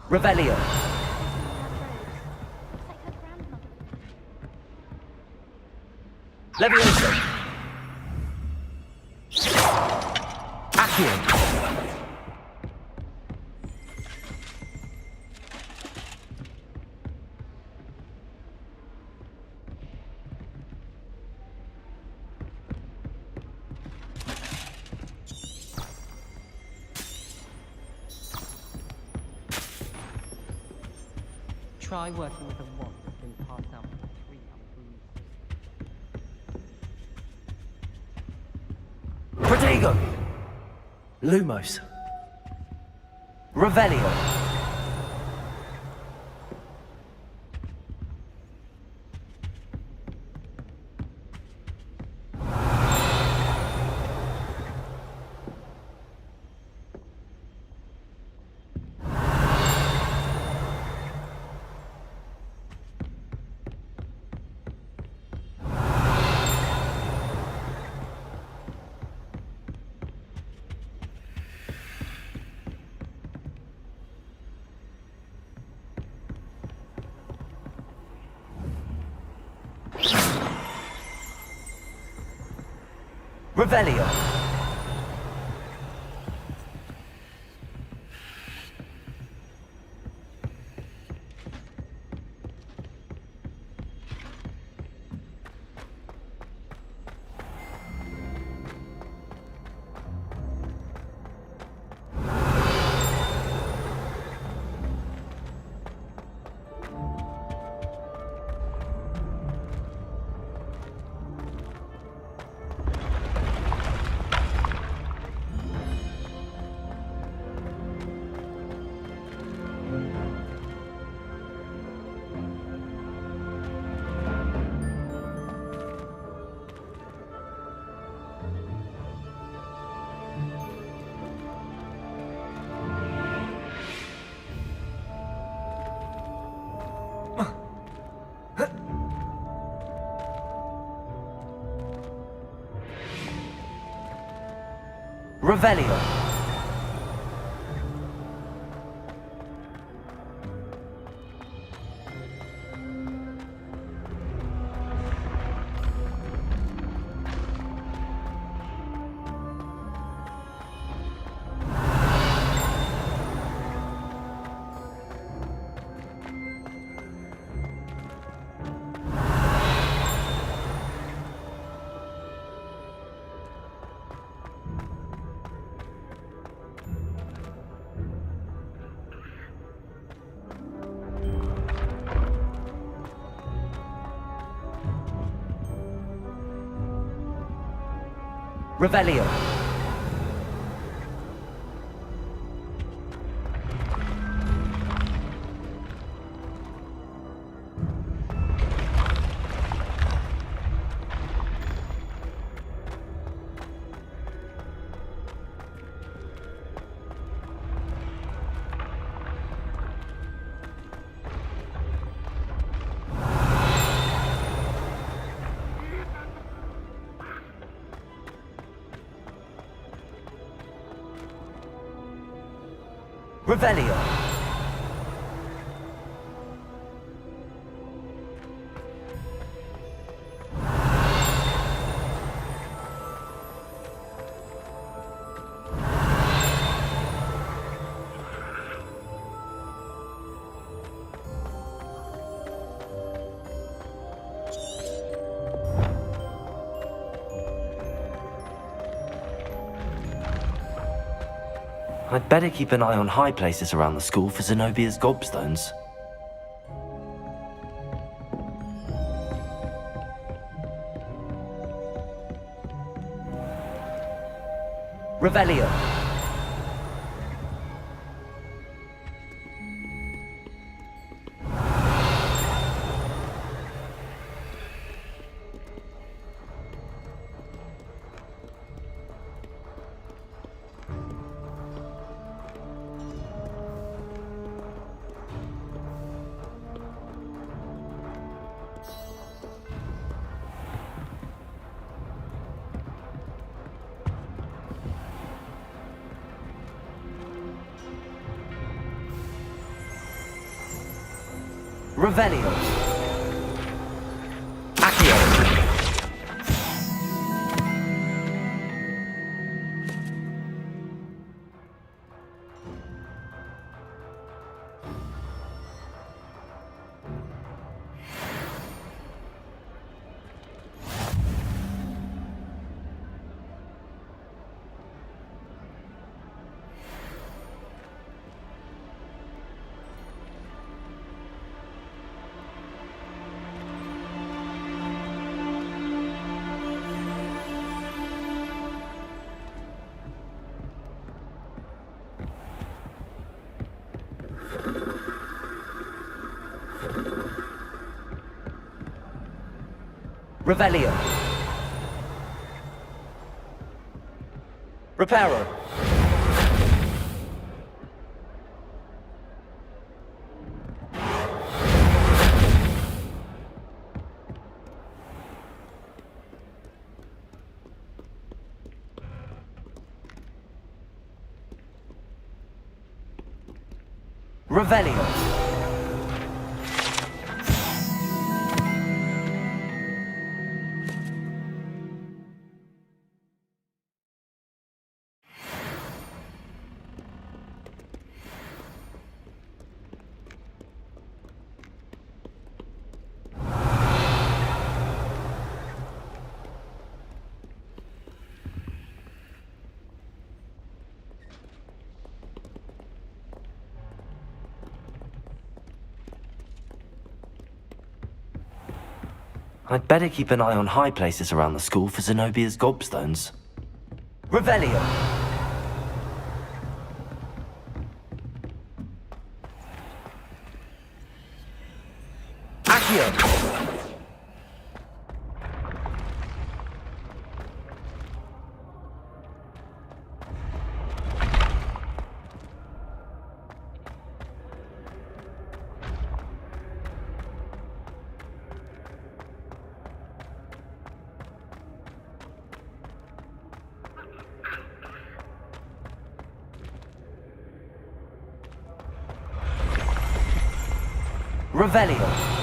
Revelio. Levioso. Accio. try working with a wand that's been passed down from 3 unbruised. Protego. Lumos. Revelio. Revelio. Revelio. Revelio. Revelio. I'd better keep an eye on high places around the school for Zenobia's gobstones. Revelio. Revelio. Accio. Revelio. Reparo. Revelio. I'd better keep an eye on high places around the school for Zenobia's gobstones. Revelio. Accio. Revelio.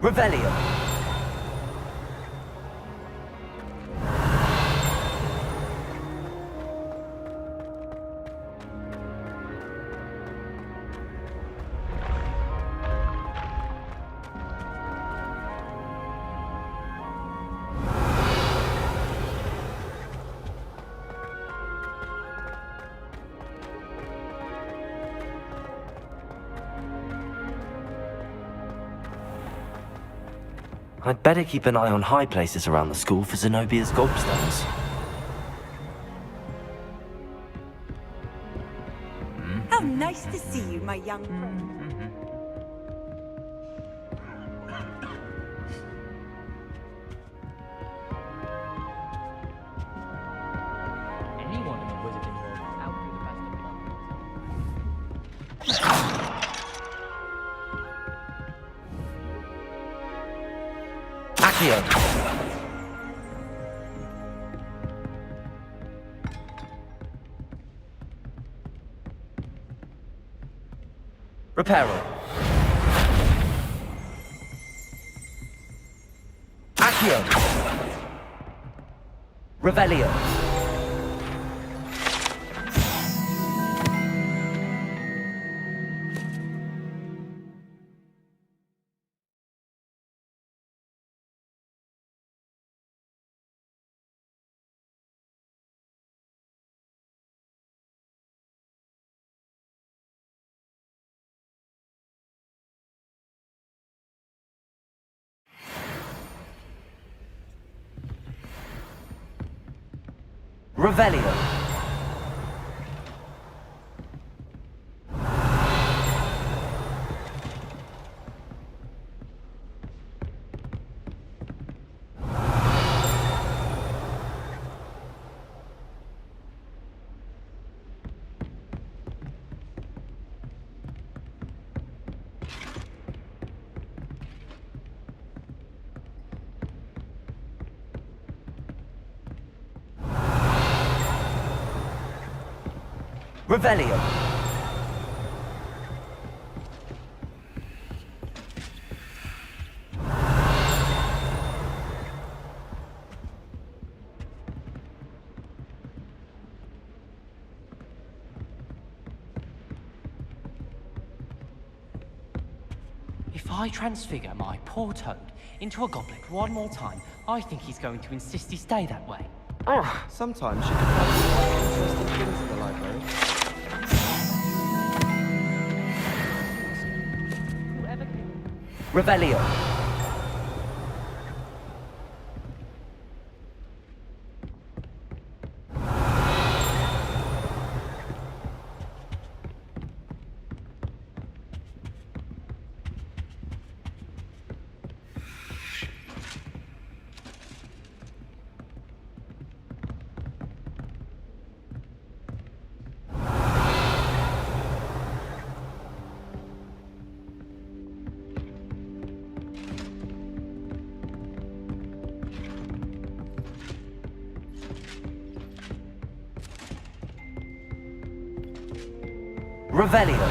Revelio. I'd better keep an eye on high places around the school for Zenobia's gobstones. How nice to see you, my young friend. Anyone in the wizarding world is out to the best of Accio. Reparo. Accio. Revelio. Revelio. Revelio. If I transfigure my poor Toad into a goblet one more time, I think he's going to insist he stay that way. Sometimes you can find quite interesting things in the library. Revelio. Revelio.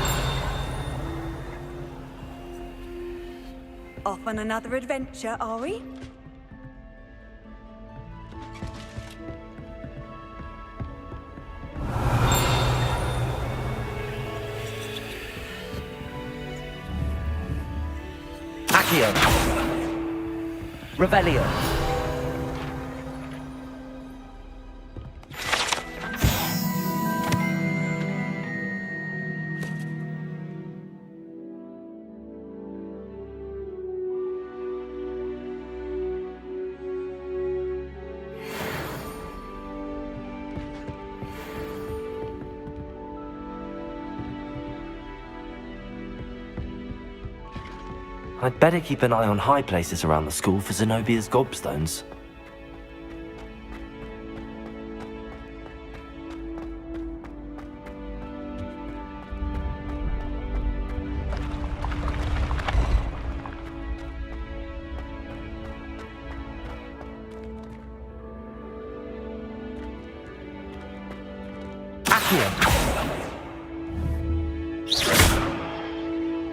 Off on another adventure, are we? Accio. Revelio. I'd better keep an eye on high places around the school for Zenobia's gobstones. Accio.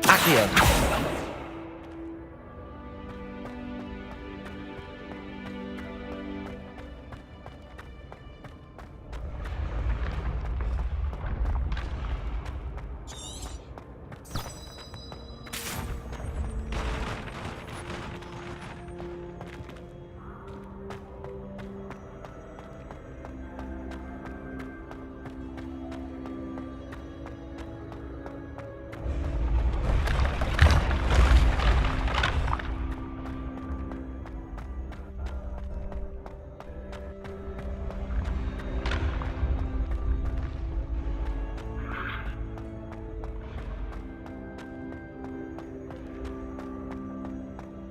Accio.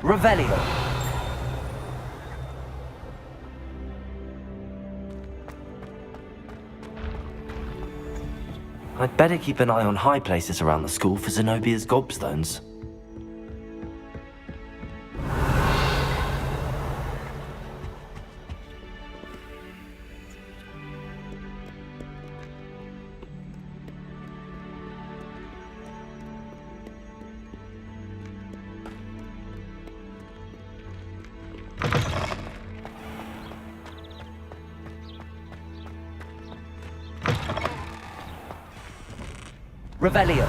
Revelio. I'd better keep an eye on high places around the school for Zenobia's gobstones. Revelio.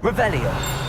Revelio.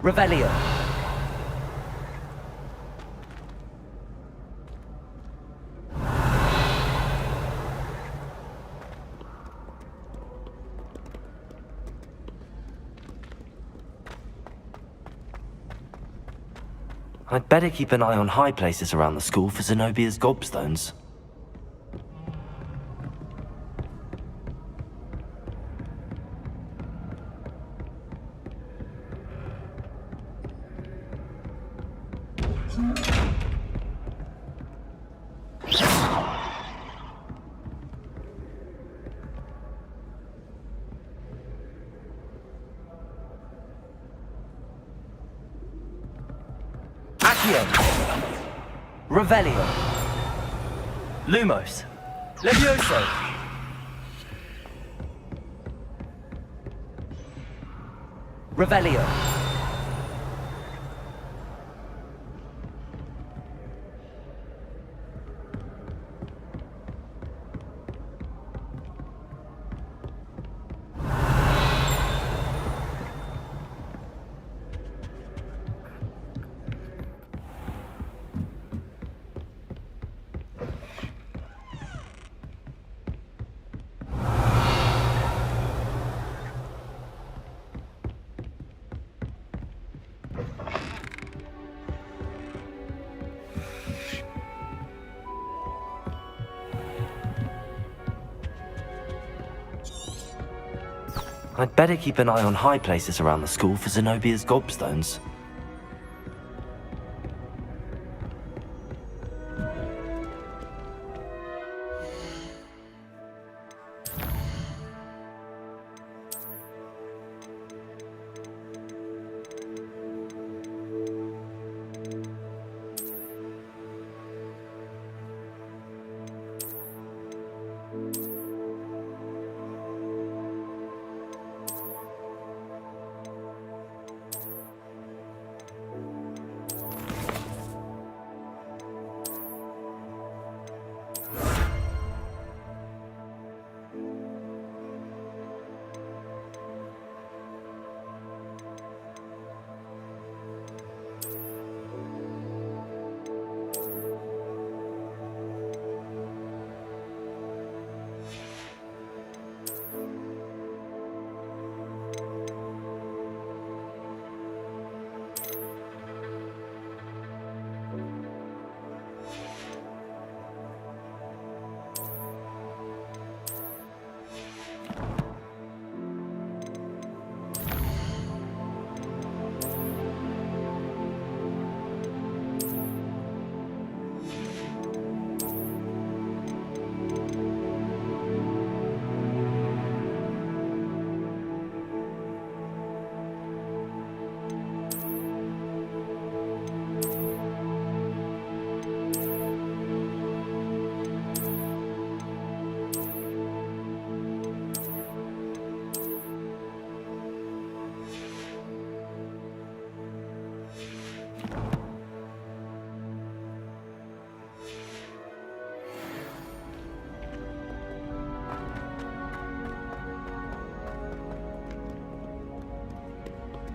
Revelio. I'd better keep an eye on high places around the school for Zenobia's gobstones. Accio. Revelio. Lumos. Levioso. Revelio. I'd better keep an eye on high places around the school for Zenobia's gobstones.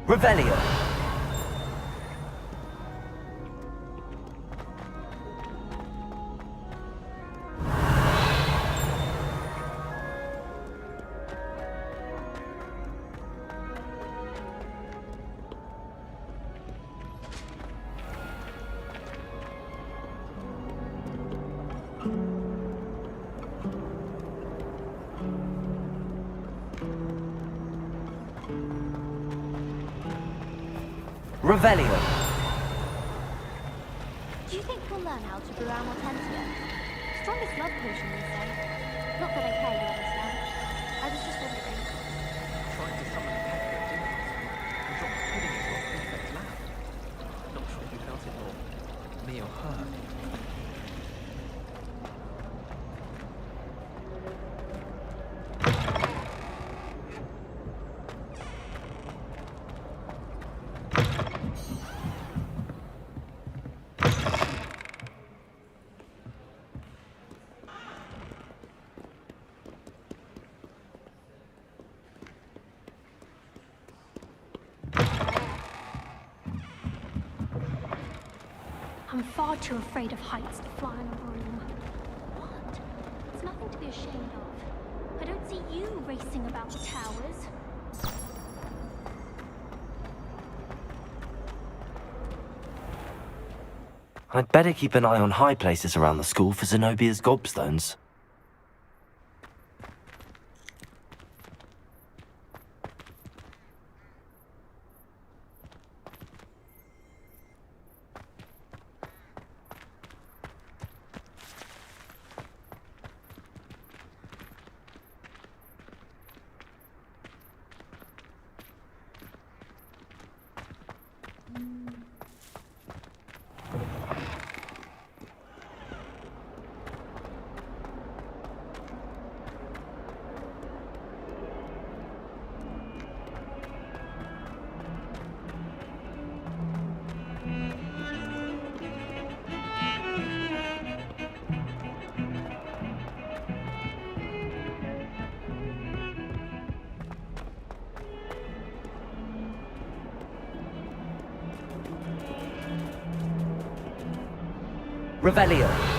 Revelio. Revelio. Do you think we'll learn how to brew our Mortentia? Strongest love potion, they say. Not that I care, you understand. I was just wondering. Trying to summon a pecker at dinner and dropped pudding into a prefect's lab. Not sure who felt it more, me or her. I'm far too afraid of heights to fly on a broom. What? It's nothing to be ashamed of. I don't see you racing about the towers. I'd better keep an eye on high places around the school for Zenobia's gobstones. Revelio.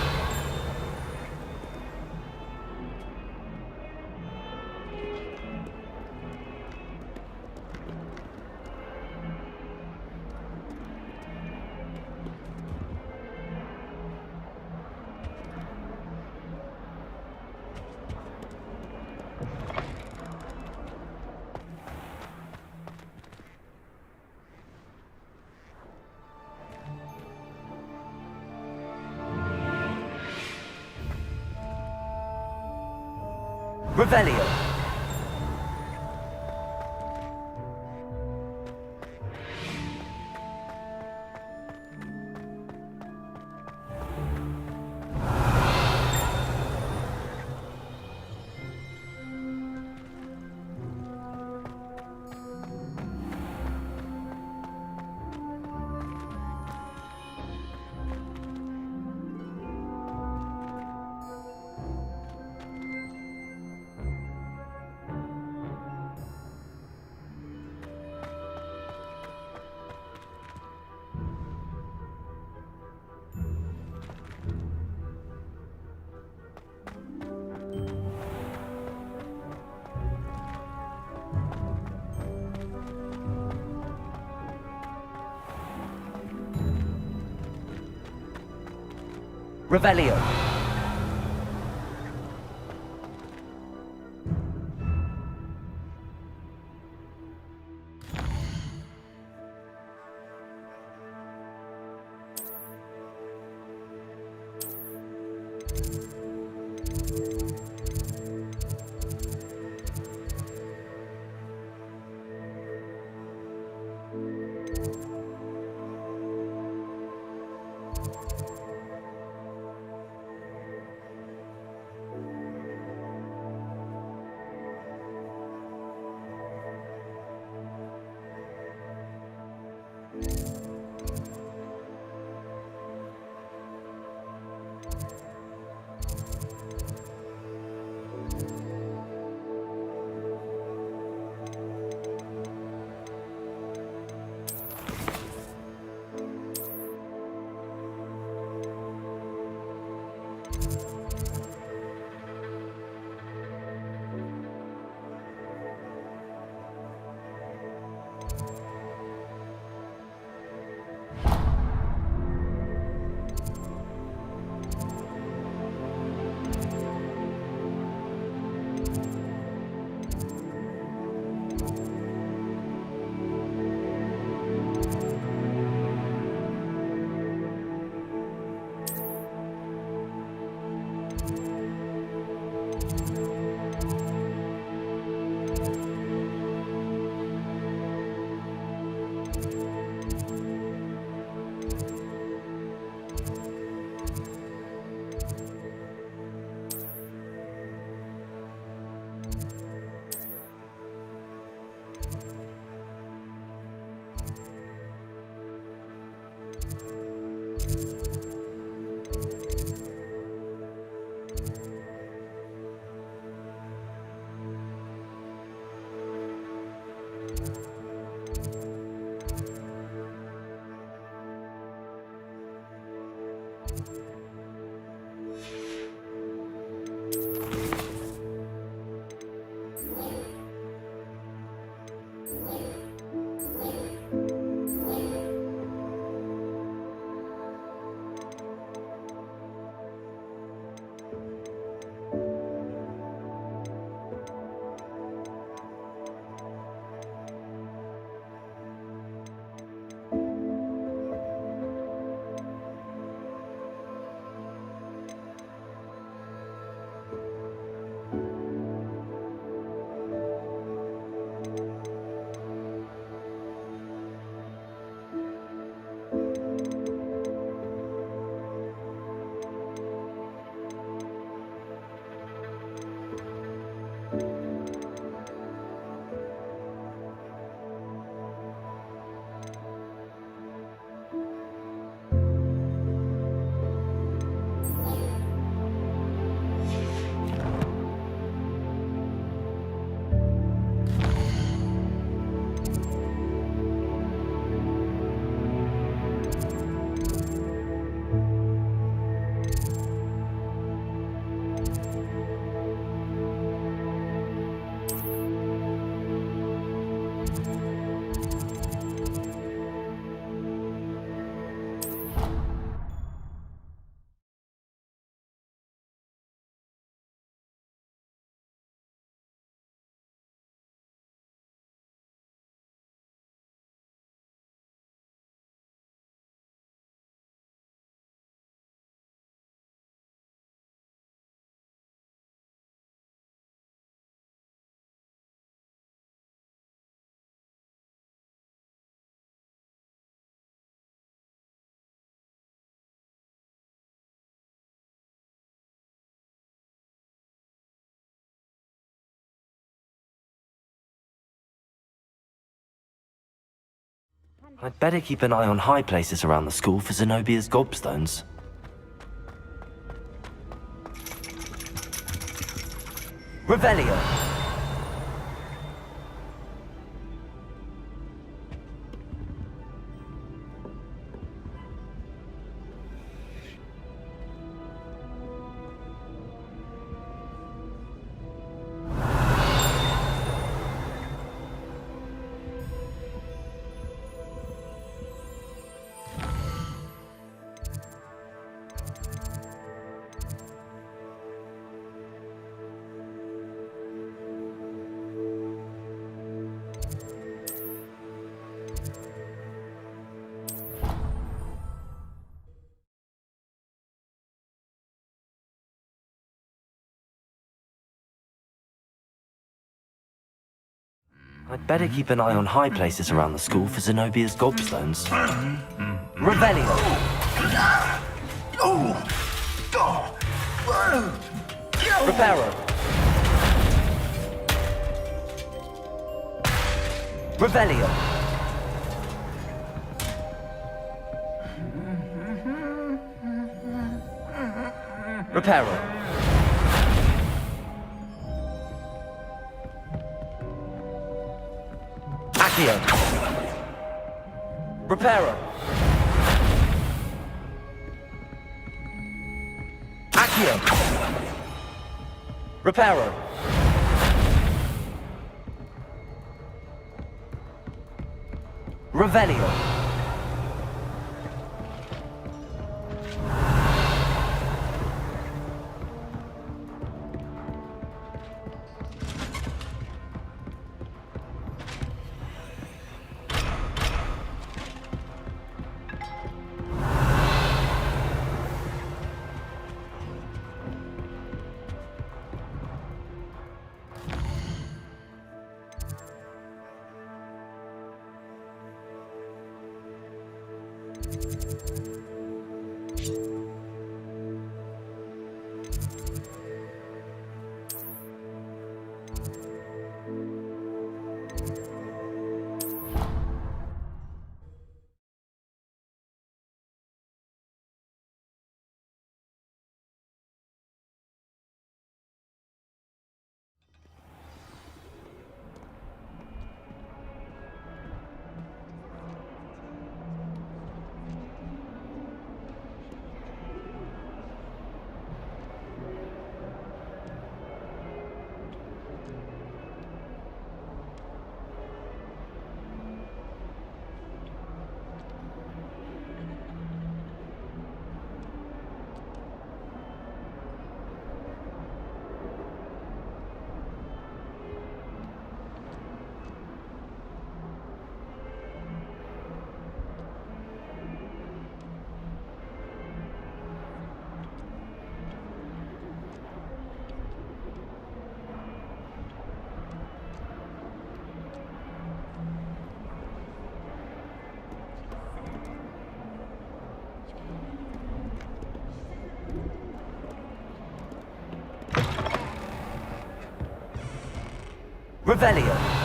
Revelio. Revelio. I'd better keep an eye on high places around the school for Zenobia's gobstones. Revelio! I'd better keep an eye on high places around the school for Zenobia's gobstones. Revelio! Reparo! Revelio! Reparo! Accio! Reparo! Accio! Reparo! Revelio! Revelio!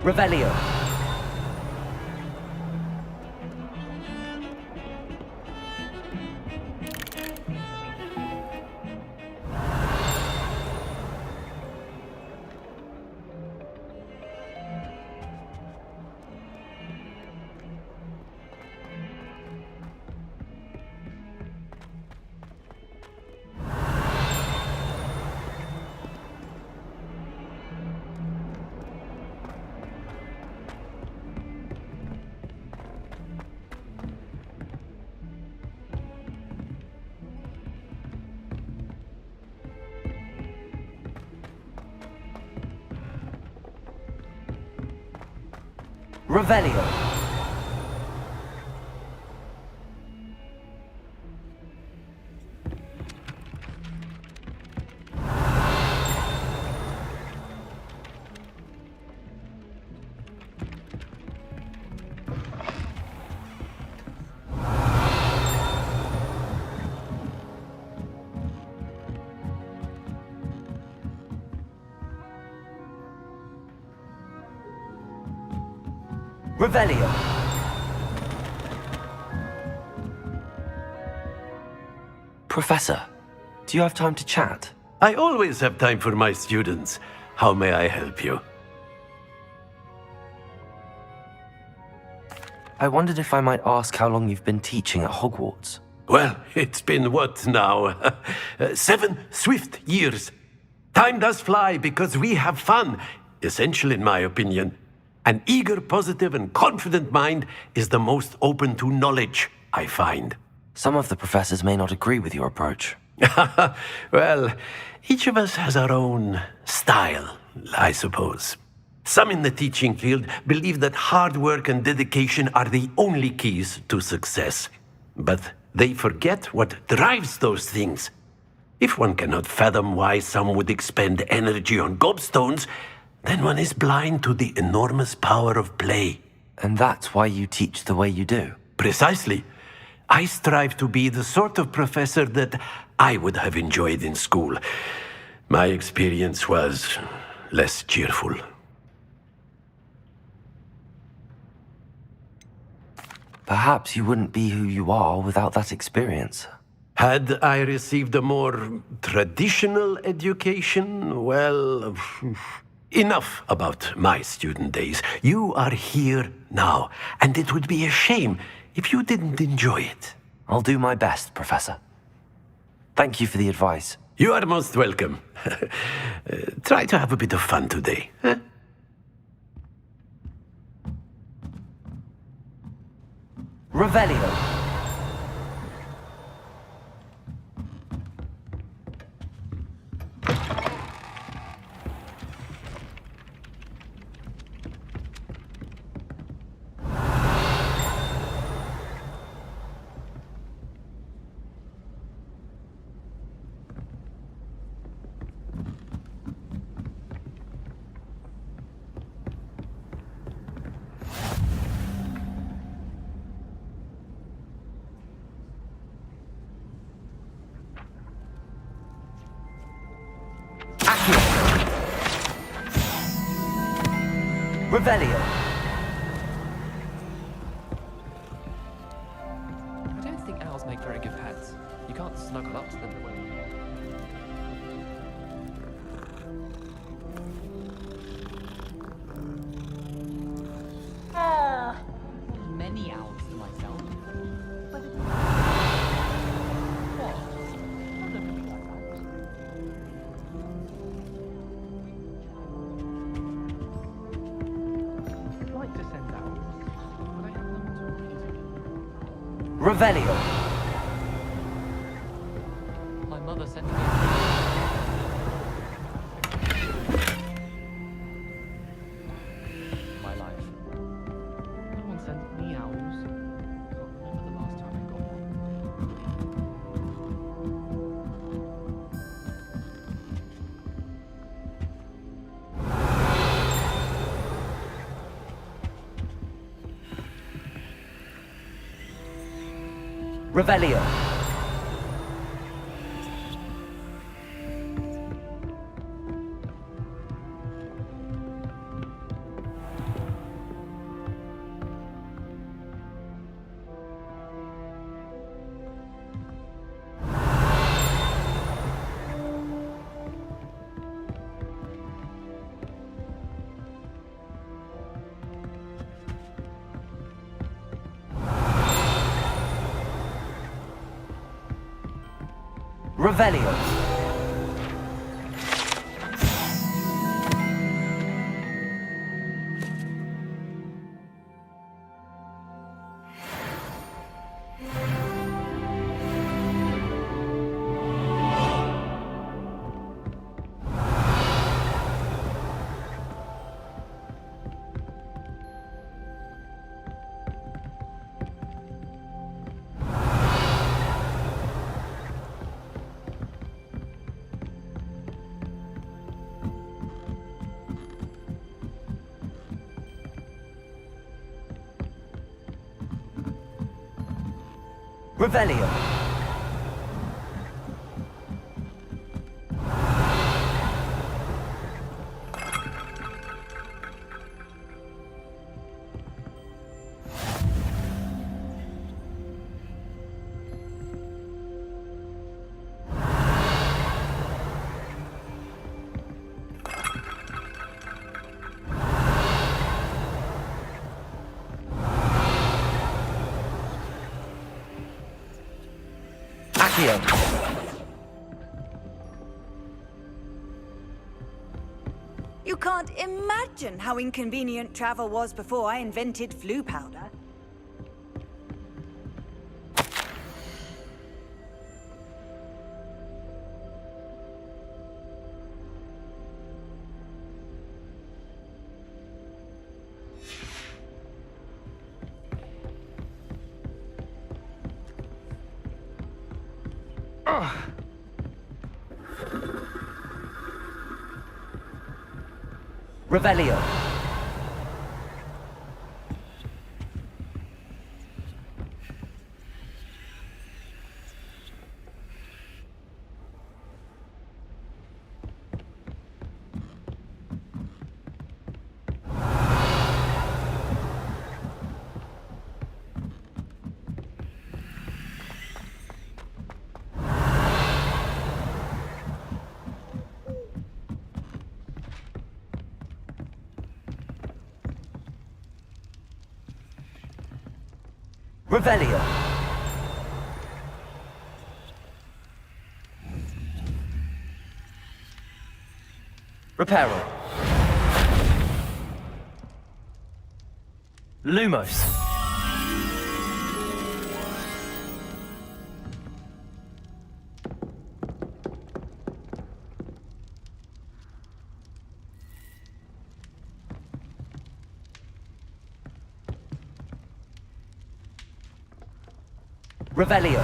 Revelio! Revelio. Revelio. Professor, do you have time to chat? I always have time for my students. How may I help you? I wondered if I might ask how long you've been teaching at Hogwarts. Well, it's been what now? 7 swift years. Time does fly because we have fun. Essential in my opinion. An eager, positive, and confident mind is the most open to knowledge, I find. Some of the professors may not agree with your approach. Well, each of us has our own style, I suppose. Some in the teaching field believe that hard work and dedication are the only keys to success. But they forget what drives those things. If one cannot fathom why some would expend energy on gobstones, then one is blind to the enormous power of play. And that's why you teach the way you do? Precisely. I strive to be the sort of professor that I would have enjoyed in school. My experience was less cheerful. Perhaps you wouldn't be who you are without that experience. Had I received a more traditional education, well... Enough about my student days. You are here now, and it would be a shame if you didn't enjoy it. I'll do my best, Professor. Thank you for the advice. You are most welcome. Try to have a bit of fun today. Huh? Revelio. Revelio. I don't think owls make very good pets. You can't snuggle up to them the way you can. Many owls to myself. But it's... What? I'm not really like owls. I'd like to send owls, but I have them to Revelio. My mother sent me my life. No one sent me owls. Can't remember the last time I got one. Revelio. Revelio. Revelio. You can't imagine how inconvenient travel was before I invented flu powder. Revelio. Revelio. Reparo. Lumos. Revelio.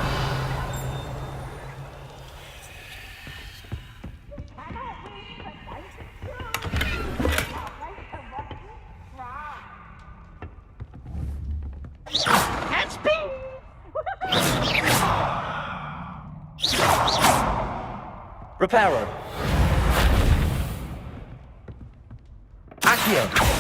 Reparo. Accio.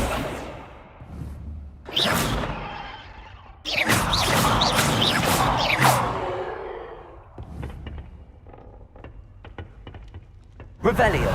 Revelio.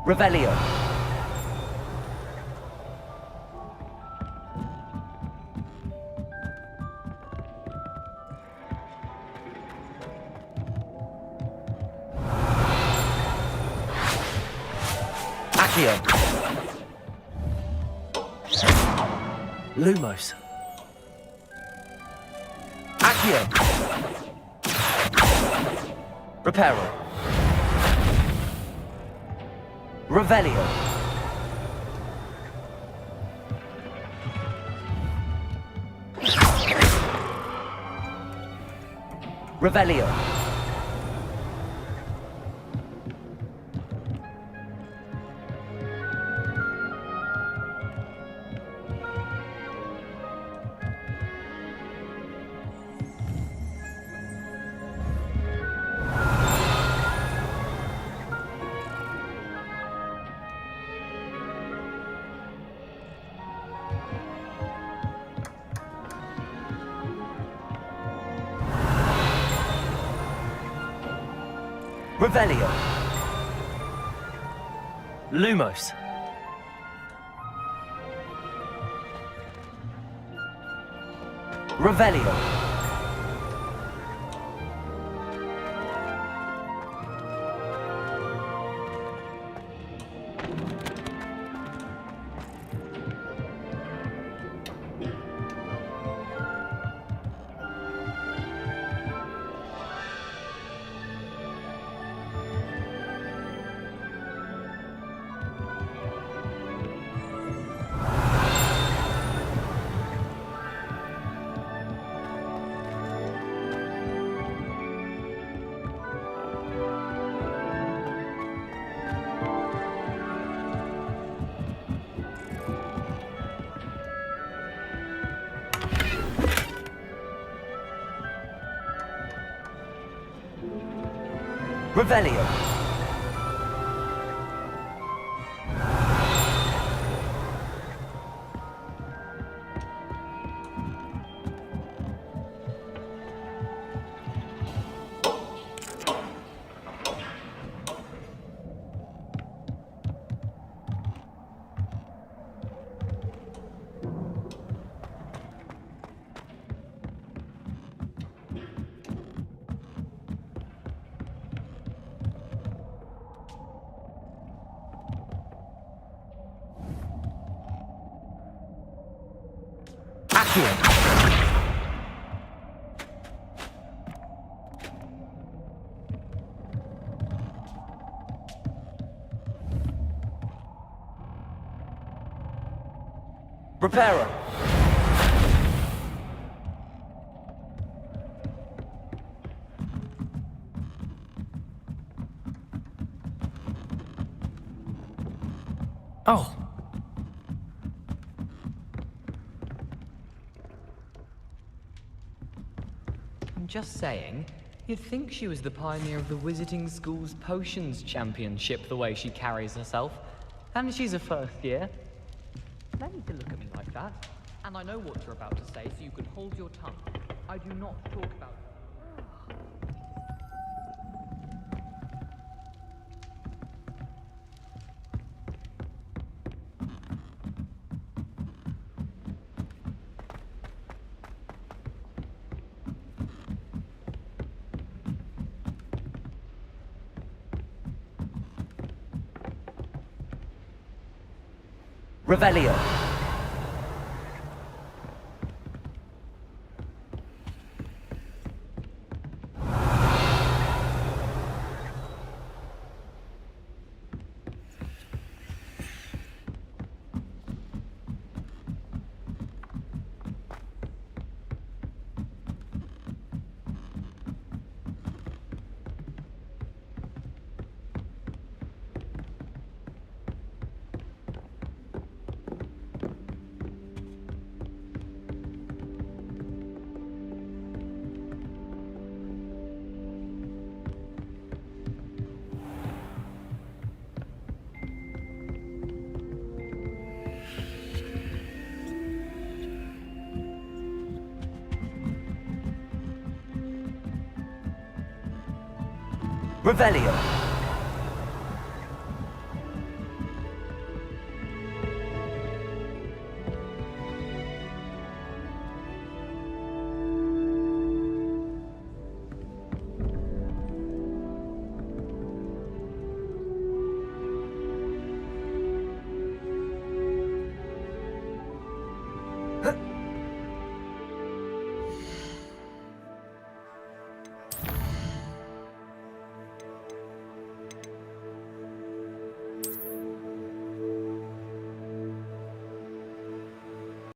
Revelio. Accio. Lumos. Accio. Reparo. Revelio. Revelio. Revelio. Lumos. Revelio. Revelio. Reparo. Oh. I'm just saying, you'd think she was the pioneer of the Wizarding School's Potions Championship the way she carries herself. And she's a first year. No need to look at me like that. And I know what you're about to say, so you can hold your tongue. I do not talk about... Revelio. Revelio. Huh?